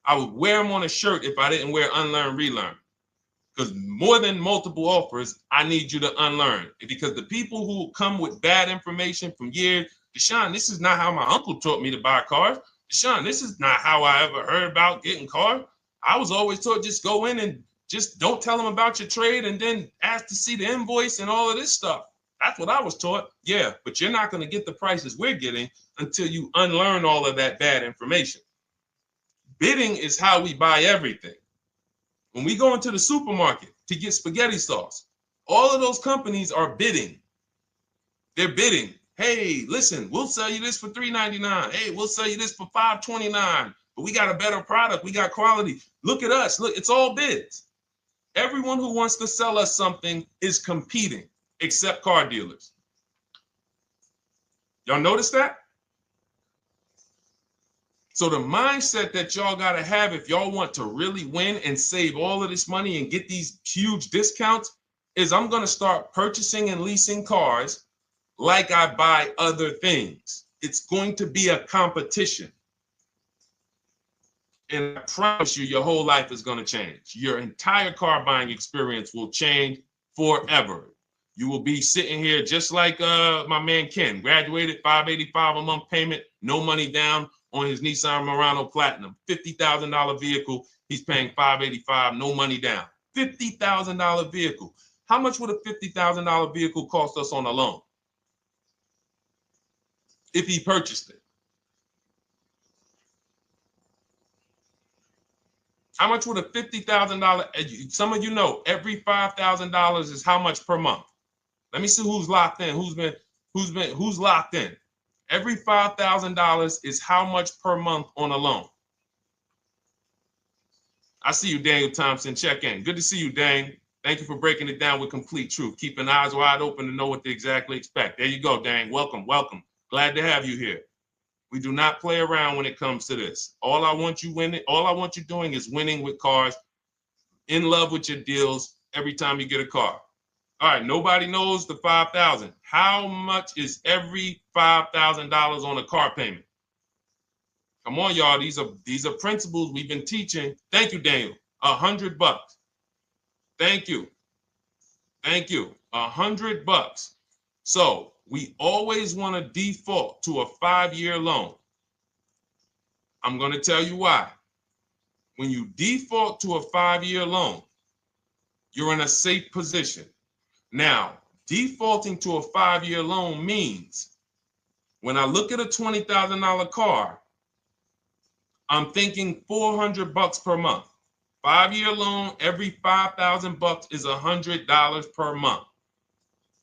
I would wear them on a shirt if I didn't wear unlearn, relearn. Because more than multiple offers, I need you to unlearn. Because the people who come with bad information from years, Deshone, this is not how my uncle taught me to buy cars. Deshone, this is not how I ever heard about getting cars. I was always taught just go in and just don't tell them about your trade and then ask to see the invoice and all of this stuff. That's what I was taught. Yeah, but you're not going to get the prices we're getting until you unlearn all of that bad information. Bidding is how we buy everything. When we go into the supermarket to get spaghetti sauce, all of those companies are bidding. They're bidding. Hey, listen, we'll sell you this for $3.99. Hey, we'll sell you this for $5.29. But we got a better product. We got quality. Look at us. Look, it's all bids. Everyone who wants to sell us something is competing, except car dealers. Y'all notice that? So the mindset that y'all got to have if y'all want to really win and save all of this money and get these huge discounts is I'm going to start purchasing and leasing cars like I buy other things. It's going to be a competition. And I promise you, your whole life is going to change. Your entire car buying experience will change forever. You will be sitting here just like my man Ken, graduated, $585 a month payment, no money down on his Nissan Murano Platinum, $50,000 vehicle. He's paying $585, no money down. $50,000 vehicle. How much would a $50,000 vehicle cost us on a loan if he purchased it? How much would a $50,000? Some of you know every $5,000 is how much per month. Let me see who's locked in. Who's locked in? Every $5,000 is how much per month on a loan. I see you, Daniel Thompson. Check in. Good to see you, Dane. Thank you for breaking it down with complete truth. Keeping eyes wide open to know what to exactly expect. There you go, Dane. Welcome. Glad to have you here. We do not play around when it comes to this. All I want you doing is winning with cars, in love with your deals every time you get a car. All right, nobody knows the $5,000. How much is every $5,000 on a car payment? Come on, y'all. These are principles we've been teaching. Thank you, Daniel. $100. Thank you. $100. So we always want to default to a 5-year loan. I'm going to tell you why. when you default to a 5-year loan, you're in a safe position. Now, defaulting to a 5-year loan means when I look at a $20,000 car, I'm thinking $400 per month. 5-year loan, every $5,000 is $100 per month.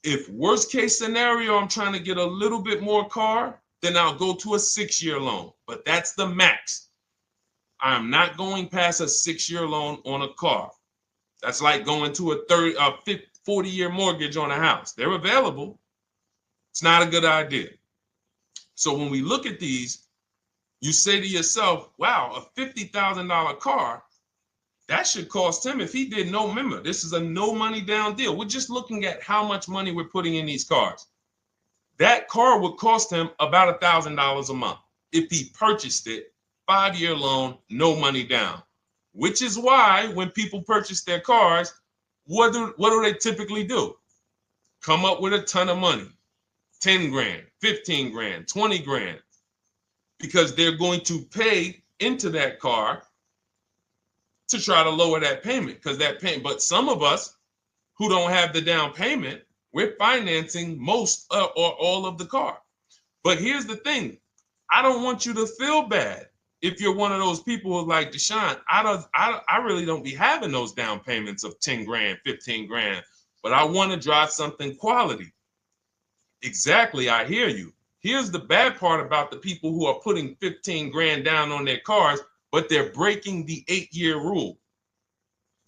If worst case scenario, I'm trying to get a little bit more car, then I'll go to a 6-year loan, but that's the max. I'm not going past a 6-year loan on a car. That's like going to a 40-year mortgage on a house. They're available. It's not a good idea. So when we look at these, you say to yourself, wow, a $50,000 car, that should cost him, if he did no, remember, this is a no money down deal. We're just looking at how much money we're putting in these cars. That car would cost him about $1,000 a month if he purchased it, 5-year loan, no money down. Which is why when people purchase their cars, what do they typically do? Come up with a ton of money, 10 grand, 15 grand, 20 grand, because they're going to pay into that car to try to lower that payment, because that payment. But some of us who don't have the down payment, we're financing most or all of the car. But here's the thing. I don't want you to feel bad if you're one of those people who's like, Deshone, I really don't be having those down payments of 10 grand, 15 grand, but I want to drive something quality. Exactly, I hear you. Here's the bad part about the people who are putting 15 grand down on their cars, but they're breaking the 8-year rule.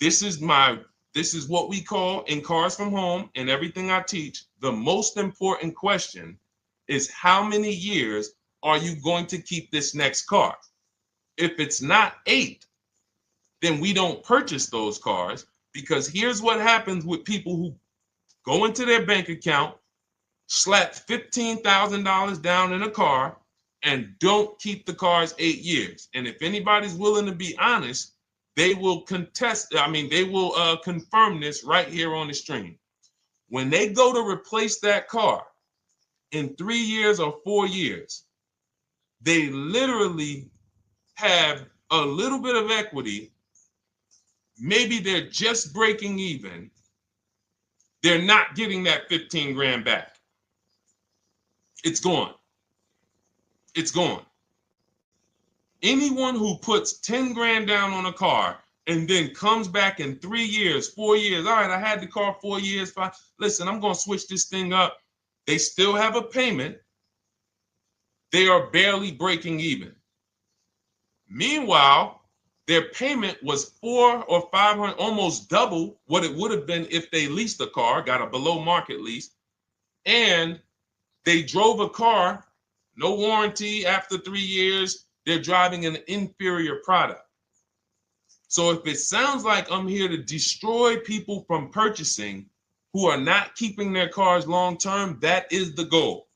This is what we call in Cars from Home and everything I teach, the most important question is how many years are you going to keep this next car? If it's not 8, then we don't purchase those cars, because here's what happens with people who go into their bank account, slap $15,000 down in a car, and don't keep the cars 8 years. And if anybody's willing to be honest, they will confirm this right here on the stream. When they go to replace that car in 3 years or 4 years, they literally have a little bit of equity. Maybe they're just breaking even. They're not getting that 15 grand back. It's gone. It's gone. Anyone who puts 10 grand down on a car and then comes back in 3 years, 4 years, all right, I had the car 4 years, 5, listen, I'm going to switch this thing up. They still have a payment. They are barely breaking even. Meanwhile, their payment was 400 or 500, almost double what it would have been if they leased a car, got a below market lease, and they drove a car, no warranty after 3 years. They're driving an inferior product. So if it sounds like I'm here to destroy people from purchasing who are not keeping their cars long term, that is the goal.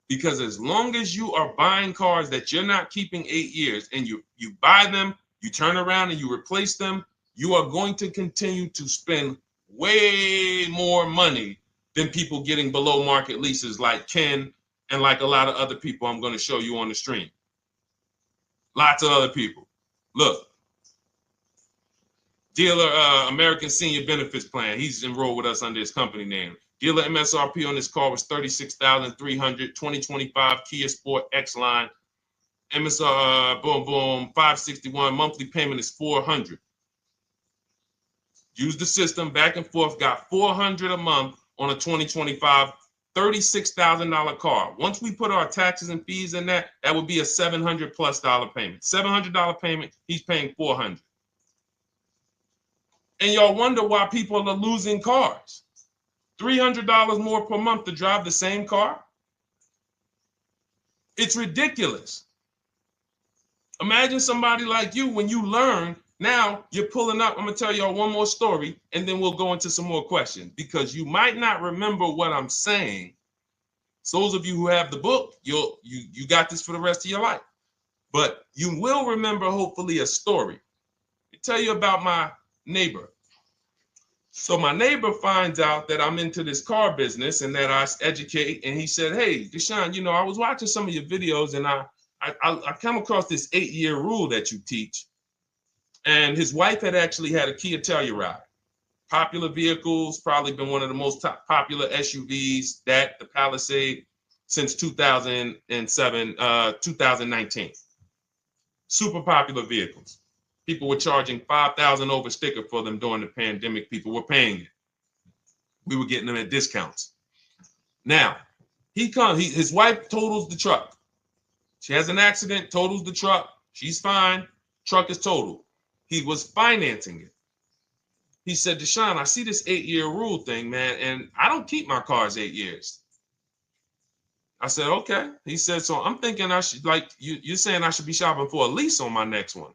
Because as long as you are buying cars that you're not keeping 8 years and you buy them, you turn around and you replace them, you are going to continue to spend way more money than people getting below market leases like Ken and like a lot of other people I'm going to show you on the stream. Lots of other people. Look, dealer American Senior Benefits Plan. He's enrolled with us under his company name. Dealer MSRP on this car was $36,300. 2025 Kia Sport X line. MSR boom boom 561. Monthly payment is $400. Use the system back and forth. Got $400 a month on a 2025 $36,000 car. Once we put our taxes and fees in that would be a $700+ payment. $700 payment. He's paying $400. And y'all wonder why people are losing cars. $300 more per month to drive the same car? It's ridiculous. Imagine somebody like you, when you learn, now you're pulling up. I'm going to tell y'all one more story, and then we'll go into some more questions, because you might not remember what I'm saying. So those of you who have the book, you got this for the rest of your life. But you will remember, hopefully, a story. I'll tell you about my neighbor. So my neighbor finds out that I'm into this car business and that I educate. And he said, hey, Deshone, I was watching some of your videos and I come across this 8-year rule that you teach. And his wife had actually had a Kia Telluride. Popular vehicles, probably been one of the most popular SUVs, that the Palisade, since 2007, 2019. Super popular vehicles. People were charging $5,000 over sticker for them during the pandemic. People were paying it. We were getting them at discounts. Now, his wife totals the truck. She has an accident, totals the truck. She's fine. Truck is totaled. He was financing it. He said, Deshone, I see this 8-year rule thing, man, and I don't keep my cars 8 years. I said, okay. He said, so I'm thinking I should, like, you're saying I should be shopping for a lease on my next one.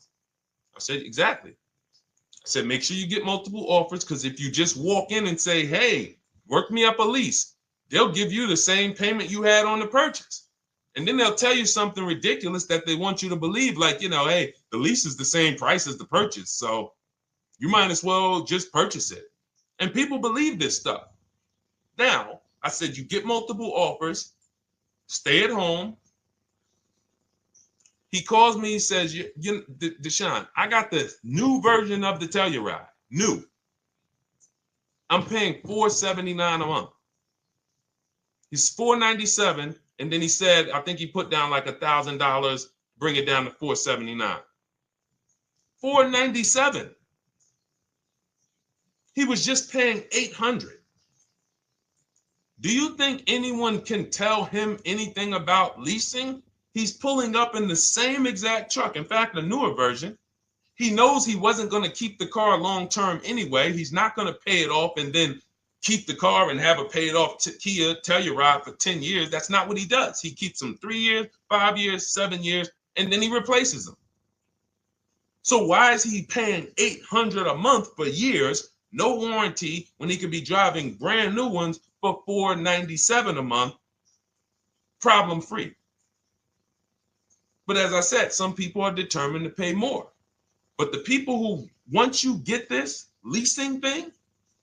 I said, exactly. I said, make sure you get multiple offers, because if you just walk in and say, hey, work me up a lease, they'll give you the same payment you had on the purchase. And then they'll tell you something ridiculous that they want you to believe, like, hey, the lease is the same price as the purchase, so you might as well just purchase it. And people believe this stuff. Now, I said, you get multiple offers, stay at home. He calls me, he says, Deshone, I got the new version of the Telluride, new. I'm paying $479 a month. He's $497, and then he said, I think he put down like $1,000, bring it down to $479. $497. He was just paying $800. Do you think anyone can tell him anything about leasing? He's pulling up in the same exact truck. In fact, a newer version. He knows he wasn't going to keep the car long term anyway. He's not going to pay it off and then keep the car and have a paid off Kia Telluride for 10 years. That's not what he does. He keeps them 3 years, 5 years, 7 years, and then he replaces them. So why is he paying $800 a month for years, no warranty, when he could be driving brand new ones for $497 a month, problem free? But as I said, some people are determined to pay more. But the people who, once you get this leasing thing,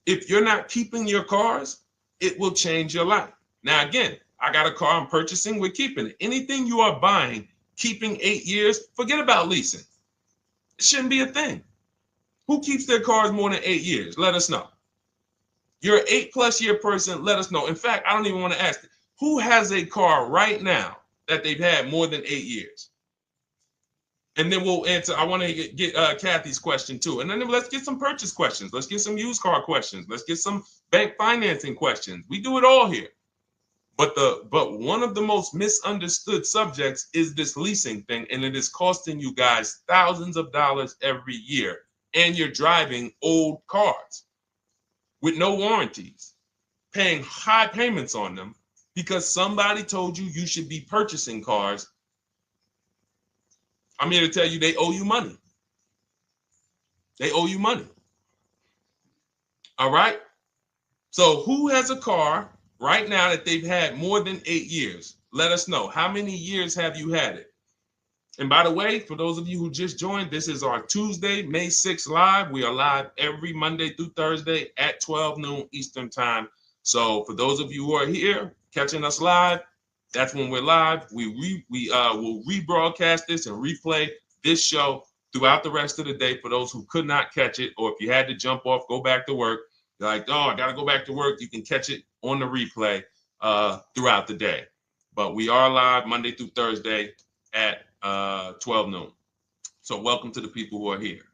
if you're not keeping your cars, it will change your life. Now, again, I got a car I'm purchasing, we're keeping it. Anything you are buying, keeping 8 years, forget about leasing. It shouldn't be a thing. Who keeps their cars more than 8 years? Let us know. You're an 8+ year person, let us know. In fact, I don't even want to ask, who has a car right now that they've had more than 8 years? And then we'll answer. I want to get Kathy's question too. And then let's get some purchase questions. Let's get some used car questions. Let's get some bank financing questions. We do it all here. But one of the most misunderstood subjects is this leasing thing, and it is costing you guys thousands of dollars every year. And you're driving old cars with no warranties, paying high payments on them because somebody told you you should be purchasing cars. I'm here to tell you they owe you money. They owe you money. All right? So who has a car right now that they've had more than 8 years? Let us know. How many years have you had it? And by the way, for those of you who just joined, this is our Tuesday, May 6th live. We are live every Monday through Thursday at 12 noon Eastern time. So for those of you who are here catching us live, that's when we're live. We will rebroadcast this and replay this show throughout the rest of the day for those who could not catch it, or if you had to jump off, go back to work. You're like, oh, I got to go back to work. You can catch it on the replay throughout the day. But we are live Monday through Thursday at 12 noon. So welcome to the people who are here.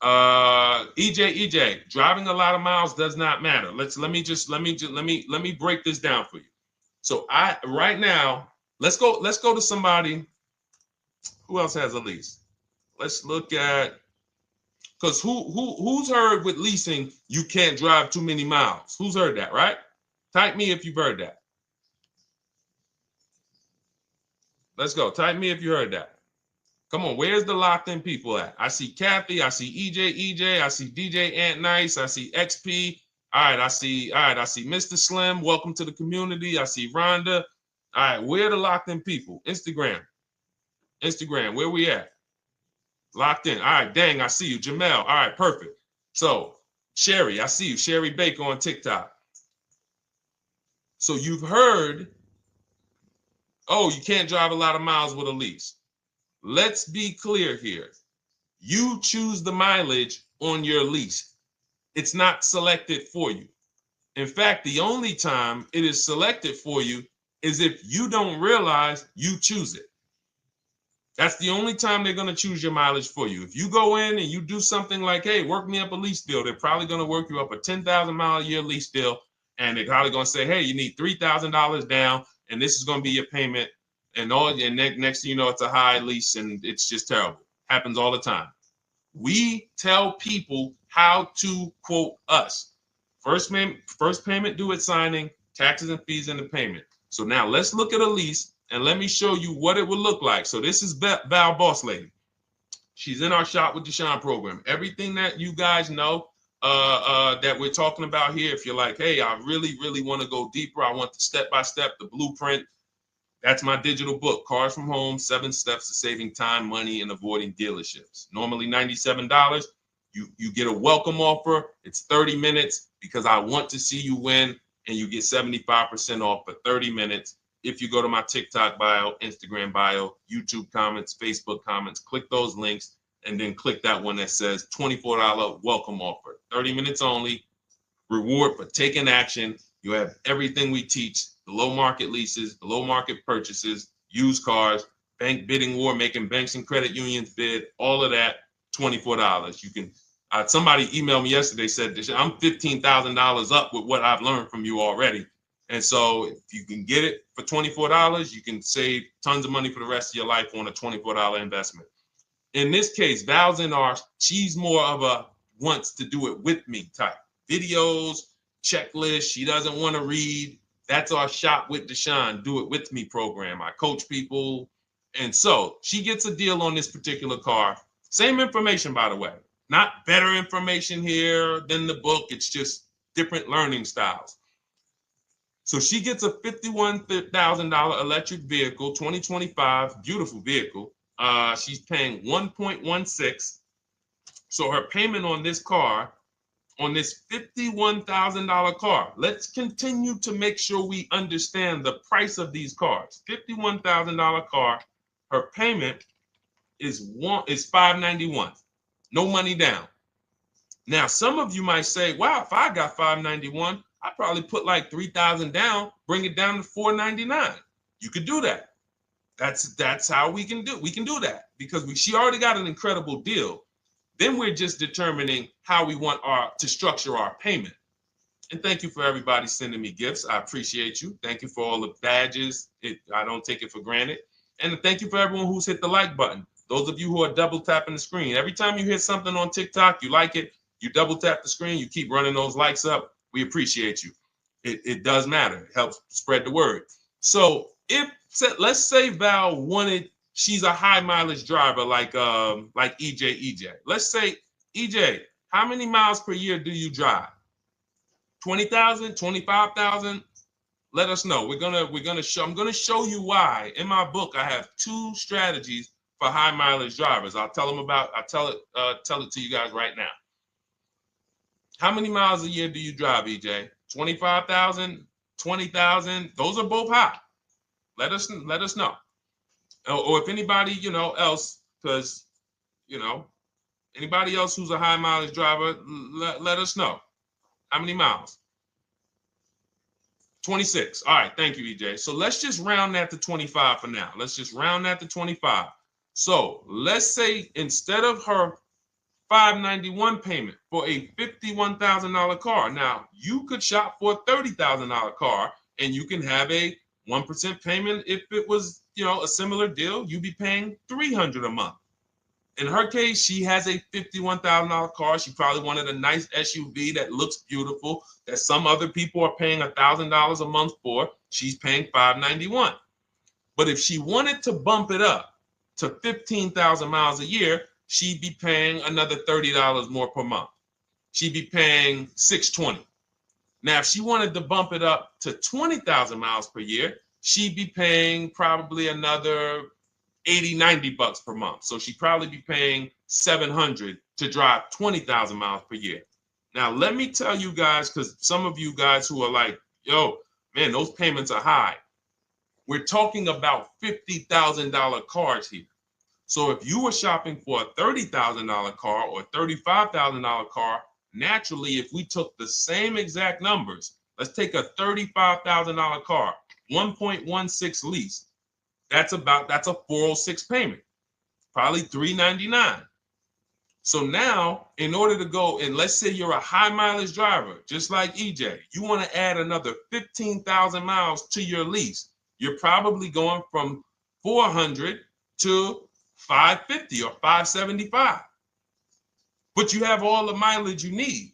EJ, driving a lot of miles does not matter. Let me break this down for you. So right now, let's go to somebody who else has a lease. Let's look at, because who's heard with leasing you can't drive too many miles? Who's heard that, right? Type me if you've heard that. Let's go. Type me if you heard that. Come on, where's the locked in people at? I see Kathy, I see EJ, I see DJ Ant Nice, I see XP. All right, I see Mr. Slim. Welcome to the community. I see Rhonda. All right, where are the locked in people? Instagram, where we at? Locked in. All right, dang, I see you. Jamel. All right, perfect. So, Sherry, I see you. Sherry Baker on TikTok. So you've heard, oh, you can't drive a lot of miles with a lease. Let's be clear here. You choose the mileage on your lease. It's not selected for you. In fact, the only time it is selected for you is if you don't realize you choose it. That's the only time they're going to choose your mileage for you. If you go in and you do something like, hey, work me up a lease deal, they're probably going to work you up a 10,000 mile a year lease deal. And they're probably going to say, hey, you need $3,000 down, and this is going to be your payment. And next thing you know, it's a high lease, and it's just terrible. Happens all the time. We tell people how to quote us. First payment due at signing, taxes and fees in the payment. So now let's look at a lease, and let me show you what it would look like. So this is Val Boss Lady. She's in our Shop with Deshone program. Everything that you guys know that we're talking about here, if you're like, hey, I really, really want to go deeper, I want the step-by-step, the blueprint, that's my digital book, Cars from Home, 7 Steps to Saving Time, Money, and Avoiding Dealerships. Normally $97. You get a welcome offer. It's 30 minutes because I want to see you win, and you get 75% off for 30 minutes. If you go to my TikTok bio, Instagram bio, YouTube comments, Facebook comments, click those links, and then click that one that says $24 welcome offer. 30 minutes only. Reward for taking action. You have everything we teach. Below market leases, below market purchases, used cars, bank bidding war, making banks and credit unions bid, all of that, $24. You can, somebody emailed me yesterday, said, I'm $15,000 up with what I've learned from you already. And so if you can get it for $24, you can save tons of money for the rest of your life on a $24 investment. In this case, Val's she's more of a wants to do it with me type. Videos, checklist, she doesn't want to read. That's our Shop with Deshone, do it with me program. I coach people. And so she gets a deal on this particular car. Same information, by the way. Not better information here than the book. It's just different learning styles. So she gets a $51,000 electric vehicle, 2025, beautiful vehicle. She's paying 1.16. So her payment on this car, on this $51,000 car. Let's continue to make sure we understand the price of these cars. $51,000 car, her payment is $591. No money down. Now, some of you might say, wow, if I got $591, I'd probably put like $3,000 down, bring it down to $499. You could do that. That's how we can do that because she already got an incredible deal. Then we're just determining how we want to structure our payment. And thank you for everybody sending me gifts. I appreciate you. Thank you for all the badges. I don't take it for granted. And thank you for everyone who's hit the like button. Those of you who are double tapping the screen. Every time you hit something on TikTok, you like it, you double tap the screen, you keep running those likes up. We appreciate you. It does matter. It helps spread the word. So let's say Val she's a high mileage driver like EJ. Let's say, EJ, how many miles per year do you drive? 20,000, 25,000? Let us know. I'm gonna show you why. In my book, I have 2 strategies for high mileage drivers. I'll tell it to you guys right now. How many miles a year do you drive, EJ? 25,000, 20,000? Those are both high. Let us know. Or if anybody, else, because, anybody else who's a high mileage driver, let us know. How many miles? 26. All right. Thank you, EJ. So let's just round that to 25 for now. Let's just round that to 25. So let's say instead of her $591 payment for a $51,000 car, now you could shop for a $30,000 car and you can have a 1% payment. If it was, a similar deal, you'd be paying $300 a month. In her case, she has a $51,000 car. She probably wanted a nice SUV that looks beautiful, that some other people are paying $1,000 a month for. She's paying $591. But if she wanted to bump it up to 15,000 miles a year, she'd be paying another $30 more per month. She'd be paying $620. Now, if she wanted to bump it up to 20,000 miles per year, she'd be paying probably another $80, $90 per month. So she'd probably be paying $700 to drive 20,000 miles per year. Now, let me tell you guys, because some of you guys who are like, yo, man, those payments are high. We're talking about $50,000 cars here. So if you were shopping for a $30,000 car or $35,000 car, naturally, if we took the same exact numbers, let's take a $35,000 car, 1.16 lease. That's a 406 payment, probably $399. So now, in order to go, and let's say you're a high mileage driver, just like EJ, you want to add another 15,000 miles to your lease. You're probably going from 400 to 550 or 575. But you have all the mileage you need.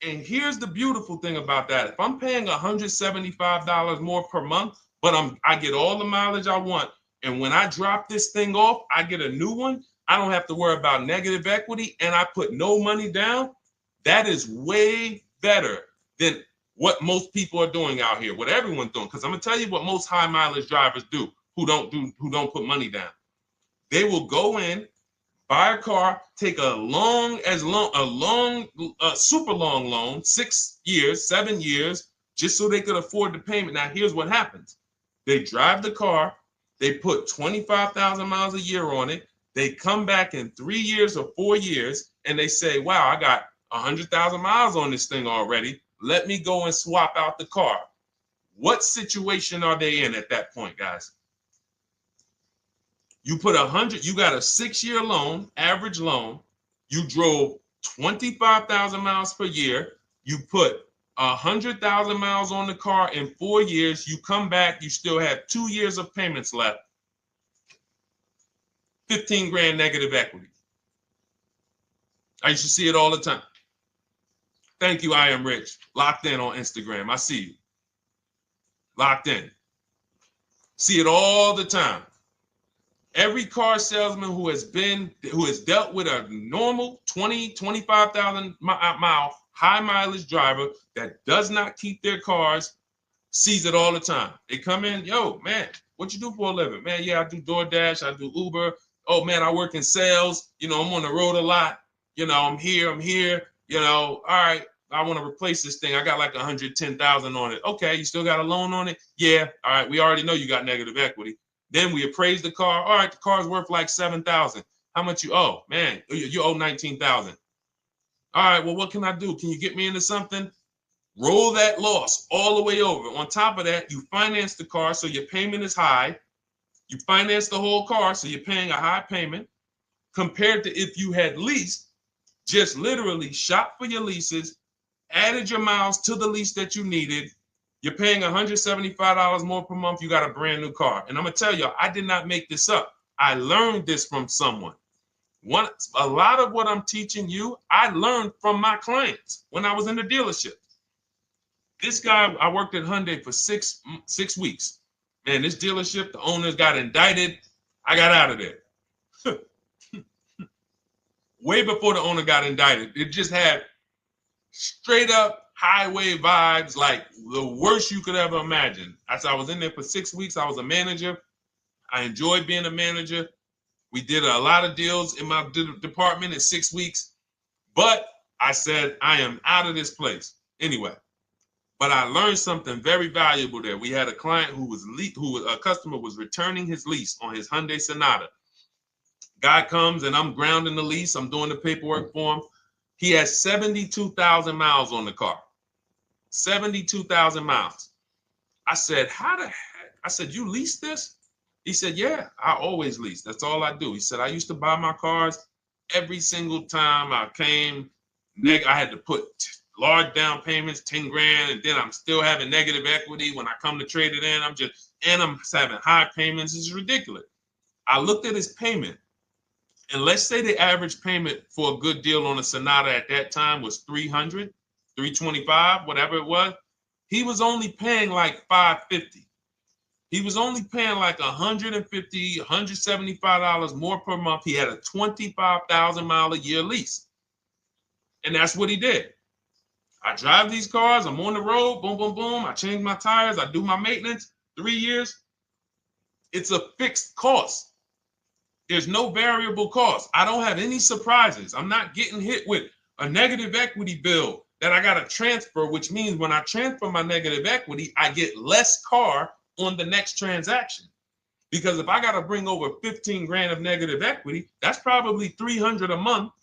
And here's the beautiful thing about that. If I'm paying $175 more per month, but I get all the mileage I want, and when I drop this thing off, I get a new one, I don't have to worry about negative equity, and I put no money down. That is way better than what most people are doing out here, what everyone's doing. Because I'm gonna tell you what most high mileage drivers do who don't put money down. They will go in, buy a car, take a super long loan, 6 years, 7 years, just so they could afford the payment. Now, here's what happens. They drive the car, they put 25,000 miles a year on it. They come back in 3 years or 4 years, and they say, wow, I got 100,000 miles on this thing already. Let me go and swap out the car. What situation are they in at that point, guys? You put 100, you got a 6-year loan, average loan. You drove 25,000 miles per year. You put 100,000 miles on the car in 4 years. You come back, you still have 2 years of payments left. 15 grand negative equity. I used to see it all the time. Thank you, I am rich. Locked in on Instagram. I see you. Locked in. See it all the time. Every car salesman who has dealt with a normal 25,000 mile high mileage driver that does not keep their cars sees it all the time. They come in, yo, man, what you do for a living? Man, yeah, I do DoorDash, I do Uber. Oh man, I work in sales. You know, I'm on the road a lot. You know, I'm here. You know, all right, I want to replace this thing. I got like 110,000 on it. Okay, you still got a loan on it? Yeah. All right, we already know you got negative equity. Then we appraise the car. All right, the car's worth like 7,000. How much you owe? Man, you owe 19,000. All right, well, what can I do? Can you get me into something? Roll that loss all the way over. On top of that, you finance the car, so your payment is high. You finance the whole car, so you're paying a high payment compared to if you had leased, just literally shop for your leases, added your miles to the lease that you needed. You're paying $175 more per month. You got a brand new car. And I'm going to tell you, I did not make this up. I learned this from someone. A lot of what I'm teaching you, I learned from my clients when I was in the dealership. This guy, I worked at Hyundai for six weeks. Man, this dealership, the owners got indicted. I got out of there. Way before the owner got indicted. It just had straight up highway vibes, like the worst you could ever imagine. As I was in there for 6 weeks, I was a manager. I enjoyed being a manager. We did a lot of deals in my department in 6 weeks. But I said, I am out of this place. Anyway. But I learned something very valuable there. We had a client a customer was returning his lease on his Hyundai Sonata. Guy comes and I'm grounding the lease. I'm doing the paperwork for him. He has 72,000 miles on the car. 72,000 miles. I said, how the heck? I said, you lease this? He said, yeah, I always lease. That's all I do. He said, I used to buy my cars every single time I came. I had to put large down payments, 10 grand, and then I'm still having negative equity when I come to trade it in. I'm having high payments. It's ridiculous. I looked at his payment, and let's say the average payment for a good deal on a Sonata at that time was $300, $325, whatever it was. He was only paying like $550. He was only paying like $150, $175 more per month. He had a 25,000 mile a year lease. And that's what he did. I drive these cars. I'm on the road. Boom, boom, boom. I change my tires. I do my maintenance. 3 years. It's a fixed cost. There's no variable cost. I don't have any surprises. I'm not getting hit with a negative equity bill that I got to transfer, which means when I transfer my negative equity, I get less car on the next transaction Because if I got to bring over 15 grand of negative equity, that's probably 300 a month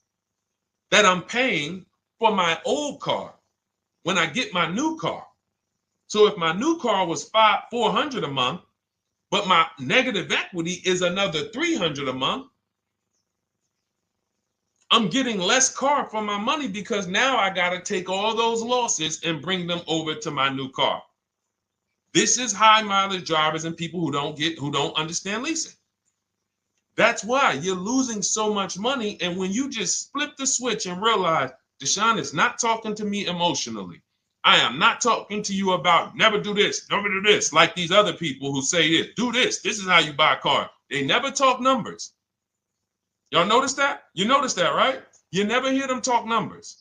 that I'm paying for my old car when I get my new car. So if my new car was 400 a month, but my negative equity is another 300 a month, I'm getting less car for my money because now I got to take all those losses and bring them over to my new car. This is high mileage drivers and people who don't understand leasing. That's why you're losing so much money. And when you just flip the switch and realize Deshone is not talking to me emotionally, I am not talking to you about never do this, like these other people who say this, do this. This is how you buy a car. They never talk numbers. Y'all notice that? You notice that, right? You never hear them talk numbers.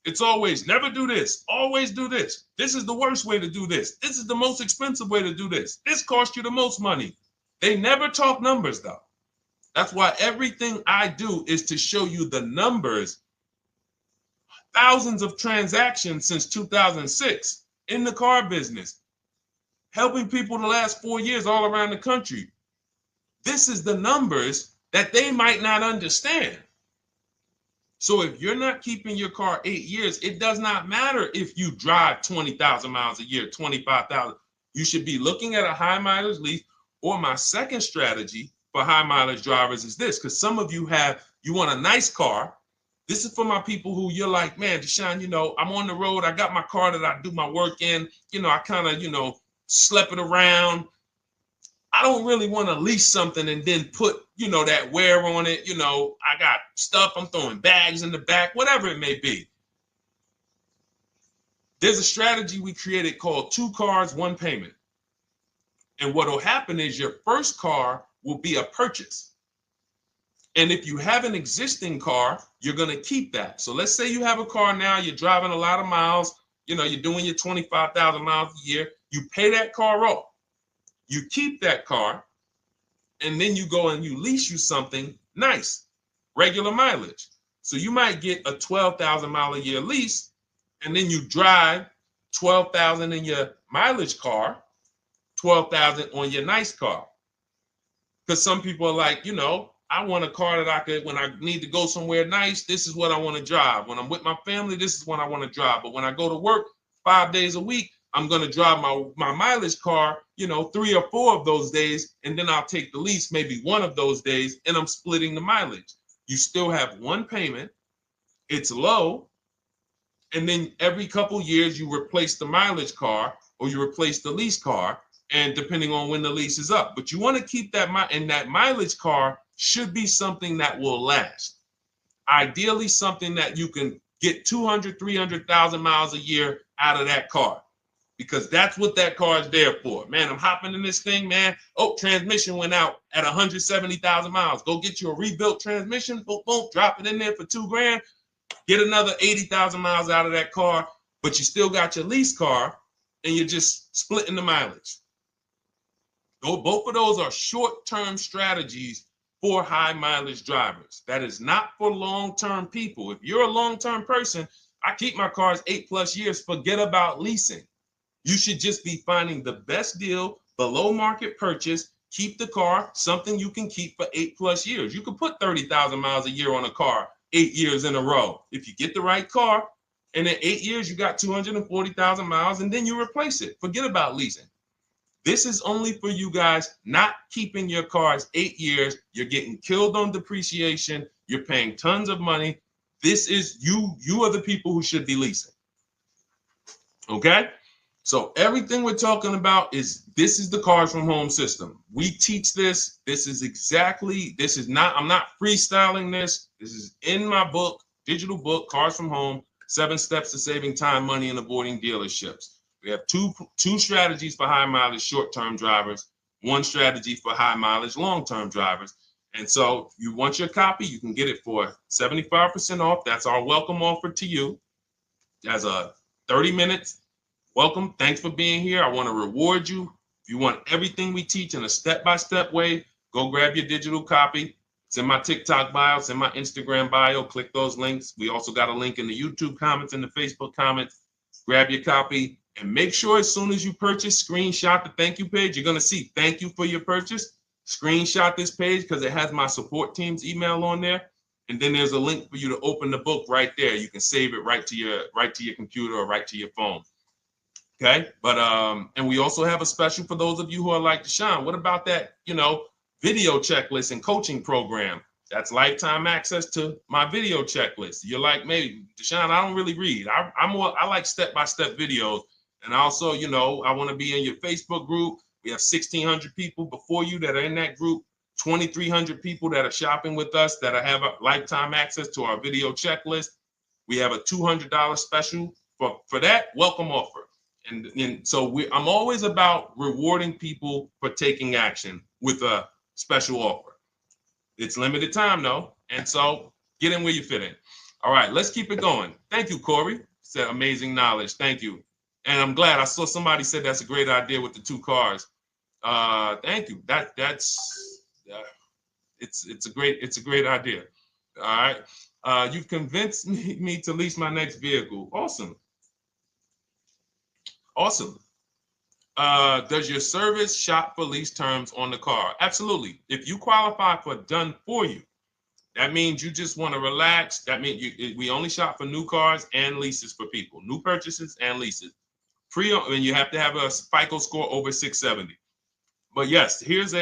It's always never do this, always do this. This is the worst way to do this. This is the most expensive way to do this. This costs you the most money. They never talk numbers though. That's why everything I do is to show you the numbers. Thousands of transactions since 2006 in the car business, helping people the last 4 years all around the country. This is the numbers that they might not understand. So if you're not keeping your car 8 years, it does not matter if you drive 20,000 miles a year, 25,000. You should be looking at a high mileage lease. Or my second strategy for high mileage drivers is this, because some of you want a nice car. This is for my people who you're like, man, Deshone, I'm on the road. I got my car that I do my work in. I kind of, slep it around. I don't really want to lease something and then put, that wear on it. I got stuff. I'm throwing bags in the back, whatever it may be. There's a strategy we created called 2 cars, 1 payment. And what will happen is your first car will be a purchase. And if you have an existing car, you're going to keep that. So let's say you have a car now, you're driving a lot of miles, you're doing your 25,000 miles a year. You pay that car off. You keep that car, and then you go and you lease you something nice, regular mileage. So you might get a 12,000 mile a year lease, and then you drive 12,000 in your mileage car, 12,000 on your nice car. Because some people are like, I want a car that I could, when I need to go somewhere nice, this is what I want to drive. When I'm with my family, this is what I want to drive. But when I go to work 5 days a week, I'm going to drive my mileage car, 3 or 4 of those days, and then I'll take the lease maybe 1 of those days, and I'm splitting the mileage. You still have 1 payment. It's low. And then every couple years, you replace the mileage car or you replace the lease car, and depending on when the lease is up. But you want to keep that, and that mileage car should be something that will last. Ideally, something that you can get 200, 300,000 miles a year out of that car, because that's what that car is there for. Man, I'm hopping in this thing, man. Oh, transmission went out at 170,000 miles. Go get you a rebuilt transmission, boom, boom, drop it in there for $2 grand, get another 80,000 miles out of that car, but you still got your lease car and you're just splitting the mileage. Both of those are short-term strategies for high mileage drivers. That is not for long-term people. If you're a long-term person, I keep my cars 8+ years, forget about leasing. You should just be finding the best deal, below market purchase, keep the car, something you can keep for 8+ years. You can put 30,000 miles a year on a car 8 years in a row. If you get the right car, and in 8 years, you got 240,000 miles, and then you replace it. Forget about leasing. This is only for you guys not keeping your cars 8 years. You're getting killed on depreciation. You're paying tons of money. This is you are the people who should be leasing. Okay? So everything we're talking about this is the Cars from Home system. We teach this. I'm not freestyling this. This is in my book, digital book, Cars from Home, 7 Steps to Saving Time, Money, and Avoiding Dealerships. We have two strategies for high mileage short-term drivers, 1 strategy for high mileage long-term drivers. And so if you want your copy, you can get it for 75% off. That's our welcome offer to you. As a 30 minutes welcome. Thanks for being here. I want to reward you. If you want everything we teach in a step-by-step way, go grab your digital copy. It's in my TikTok bio. It's in my Instagram bio. Click those links. We also got a link in the YouTube comments and the Facebook comments. Grab your copy. And make sure as soon as you purchase, screenshot the thank you page. You're going to see thank you for your purchase. screenshot this page because it has my support team's email on there. And then there's a link for you to open the book right there. You can save it right to your computer or right to your phone. Okay. But and we also have a special for those of you who are like Deshone. What about that, video checklist and coaching program? That's lifetime access to my video checklist. You're like, maybe Deshone, I don't really read. I like step-by-step videos. And also, I want to be in your Facebook group. We have 1,600 people before you that are in that group, 2,300 people that are shopping with us that have a lifetime access to our video checklist. We have a $200 special for that welcome offer. And so I'm always about rewarding people for taking action with a special offer. It's limited time though. And so get in where you fit in. All right, let's keep it going. Thank you, Corey. Said amazing knowledge. Thank you. And I'm glad I saw somebody said that's a great idea with the 2 cars. Thank you. It's a great idea. All right. You've convinced me to lease my next vehicle. Awesome. Awesome. Does your service shop for lease terms on the car? Absolutely. If you qualify for done for you, that means you just want to relax. That means we only shop for new cars and leases for people, new purchases and leases. And you have to have a FICO score over 670. But yes, here is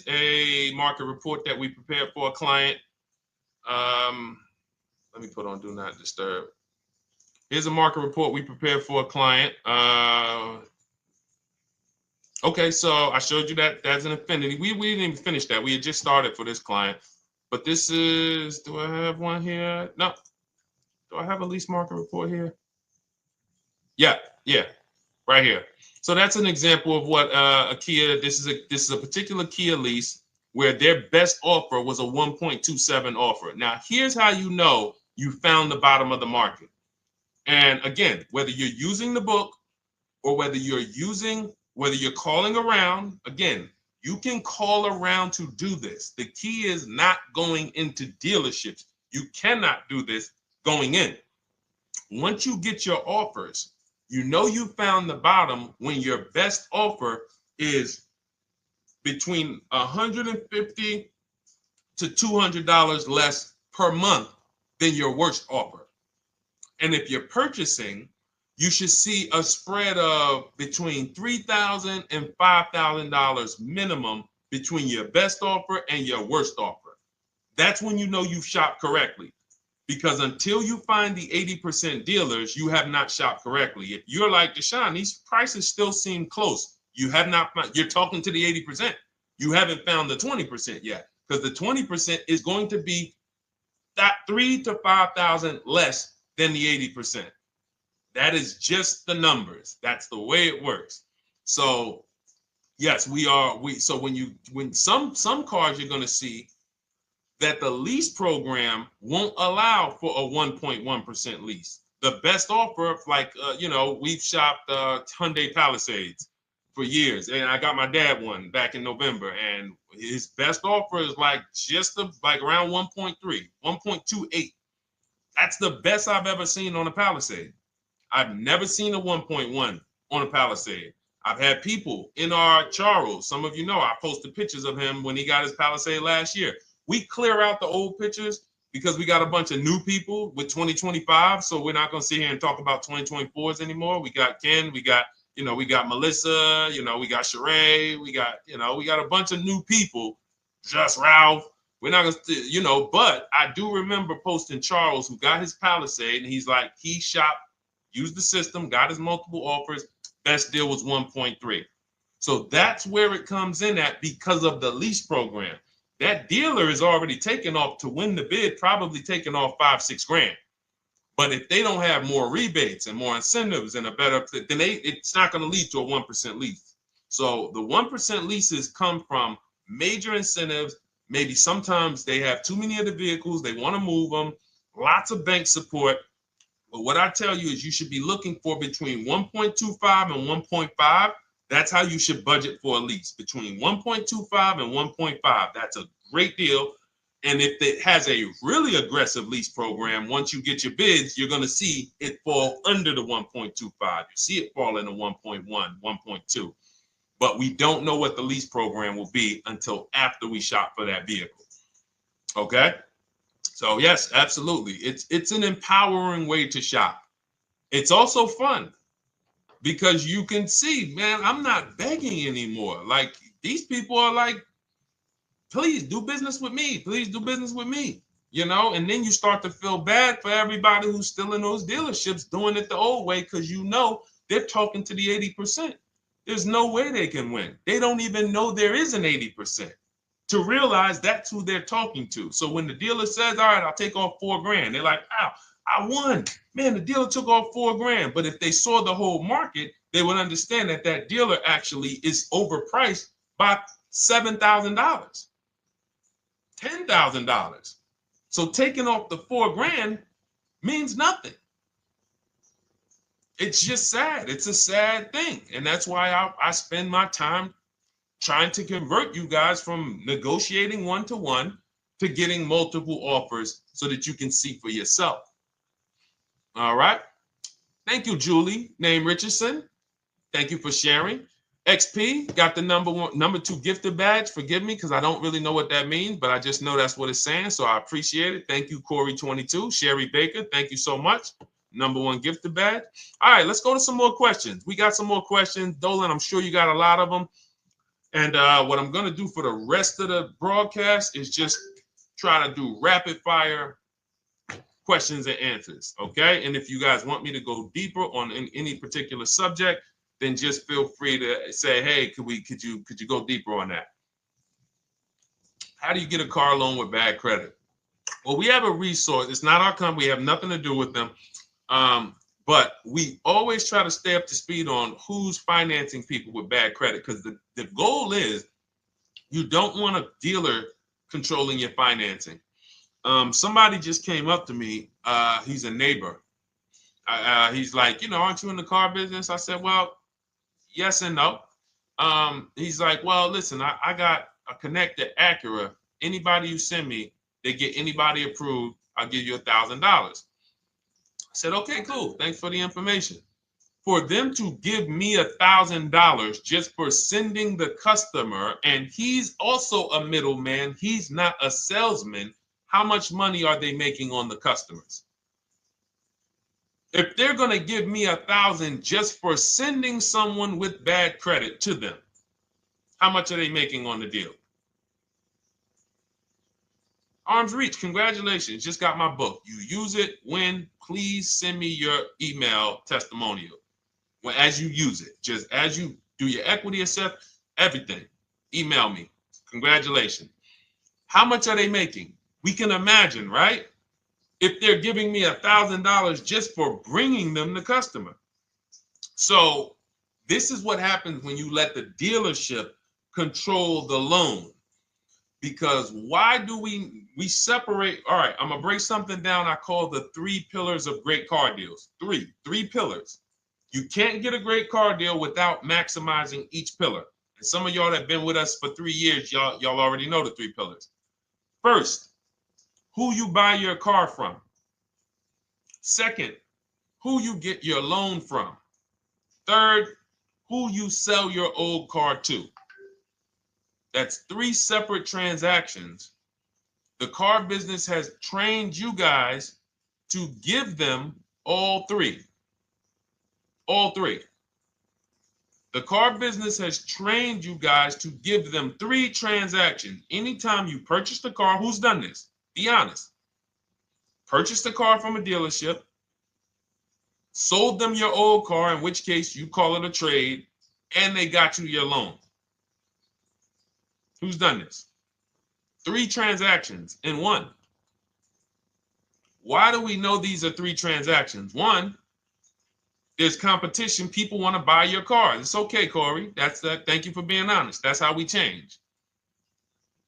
a market report that we prepared for a client. Let me put on do not disturb. Here's a market report we prepared for a client. Okay, so I showed you that that's an Infinity. We didn't even finish that. We had just started for this client. But this is, do I have one here? No. Do I have a lease market report here? Yeah, right here. So that's an example of what a Kia, this is a particular Kia lease where their best offer was a 1.27 offer. Now, here's how you know you found the bottom of the market. And again, whether you're using the book or whether you're calling around, again, you can call around to do this. The key is not going into dealerships. You cannot do this going in. Once you get your offers, you know you found the bottom when your best offer is between $150 to $200 less per month than your worst offer. And if you're purchasing, you should see a spread of between $3,000 and $5,000 minimum between your best offer and your worst offer. That's when you know you've shopped correctly. Because until you find the 80% dealers, you have not shopped correctly. If you're like Deshone, these prices still seem close. You have not found, you're talking to the 80%. You haven't found the 20% yet. Because the 20% is going to be that $3,000 to $5,000 less than the 80%. That is just the numbers. That's the way it works. So yes, so when some cars you're going to see that the lease program won't allow for a 1.1% lease. The best offer, like we've shopped Hyundai Palisades for years, and I got my dad one back in November, and his best offer is like around 1.3, 1.28. That's the best I've ever seen on a Palisade. I've never seen a 1.1 on a Palisade. I've had people in our Charles, some of you know, I posted pictures of him when he got his Palisade last year. We clear out the old pictures because we got a bunch of new people with 2025. So we're not going to sit here and talk about 2024s anymore. We got Ken, we got Melissa, we got Sheree, we got a bunch of new people, just Ralph. We're not going to, but I do remember posting Charles who got his Palisade and he's like, he shopped, used the system, got his multiple offers. Best deal was 1.3. So that's where it comes in at because of the lease program. That dealer is already taken off to win the bid, probably taking off $5-6 grand. But if they don't have more rebates and more incentives and a better, then it's not going to lead to a 1% lease. So the 1% leases come from major incentives. Maybe sometimes they have too many of the vehicles. They want to move them. Lots of bank support. But what I tell you is you should be looking for between 1.25 and 1.5. That's how you should budget for a lease, between 1.25 and 1.5. That's a great deal. And if it has a really aggressive lease program, once you get your bids, you're going to see it fall under the 1.25. You see it fall into 1.1, 1.2. but we don't know what the lease program will be until after we shop for that vehicle. Okay? So yes, absolutely. It's an empowering way to shop. It's also fun because you can see, man, I'm not begging anymore. Like these people are like, please do business with me. Please do business with me. You know, and then you start to feel bad for everybody who's still in those dealerships doing it the old way because you know they're talking to the 80%. There's no way they can win. They don't even know there is an 80% to realize that's who they're talking to. So when the dealer says, all right, I'll take off $4,000, they're like, ow, I won. Man, the dealer took off $4,000. But if they saw the whole market, they would understand that that dealer actually is overpriced by $7,000, $10,000. So taking off the $4,000 means nothing. It's just sad. It's a sad thing. And that's why I spend my time trying to convert you guys from negotiating one-to-one to getting multiple offers so that you can see for yourself. All right. Thank you, Julie, name Richardson. Thank you for sharing. XP got the number 2 gifted badge. Forgive me because I don't really know what that means, but I just know that's what it's saying. So I appreciate it. Thank you, Corey22. Sherry Baker, thank you so much. Number 1 gifted badge. All right, let's go to some more questions. We got some more questions. Dolan, I'm sure you got a lot of them. And what I'm going to do for the rest of the broadcast is just try to do rapid fire questions and answers. Okay. And if you guys want me to go deeper on any particular subject, then just feel free to say, hey, could you go deeper on that? How do you get a car loan with bad credit? Well, we have a resource. It's not our company. We have nothing to do with them. But we always try to stay up to speed on who's financing people with bad credit, because the goal is you don't want a dealer controlling your financing. Somebody just came up to me. He's a neighbor. He's like, aren't you in the car business? I said, well, yes and no. He's like, well, listen, I got a connected Acura. Anybody you send me, they get anybody approved, I'll give you $1,000. I said, okay, cool. Thanks for the information. For them to give me $1,000 just for sending the customer, and he's also a middleman, he's not a salesman, how much money are they making on the customers? If they're going to give me $1,000 just for sending someone with bad credit to them, how much are they making on the deal? Arms Reach, congratulations. Just got my book. You use it when, please send me your email testimonial. Well, as you use it, just as you do your equity assessment, everything, email me. Congratulations. How much are they making? We can imagine, right? If they're giving me $1,000 just for bringing them the customer. So this is what happens when you let the dealership control the loan. Because why do we separate? All right, I'm gonna break something down I call the 3 pillars of great car deals. Three pillars. You can't get a great car deal without maximizing each pillar. And some of y'all that have been with us for 3 years, y'all already know the 3 pillars. First, who you buy your car from. Second, who you get your loan from. Third, who you sell your old car to. That's 3 separate transactions. The car business has trained you guys to give them all 3. All 3. The car business has trained you guys to give them 3 transactions. Anytime you purchase the car, who's done this? Be honest. Purchased the car from a dealership, sold them your old car, in which case you call it a trade, and they got you your loan. Who's done this? 3 transactions in one. Why do we know these are 3 transactions? One, there's competition. People want to buy your car. It's okay, Corey. That's that. Thank you for being honest. That's how we change.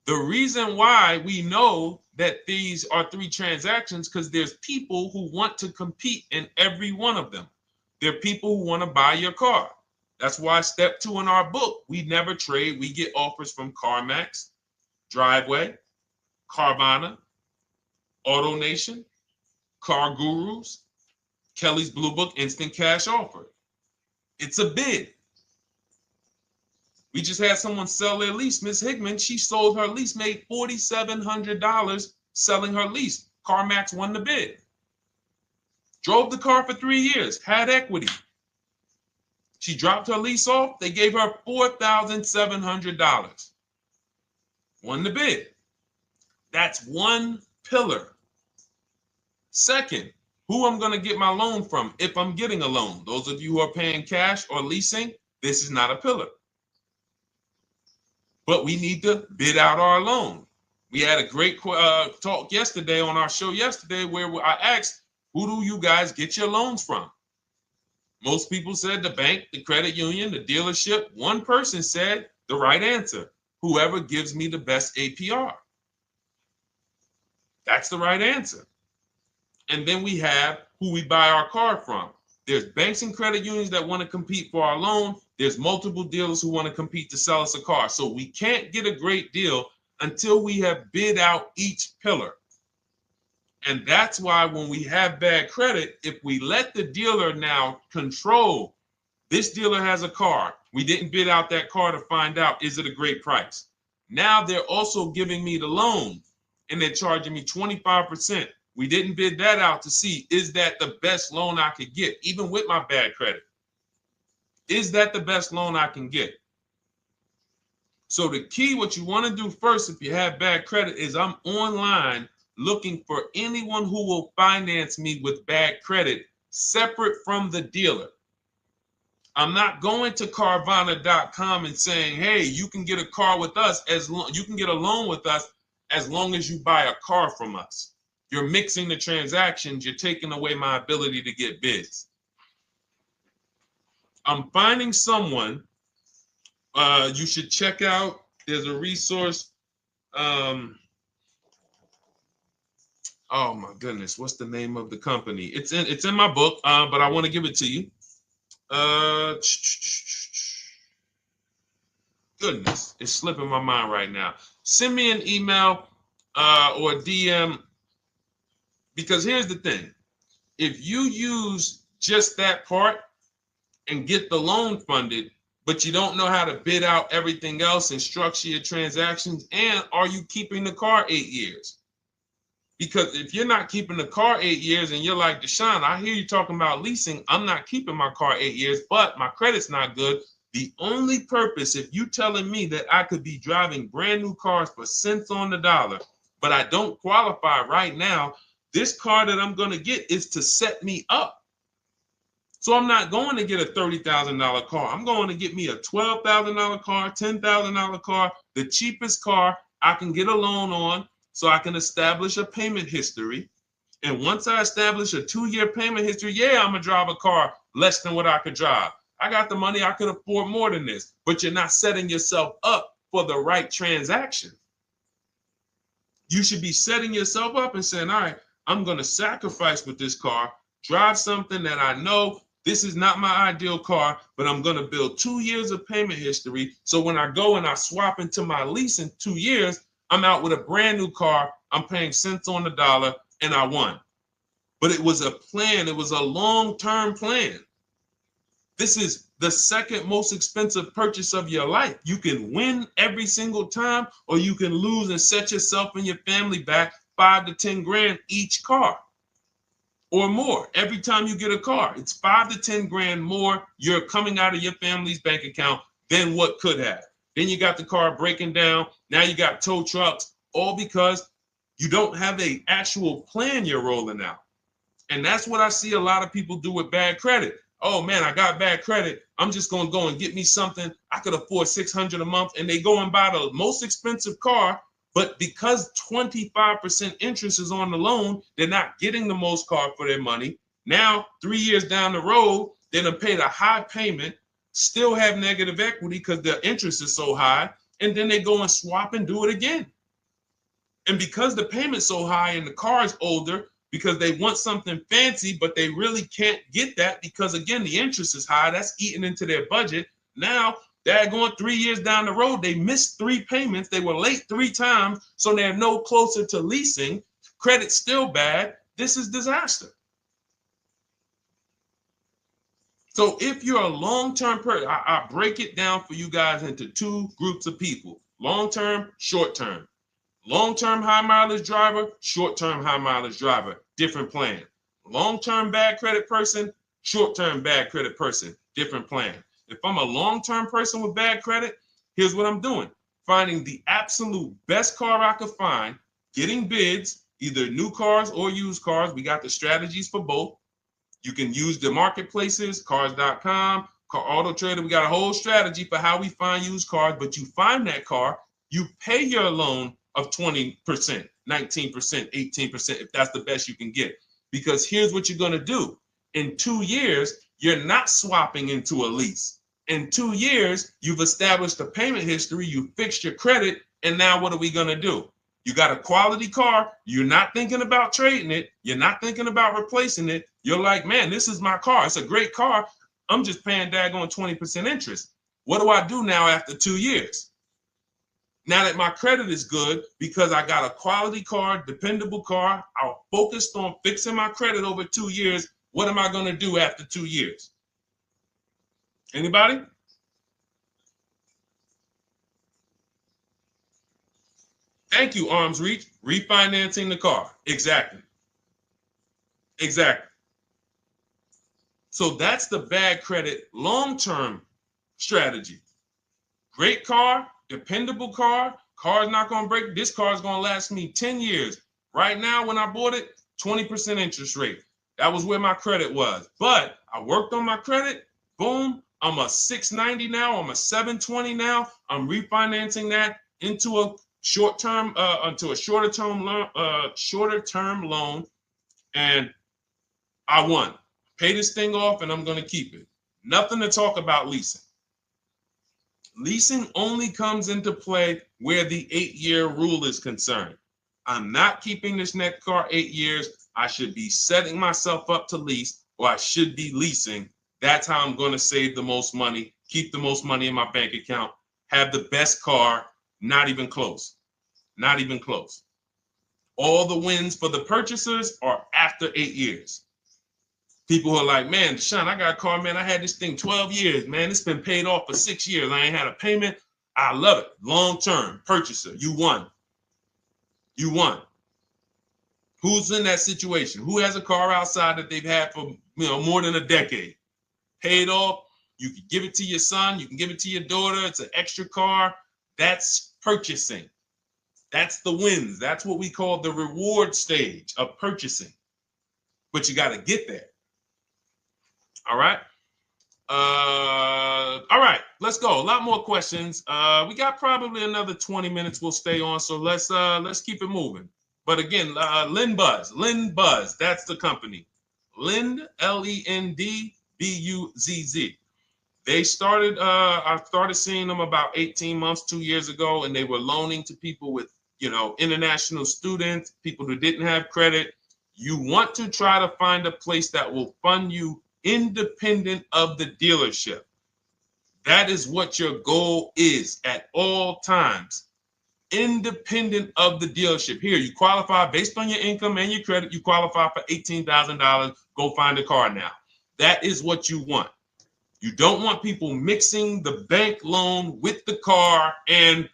The reason why we know that these are 3 transactions because there's people who want to compete in every one of them. There are people who want to buy your car. That's why step 2 in our book, we never trade. We get offers from CarMax, Driveway, Carvana, AutoNation, Car Gurus, Kelly's Blue Book Instant Cash Offer. It's a bid. We just had someone sell their lease. Miss Hickman, she sold her lease, made $4,700 selling her lease. CarMax won the bid. Drove the car for 3 years, had equity. She dropped her lease off. They gave her $4,700. Won the bid. That's one pillar. Second, who I'm going to get my loan from if I'm getting a loan. Those of you who are paying cash or leasing, this is not a pillar. But we need to bid out our loan. We had a great talk yesterday on our show yesterday where I asked, who do you guys get your loans from? Most people said the bank, the credit union, the dealership. One person said the right answer, whoever gives me the best APR. That's the right answer. And then we have who we buy our car from. There's banks and credit unions that want to compete for our loan. There's multiple dealers who want to compete to sell us a car. So we can't get a great deal until we have bid out each pillar. And that's why when we have bad credit, if we let the dealer now control, this dealer has a car. We didn't bid out that car to find out, is it a great price? Now they're also giving me the loan and they're charging me 25%. We didn't bid that out to see, is that the best loan I could get, even with my bad credit? Is that the best loan I can get? So the key, what you want to do first if you have bad credit is I'm online looking for anyone who will finance me with bad credit separate from the dealer. I'm not going to Carvana.com and saying, hey, you can get a car with us you can get a loan with us as long as you buy a car from us. You're mixing the transactions. You're taking away my ability to get bids. I'm finding someone you should check out. There's a resource. Oh my goodness, what's the name of the company? It's in my book, but I want to give it to you. Goodness, it's slipping my mind right now. Send me an email or DM, because here's the thing. If you use just that part and get the loan funded, but you don't know how to bid out everything else and structure your transactions, and are you keeping the car 8 years? Because if you're not keeping the car 8 years and you're like, Deshone, I hear you talking about leasing. I'm not keeping my car 8 years, but my credit's not good. The only purpose, if you telling me that I could be driving brand new cars for cents on the dollar, but I don't qualify right now, this car that I'm going to get is to set me up. So I'm not going to get a $30,000 car. I'm going to get me a $12,000 car, $10,000 car, the cheapest car I can get a loan on, so I can establish a payment history. And once I establish a 2-year payment history, yeah, I'm going to drive a car less than what I could drive. I got the money. I could afford more than this. But you're not setting yourself up for the right transaction. You should be setting yourself up and saying, all right, I'm going to sacrifice with this car, drive something that I know this is not my ideal car, but I'm going to build 2 years of payment history. So when I go and I swap into my lease in 2 years, I'm out with a brand new car. I'm paying cents on the dollar and I won. But it was a plan. It was a long-term plan. This is the second most expensive purchase of your life. You can win every single time, or you can lose and set yourself and your family back 5 to 10 grand each car or more. Every time you get a car, it's 5 to 10 grand more you're coming out of your family's bank account than what could have. Then you got the car breaking down. Now you got tow trucks, all because you don't have an actual plan you're rolling out. And that's what I see a lot of people do with bad credit. Oh man, I got bad credit. I'm just going to go and get me something. I could afford $600 a month. And they go and buy the most expensive car. But because 25% interest is on the loan, they're not getting the most car for their money. Now, 3 years down the road, they're going to pay the high payment, still have negative equity because the interest is so high. And then they go and swap and do it again. And because the payment's so high and the car is older, because they want something fancy, but they really can't get that because, again, the interest is high. That's eating into their budget. Now, they're going 3 years down the road. They missed 3 payments. They were late 3 times, so they're no closer to leasing. Credit's still bad. This is disaster. So if you're a long-term person, I break it down for you guys into two groups of people: long-term, short-term. Long-term high mileage driver, short-term high mileage driver, different plan. Long-term bad credit person, short-term bad credit person, different plan. If I'm a long-term person with bad credit, here's what I'm doing: finding the absolute best car I could find, getting bids, either new cars or used cars. We got the strategies for both. You can use the marketplaces, cars.com, Car Auto Trader. We got a whole strategy for how we find used cars, but you find that car, you pay your loan of 20%, 19%, 18%, if that's the best you can get. Because here's what you're going to do. In 2 years, you're not swapping into a lease. In 2 years, you've established a payment history, you fixed your credit, and now what are we going to do? You got a quality car. You're not thinking about trading it. You're not thinking about replacing it. You're like, man, this is my car. It's a great car. I'm just paying daggone 20% interest. What do I do now after 2 years? Now that my credit is good because I got a quality car, dependable car, I'm focused on fixing my credit over 2 years. What am I going to do after 2 years? Anybody? Thank you, Arms Reach. Refinancing the car. Exactly. Exactly. So that's the bad credit long-term strategy. Great car, dependable car, car's not going to break. This car is going to last me 10 years. Right now, when I bought it, 20% interest rate. That was where my credit was. But I worked on my credit. Boom. I'm a 690 now. I'm a 720 now. I'm refinancing that into a short-term, into a shorter-term loan, and I won. Pay this thing off, and I'm going to keep it. Nothing to talk about leasing. Leasing only comes into play where the 8-year rule is concerned. I'm not keeping this next car 8 years. I should be setting myself up to lease, or I should be leasing. That's how I'm going to save the most money, keep the most money in my bank account, have the best car. Not even close. Not even close. All the wins for the purchasers are after 8 years. People who are like, man, Deshone, I got a car, man. I had this thing 12 years, man. It's been paid off for 6 years. I ain't had a payment. I love it. Long-term purchaser. You won. You won. Who's in that situation? Who has a car outside that they've had for more than a decade? Paid off. You can give it to your son. You can give it to your daughter. It's an extra car. That's purchasing. That's the wins. That's what we call the reward stage of purchasing. But you got to get there. All right. All right. Let's go. A lot more questions. We got probably another 20 minutes. We'll stay on. So let's keep it moving. But again, Lynn Buzz. That's the company. Lind, LEND, BUZZ. They started, I started seeing them about 18 months, 2 years ago, and they were loaning to people with, international students, people who didn't have credit. You want to try to find a place that will fund you independent of the dealership. That is what your goal is at all times. Independent of the dealership. Here, you qualify based on your income and your credit. You qualify for $18,000. Go find a car now. That is what you want. You don't want people mixing the bank loan with the car and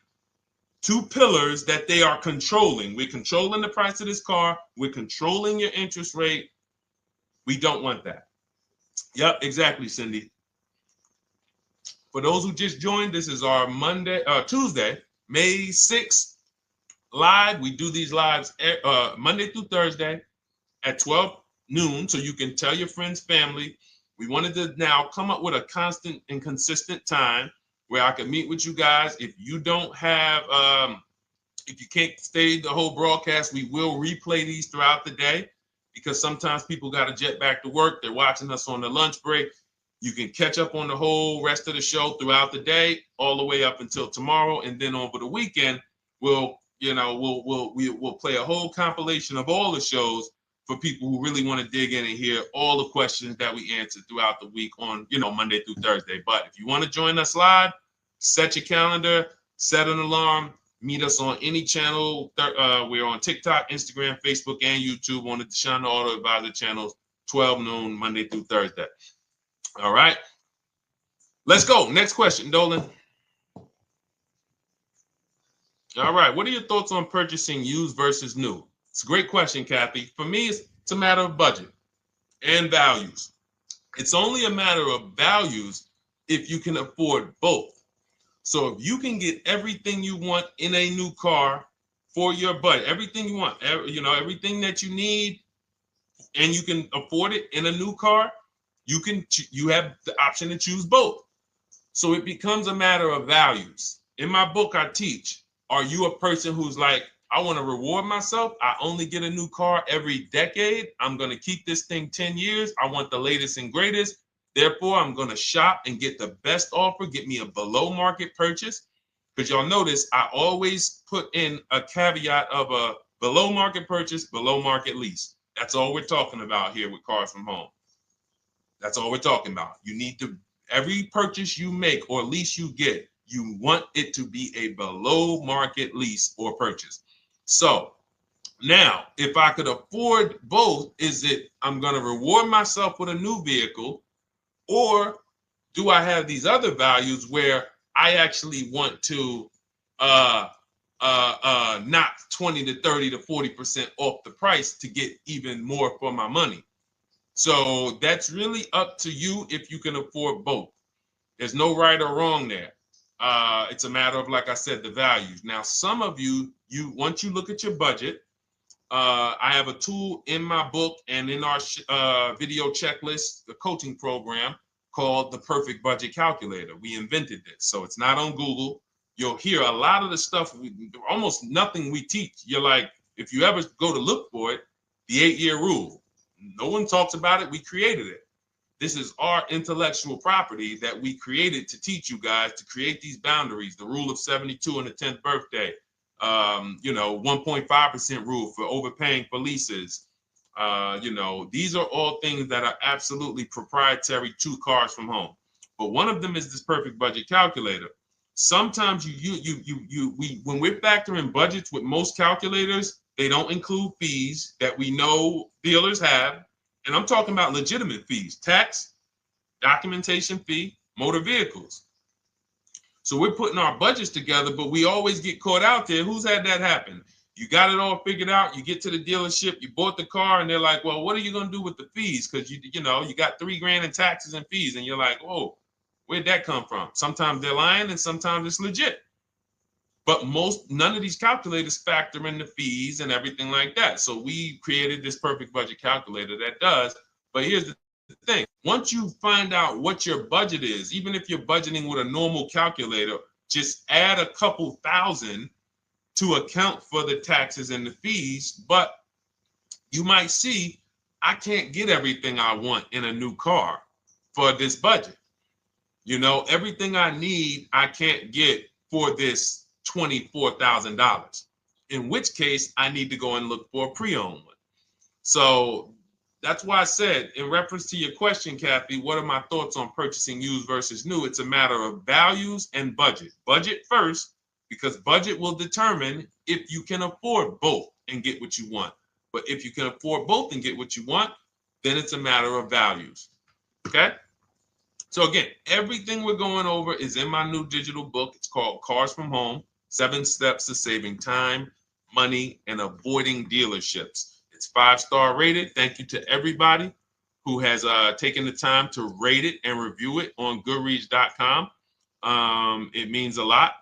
two pillars that they are controlling. We're controlling the price of this car. We're controlling your interest rate. We don't want that. Yep, exactly, Cindy. For those who just joined, this is our Tuesday, May 6th live. We do these lives Monday through Thursday at 12 noon, so you can tell your friends, family. We wanted to now come up with a constant and consistent time where I can meet with you guys. If you don't have, if you can't stay the whole broadcast, we will replay these throughout the day because sometimes people got to jet back to work. They're watching us on the lunch break. You can catch up on the whole rest of the show throughout the day, all the way up until tomorrow, and then over the weekend, we'll play a whole compilation of all the shows for people who really want to dig in and hear all the questions that we answered throughout the week on, Monday through Thursday. But if you want to join us live, set your calendar, set an alarm, meet us on any channel. We're on TikTok, Instagram, Facebook, and YouTube on the Deshone the Auto Advisor channels, 12 noon, Monday through Thursday. All right. Let's go. Next question, Dolan. All right. What are your thoughts on purchasing used versus new? It's a great question, Kathy. For me, it's a matter of budget and values. It's only a matter of values if you can afford both. So if you can get everything you want in a new car for your budget, everything you want, everything that you need, and you can afford it in a new car, you have the option to choose both. So it becomes a matter of values. In my book, I teach, are you a person who's like, I want to reward myself. I only get a new car every decade. I'm going to keep this thing 10 years. I want the latest and greatest. Therefore, I'm going to shop and get the best offer, get me a below market purchase. Because y'all notice I always put in a caveat of a below market purchase, below market lease. That's all we're talking about here with Cars from Home. That's all we're talking about. You need to, every purchase you make or lease you get, you want it to be a below market lease or purchase. So now, if I could afford both, is it I'm going to reward myself with a new vehicle, or do I have these other values where I actually want to knock 20 to 30 to 40% off the price to get even more for my money? So that's really up to you if you can afford both. There's no right or wrong there. It's a matter of, like I said, the values. Now, some of you once you look at your budget, I have a tool in my book and in our video checklist, the coaching program called the Perfect Budget Calculator. We invented this, so it's not on Google. You'll hear a lot of the stuff, almost nothing we teach. You're like, if you ever go to look for it, the 8-year rule. No one talks about it. We created it. This is our intellectual property that we created to teach you guys to create these boundaries, the rule of 72 and the 10th birthday, 1.5% rule for overpaying for leases. These are all things that are absolutely proprietary to Cars from Home. But one of them is this Perfect Budget Calculator. Sometimes when we're factoring budgets with most calculators, they don't include fees that we know dealers have. And I'm talking about legitimate fees, tax, documentation fee, motor vehicles. So we're putting our budgets together, but we always get caught out there. Who's had that happen? You got it all figured out. You get to the dealership, you bought the car, and they're like, well, what are you going to do with the fees? Because you got $3,000 in taxes and fees. And you're like, oh, where'd that come from? Sometimes they're lying and sometimes it's legit. But none of these calculators factor in the fees and everything like that. So we created this Perfect Budget Calculator that does. But here's the thing. Once you find out what your budget is, even if you're budgeting with a normal calculator, just add a couple thousand to account for the taxes and the fees. But you might see, I can't get everything I want in a new car for this budget. Everything I need, I can't get for this $24,000, in which case I need to go and look for a pre-owned one. So that's why I said, in reference to your question, Kathy, what are my thoughts on purchasing used versus new? It's a matter of values and budget. Budget first, because budget will determine if you can afford both and get what you want. But if you can afford both and get what you want, then it's a matter of values. Okay? So again, everything we're going over is in my new digital book. It's called Cars from Home, 7 Steps to Saving Time, Money, and Avoiding Dealerships. It's 5-star rated. Thank you to everybody who has taken the time to rate it and review it on Goodreads.com. It means a lot.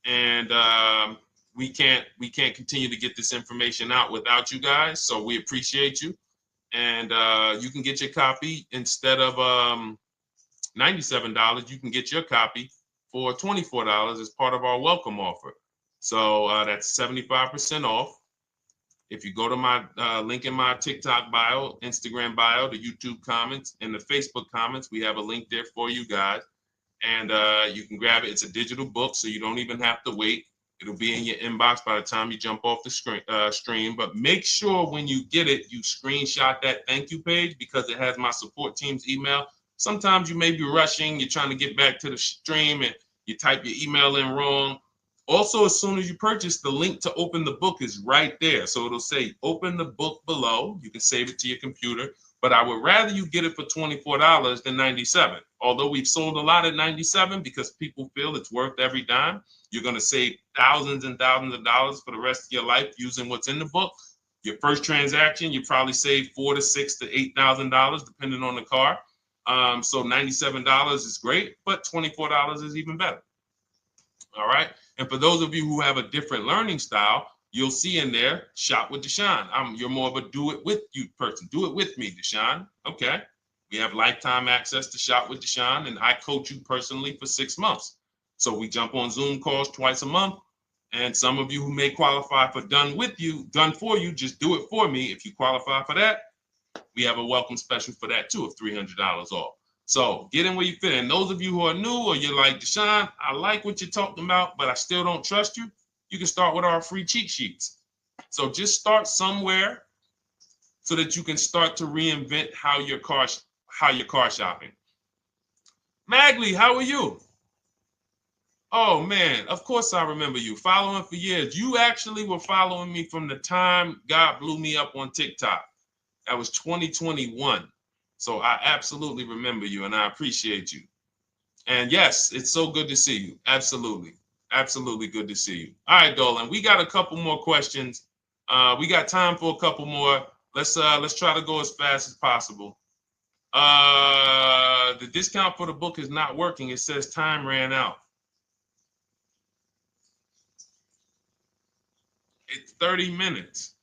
And we can't continue to get this information out without you guys. So we appreciate you. And you can get your copy instead of $97, you can get your copy for $24 as part of our welcome offer. So that's 75% off. If you go to my link in my TikTok bio, Instagram bio, the YouTube comments, and the Facebook comments, we have a link there for you guys. And you can grab it. It's a digital book, so you don't even have to wait. It'll be in your inbox by the time you jump off the stream. But make sure when you get it, you screenshot that thank you page, because it has my support team's email. Sometimes you may be rushing, you're trying to get back to the stream and you type your email in wrong. Also, as soon as you purchase, the link to open the book is right there. So it'll say open the book below. You can save it to your computer. But I would rather you get it for $24 than $97. Although we've sold a lot at $97 because people feel it's worth every dime. You're going to save thousands and thousands of dollars for the rest of your life using what's in the book. Your first transaction, you probably save $4,000 to $6,000 to $8,000 depending on the car. So $97 is great, but $24 is even better. All right. And for those of you who have a different learning style, you'll see in there, shop with Deshone. You're more of a do it with you person. Do it with me, Deshone. Okay. We have lifetime access to shop with Deshone, and I coach you personally for 6 months. So we jump on Zoom calls twice a month. And some of you who may qualify for done for you, just do it for me. If you qualify for that, we have a welcome special for that too of $300 off. So get in where you fit. And those of you who are new or you're like, Deshone, I like what you're talking about, but I still don't trust you. You can start with our free cheat sheets. So just start somewhere so that you can start to reinvent how you're car shopping. Magley, how are you? Oh man, of course I remember you. Following for years. You actually were following me from the time God blew me up on TikTok. That was 2021. So I absolutely remember you and I appreciate you. And yes, it's so good to see you. Absolutely. Absolutely good to see you. All right, Dolan, we got a couple more questions. We got time for a couple more. Let's try to go as fast as possible. The discount for the book is not working. It says time ran out. It's 30 minutes.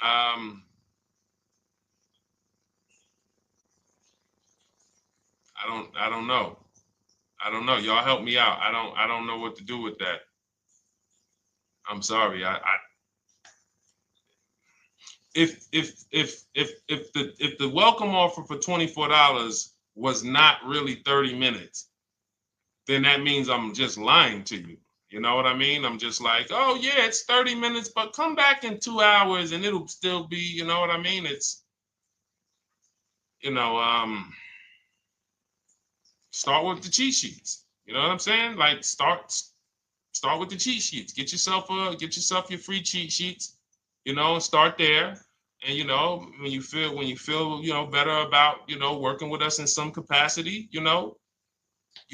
I don't know. I don't know. Y'all help me out. I don't know what to do with that. I'm sorry. If the welcome offer for $24 was not really 30 minutes, then that means I'm just lying to you. You know what I mean? I'm just like, oh yeah, it's 30 minutes, but come back in 2 hours and it'll still be, you know what I mean? It's, start with the cheat sheets. You know what I'm saying? Like start with the cheat sheets. Get yourself your free cheat sheets, and start there. And when you feel better about working with us in some capacity, you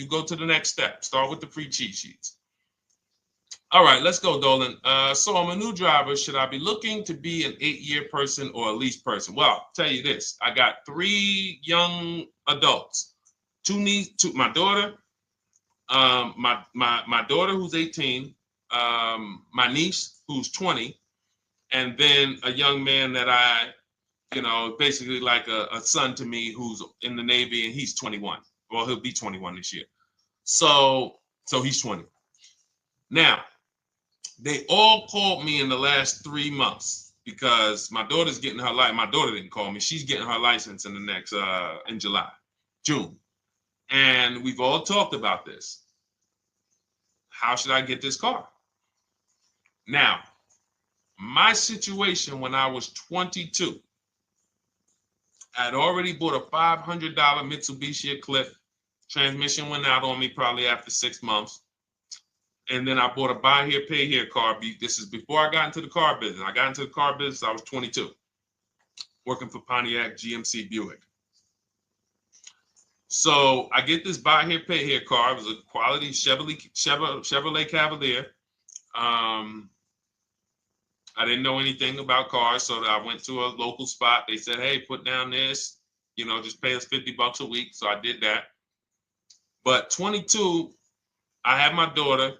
go to the next step. Start with the free cheat sheets. All right, let's go, Dolan. So I'm a new driver. Should I be looking to be an 8-year person or a lease person? Well, I'll tell you this. I got 3 young adults. My daughter, my daughter who's 18, my niece who's 20, and then a young man that I, basically like a son to me who's in the Navy and he's 21. Well, he'll be 21 this year. So he's 20. Now, they all called me in the last 3 months because my daughter's getting her license. My daughter didn't call me. She's getting her license in the next, in June. And we've all talked about this. How should I get this car? Now, my situation when I was 22, I'd already bought a $500 Mitsubishi Eclipse. Transmission went out on me probably after 6 months. And then I bought a buy here, pay here car. This is before I got into the car business. I got into the car business, I was 22, working for Pontiac GMC Buick. So I get this buy here, pay here car. It was a quality Chevrolet Cavalier. I didn't know anything about cars, so I went to a local spot. They said, hey, put down this, just pay us $50 a week. So I did that. But 22, I had my daughter,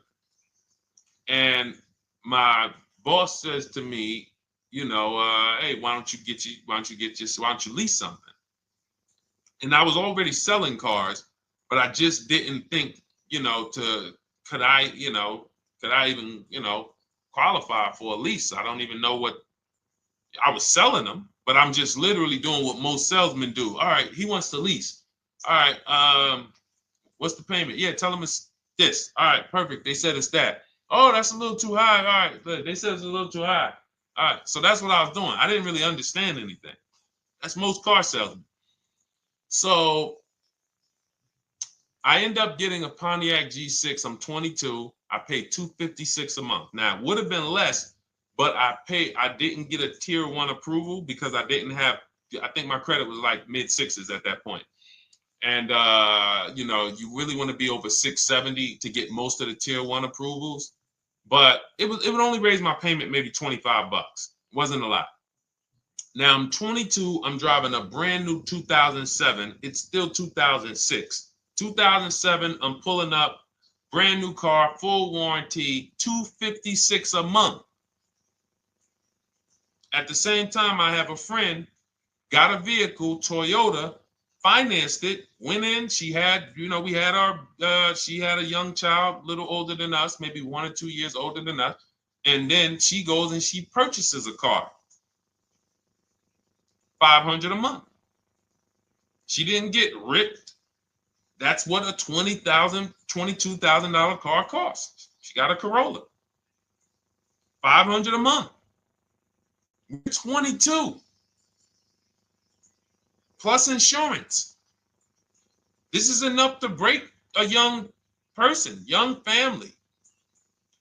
and my boss says to me, hey, why don't you lease something? And I was already selling cars, but I just didn't think, could I even, qualify for a lease? I don't even know what I was selling them, but I'm just literally doing what most salesmen do. All right, he wants to lease. All right, what's the payment? Yeah, tell him it's this. All right, perfect. They said it's that. Oh, that's a little too high. All right, they said it's a little too high. All right, so that's what I was doing. I didn't really understand anything. That's most car salesmen. So I end up getting a Pontiac G6. I'm 22. I paid $256 a month. Now, it would have been less, but I didn't get a tier 1 approval because I didn't have, I think my credit was like mid 6s at that point. And you know, you really want to be over 670 to get most of the tier 1 approvals. But it would only raise my payment maybe 25 bucks. Wasn't a lot. Now I'm 22. I'm driving a brand new 2007. It's still 2006. 2007. I'm pulling up, brand new car, full warranty, $256 a month. At the same time, I have a friend, got a vehicle, Toyota, financed it, went in. She had, you know, we had our, she had a young child, a little older than us, maybe 1 or 2 years older than us. And then she goes and she purchases a car, $500 a month. She didn't get ripped. That's what a $20,000, $22,000 car costs. She got a Corolla, $500 a month. We're 22. Plus insurance. This is enough to break a young person, young family.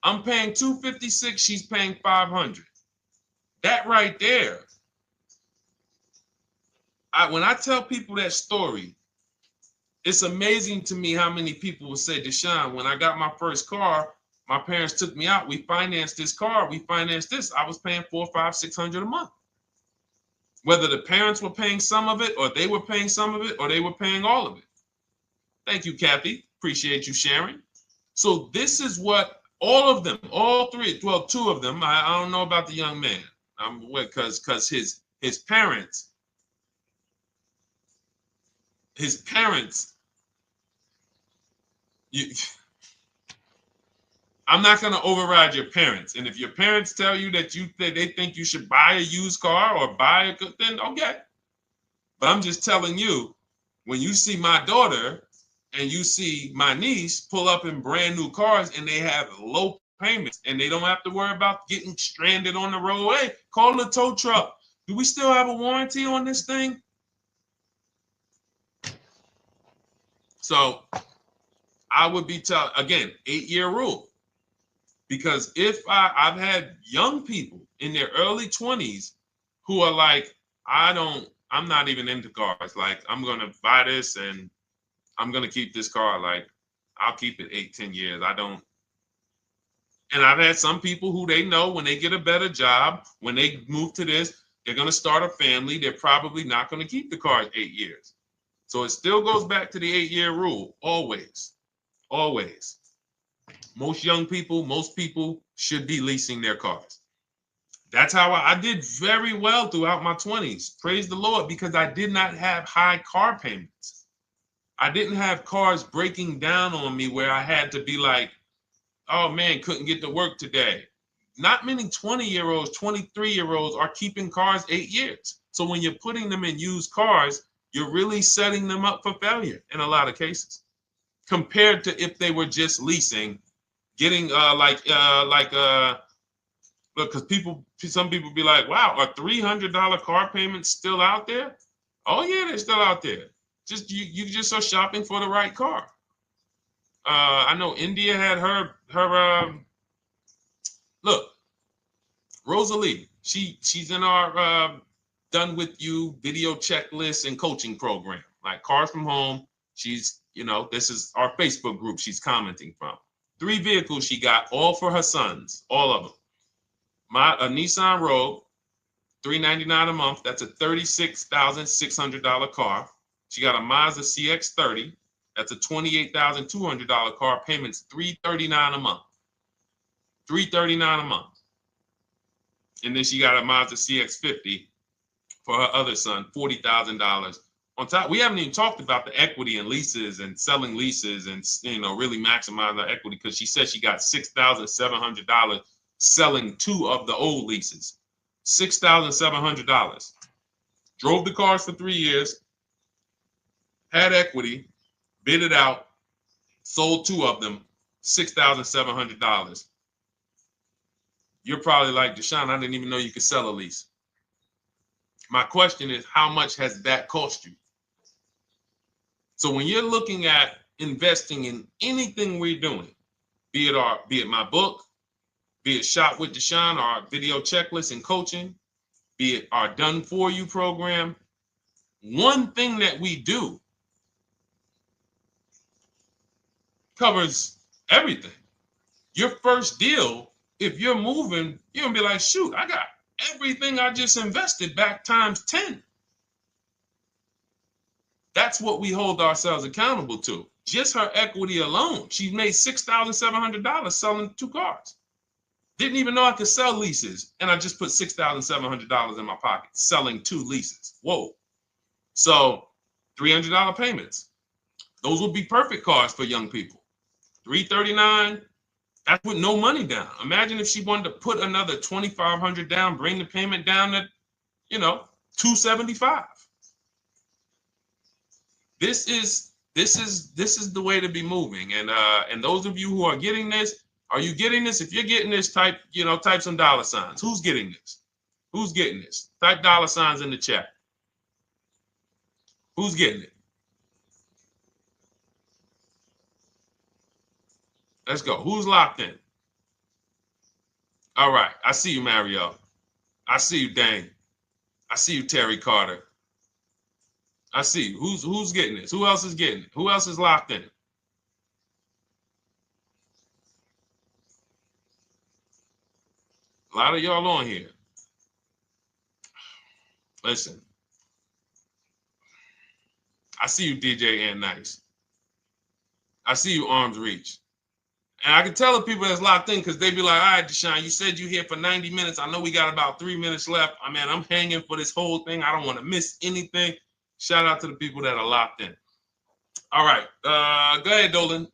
I'm paying $256, she's paying $500. That right there. When I tell people that story, it's amazing to me how many people will say, Deshone, when I got my first car, my parents took me out. We financed this car. We financed this. I was paying $400, $500, $600 a month. Whether the parents were paying some of it, or they were paying some of it, or they were paying all of it. Thank you, Kathy. Appreciate you sharing. So this is what all of them, all three, well, 2 of them, I don't know about the young man, because his parents, I'm not going to override your parents. And if your parents tell you that they think you should buy a used car or buy a good, then okay. But I'm just telling you, when you see my daughter and you see my niece pull up in brand new cars and they have low payments and they don't have to worry about getting stranded on the road, hey, call the tow truck. Do we still have a warranty on this thing? So I would be telling, again, 8-year rule. Because if I've had young people in their early 20s who are like, I'm not even into cars. Like, I'm going to buy this and I'm going to keep this car. Like, I'll keep it 8, 10 years. I don't. And I've had some people who they know when they get a better job, when they move to this, they're going to start a family. They're probably not going to keep the car 8 years. So it still goes back to the 8-year rule. Always. Always. Most young people, most people should be leasing their cars. That's how I did very well throughout my 20s. Praise the Lord, because I did not have high car payments. I didn't have cars breaking down on me where I had to be like, oh man, couldn't get to work today. Not many 20-year-olds, 23-year-olds are keeping cars 8 years. So when you're putting them in used cars, you're really setting them up for failure in a lot of cases, compared to if they were just leasing, getting look, because some people be like, wow, are $300 car payments still out there? Oh yeah, they're still out there. Just you just are shopping for the right car. I know India had her look, Rosalie, she's in our done with you video checklist and coaching program, like Cars from Home. She's, you know, this is our Facebook group she's commenting from. 3 vehicles she got, all for her sons, all of them. A Nissan Rogue, $399 a month. That's a $36,600 car. She got a Mazda CX-30. That's a $28,200 car. Payments $339 a month. $339 a month. And then she got a Mazda CX-50 for her other son, $40,000. On top, we haven't even talked about the equity and leases and selling leases and, you know, really maximizing the equity, because she said she got $6,700 selling 2 of the old leases. $6,700. Drove the cars for 3 years, had equity, bid it out, sold 2 of them, $6,700. You're probably like, Deshone, I didn't even know you could sell a lease. My question is, how much has that cost you? So when you're looking at investing in anything we're doing, be it my book, be it Shop with Deshone, our video checklist and coaching, be it our Done For You program. One thing that we do covers everything. Your first deal, if you're moving, you're gonna be like, shoot, I got everything I just invested back times 10. That's what we hold ourselves accountable to. Just her equity alone, she made $6,700 selling 2 cars. Didn't even know I could sell leases, and I just put $6,700 in my pocket selling 2 leases. Whoa. So $300 payments. Those would be perfect cars for young people. $339, that's with no money down. Imagine if she wanted to put another $2,500 down, bring the payment down to, $275. This is the way to be moving. And those of you who are getting this, are you getting this? If you're getting this, type some dollar signs. Who's getting this? Who's getting this? Type dollar signs in the chat. Who's getting it? Let's go. Who's locked in? All right. I see you, Mario. I see you, Dane. I see you, Terry Carter. I see you. Who's getting this? Who else is getting it? Who else is locked in? A lot of y'all on here. Listen. I see you, DJ and Nice. I see you, Arms Reach. And I can tell the people that's locked in because they be like, all right, Deshone, you said you're here for 90 minutes. I know we got about 3 minutes left. I'm hanging for this whole thing. I don't want to miss anything. Shout out to the people that are locked in. All right. Go ahead, Dolan.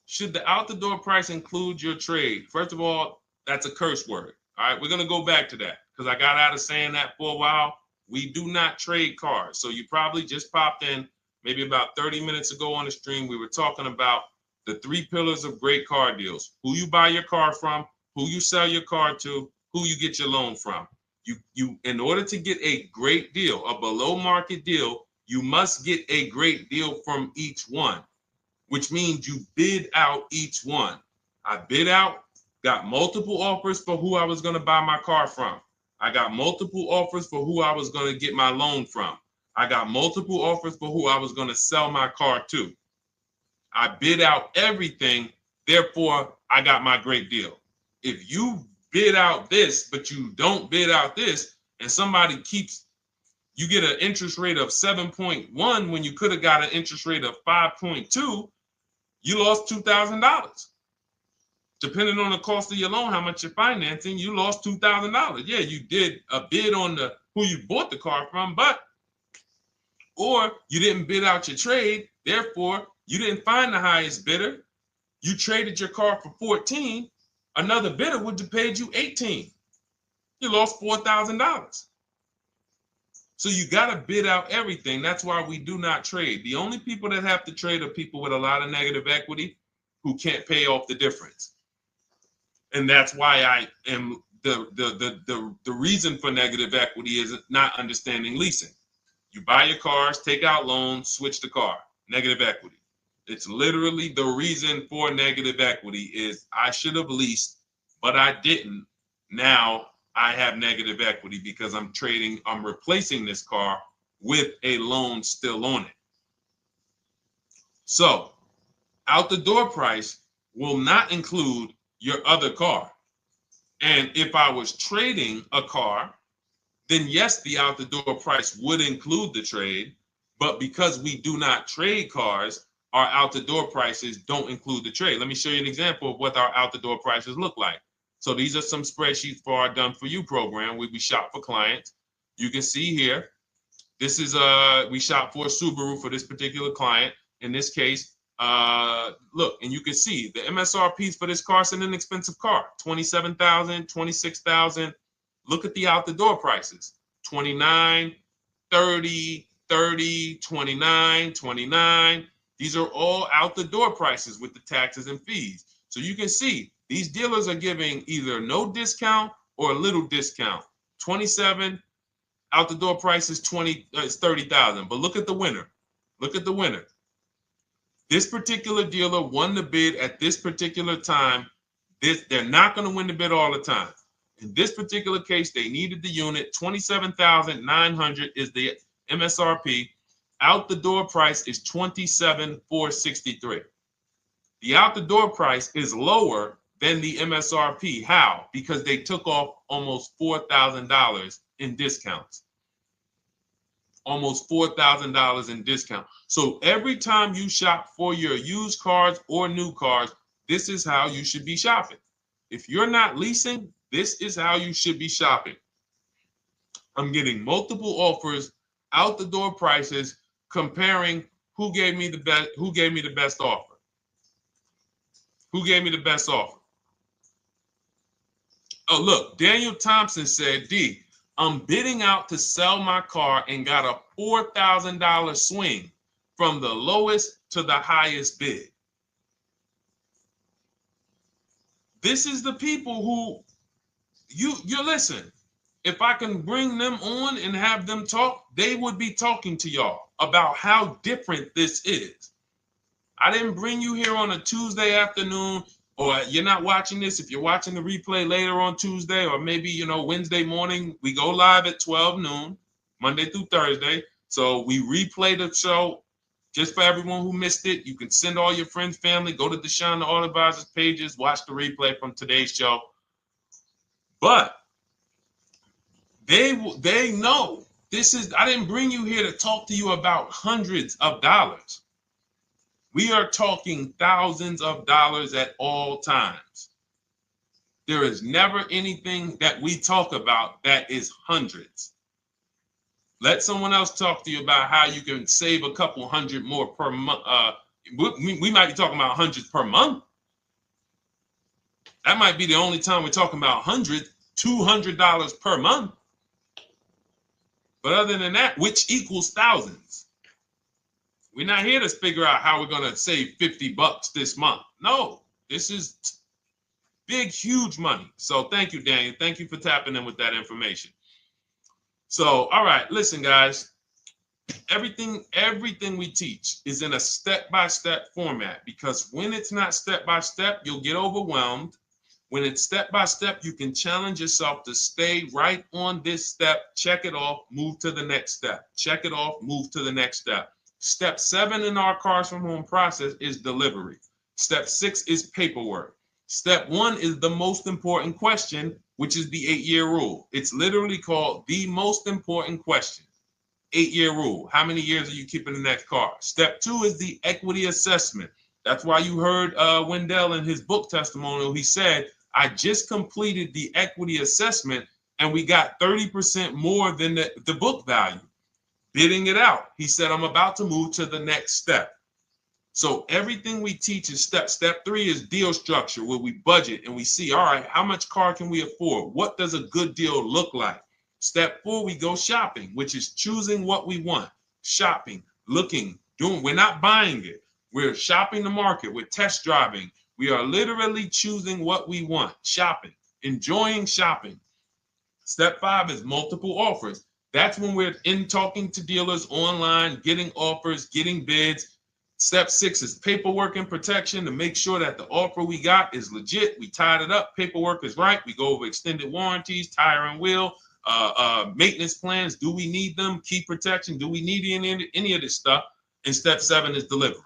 Should the out-the-door price include your trade? First of all, that's a curse word. All right. We're going to go back to that because I got out of saying that for a while. We do not trade cars. So you probably just popped in maybe about 30 minutes ago on the stream. We were talking about the 3 pillars of great car deals: who you buy your car from, who you sell your car to, who you get your loan from. You in order to get a great deal, a below market deal, you must get a great deal from each one, which means you bid out each one. I bid out, got multiple offers for who I was going to buy my car from. I got multiple offers for who I was going to get my loan from. I got multiple offers for who I was going to sell my car to. I bid out everything, therefore I got my great deal. If you bid out this, but you don't bid out this, and somebody you get an interest rate of 7.1 when you could have got an interest rate of 5.2, you lost $2,000. Depending on the cost of your loan, how much you're financing, you lost $2,000. Yeah, you did a bid on who you bought the car from, or you didn't bid out your trade, therefore you didn't find the highest bidder. You traded your car for 14. Another bidder would have paid you 18. You lost $4,000. So you got to bid out everything. That's why we do not trade. The only people that have to trade are people with a lot of negative equity who can't pay off the difference. And that's why I am the reason for negative equity is not understanding leasing. You buy your cars, take out loans, switch the car. Negative equity. It's literally the reason for negative equity is I should have leased, but I didn't. Now I have negative equity because I'm replacing this car with a loan still on it. So out the door price will not include your other car. And if I was trading a car, then yes, the out the door price would include the trade. But because we do not trade cars, our out the door prices don't include the trade. Let me show you an example of what our out the door prices look like. So these are some spreadsheets for our Done For You program where we shop for clients. You can see here, this is we shop for a Subaru for this particular client. In this case, look, and you can see the MSRPs for this car is an inexpensive car, $27,000, $26,000. Look at the out the door prices, 29, 30, 30, 29, 29. These are all out the door prices with the taxes and fees. So you can see these dealers are giving either no discount or a little discount. 27 out the door price is 30,000. But look at the winner. Look at the winner. This particular dealer won the bid at this particular time They're not going to win the bid all the time. In this particular case, they needed the unit. $27,900 is the MSRP. Out the door price is $27,463. The out the door price is lower than the MSRP. How? Because they took off almost $4,000 in discounts. Almost $4,000 in discount. So every time you shop for your used cars or new cars, this is how you should be shopping. If you're not leasing, this is how you should be shopping. I'm getting multiple offers, out the door prices, comparing who gave me the best offer. Who gave me the best offer? Oh, look, Daniel Thompson said, D, I'm bidding out to sell my car and got a $4,000 swing from the lowest to the highest bid. This is the people who you listen. If I can bring them on and have them talk, they would be talking to y'all about how different this is. I didn't bring you here on a Tuesday afternoon, or you're not watching this. If you're watching the replay later on Tuesday, or maybe, Wednesday morning, we go live at 12 noon, Monday through Thursday. So we replay the show just for everyone who missed it. You can send all your friends, family, go to Deshone the Auto Advisor's pages, watch the replay from today's show. But they know this is, I didn't bring you here to talk to you about hundreds of dollars. We are talking thousands of dollars at all times. There is never anything that we talk about that is hundreds. Let someone else talk to you about how you can save a couple hundred more per month. We might be talking about hundreds per month. That might be the only time we're talking about hundreds, $200 per month. But other than that, which equals thousands. We're not here to figure out how we're going to save $50 this month. No, this is big, huge money. So thank you, Daniel. Thank you for tapping in with that information. So, all right, listen, guys. Everything we teach is in a step-by-step format, because when it's not step-by-step, you'll get overwhelmed. When it's step-by-step, you can challenge yourself to stay right on this step, check it off, move to the next step. Check it off, move to the next step. Step 7 in our Cars from Home process is delivery. Step 6 is paperwork. Step 1 is the most important question, which is the 8-year rule. It's literally called the most important question. 8-year rule. How many years are you keeping the next car? Step 2 is the equity assessment. That's why you heard Wendell in his book testimonial. He said, I just completed the equity assessment and we got 30% more than the book value. Bidding it out. He said, I'm about to move to the next step. So everything we teach is step. Step 3 is deal structure, where we budget and we see, all right, how much car can we afford? What does a good deal look like? Step 4, we go shopping, which is choosing what we want. Shopping, looking, doing. We're not buying it. We're shopping the market. We're test driving. We are literally choosing what we want. Shopping, enjoying shopping. Step 5 is multiple offers. That's when we're in talking to dealers online, getting offers, getting bids. Step 6 is paperwork and protection, to make sure that the offer we got is legit. We tied it up. Paperwork is right. We go over extended warranties, tire and wheel, maintenance plans. Do we need them? Key protection. Do we need any of this stuff? And step 7 is delivery.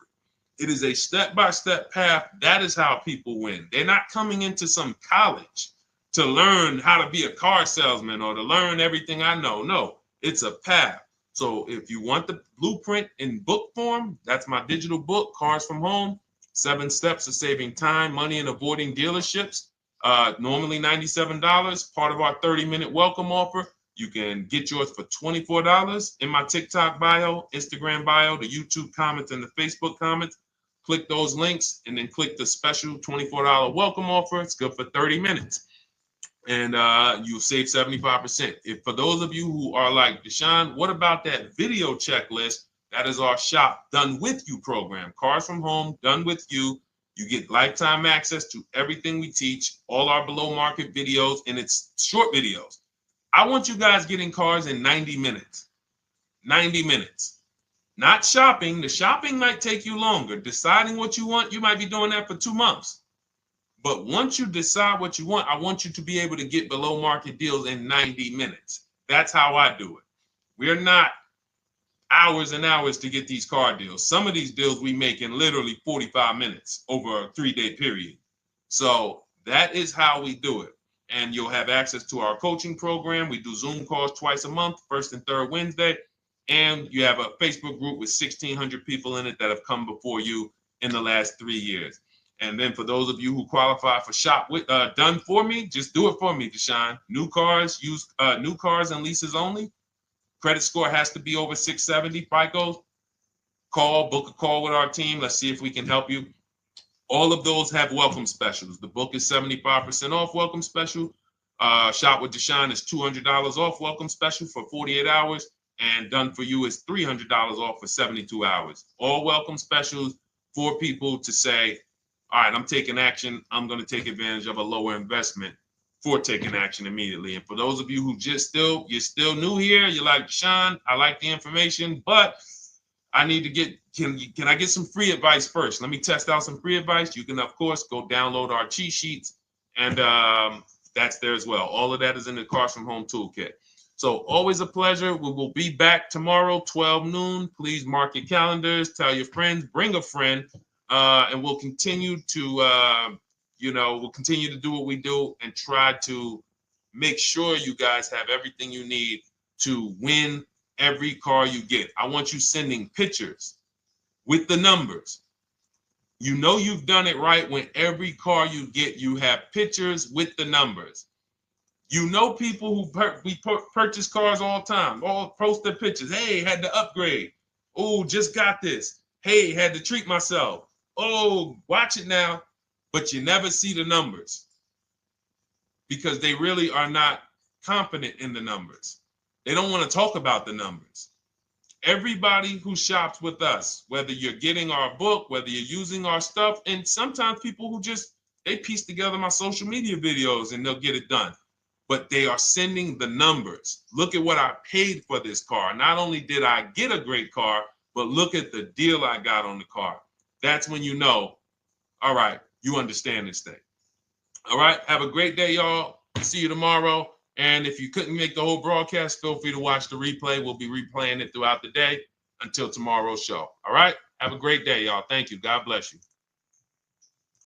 It is a step-by-step path. That is how people win. They're not coming into some college to learn how to be a car salesman or to learn everything I know. No, it's a path. So if you want the blueprint in book form, that's my digital book, Cars from Home, 7 Steps of Saving Time, Money, and Avoiding Dealerships. Normally $97, part of our 30-minute welcome offer. You can get yours for $24 in my TikTok bio, Instagram bio, the YouTube comments, and the Facebook comments. Click those links and then click the special $24 welcome offer. It's good for 30 minutes. And you'll save 75%. If for those of you who are like, Deshone, what about that video checklist? That is our Shop Done With You program. Cars from Home, done with you. You get lifetime access to everything we teach, all our below market videos, and it's short videos. I want you guys getting cars in 90 minutes. 90 minutes. Not shopping. The shopping might take you longer. Deciding what you want, you might be doing that for 2 months. But once you decide what you want, I want you to be able to get below market deals in 90 minutes. That's how I do it. We're not hours and hours to get these car deals. Some of these deals we make in literally 45 minutes over a 3-day period. So that is how we do it. And you'll have access to our coaching program. We do Zoom calls twice a month, first and third Wednesday. And you have a Facebook group with 1,600 people in it that have come before you in the last 3 years. And then for those of you who qualify for shop with done for me, just do it for me, Deshone. New cars and leases only. Credit score has to be over 670 FICO. Book a call with our team. Let's see if we can help you. All of those have welcome specials. The book is 75% off welcome special. Shop with Deshone is $200 off welcome special for 48 hours. And done for you is $300 off for 72 hours. All welcome specials for people to say, all right, I'm taking action. I'm going to take advantage of a lower investment for taking action immediately. And for those of you who you're still new here, you're like, Deshone, I like the information, but I need to get, can I get some free advice first? Let me test out some free advice. You can, of course, go download our cheat sheets, and that's there as well. All of that is in the Cars from Home Toolkit. So always a pleasure. We will be back tomorrow, 12 noon. Please mark your calendars, tell your friends, bring a friend, and we'll continue to, we'll continue to do what we do and try to make sure you guys have everything you need to win every car you get. I want you sending pictures with the numbers. You know you've done it right when every car you get, you have pictures with the numbers. You know people who purchase cars all the time, all post their pictures. Hey, had to upgrade. Oh, just got this. Hey, had to treat myself. Oh, watch it now. But you never see the numbers because they really are not confident in the numbers. They don't want to talk about the numbers. Everybody who shops with us, whether you're getting our book, whether you're using our stuff, and sometimes people who they piece together my social media videos and they'll get it done. But they are sending the numbers. Look at what I paid for this car. Not only did I get a great car, but look at the deal I got on the car. That's when you know, all right, you understand this thing. All right, have a great day, y'all. See you tomorrow. And if you couldn't make the whole broadcast, feel free to watch the replay. We'll be replaying it throughout the day until tomorrow's show. All right, have a great day, y'all. Thank you. God bless you.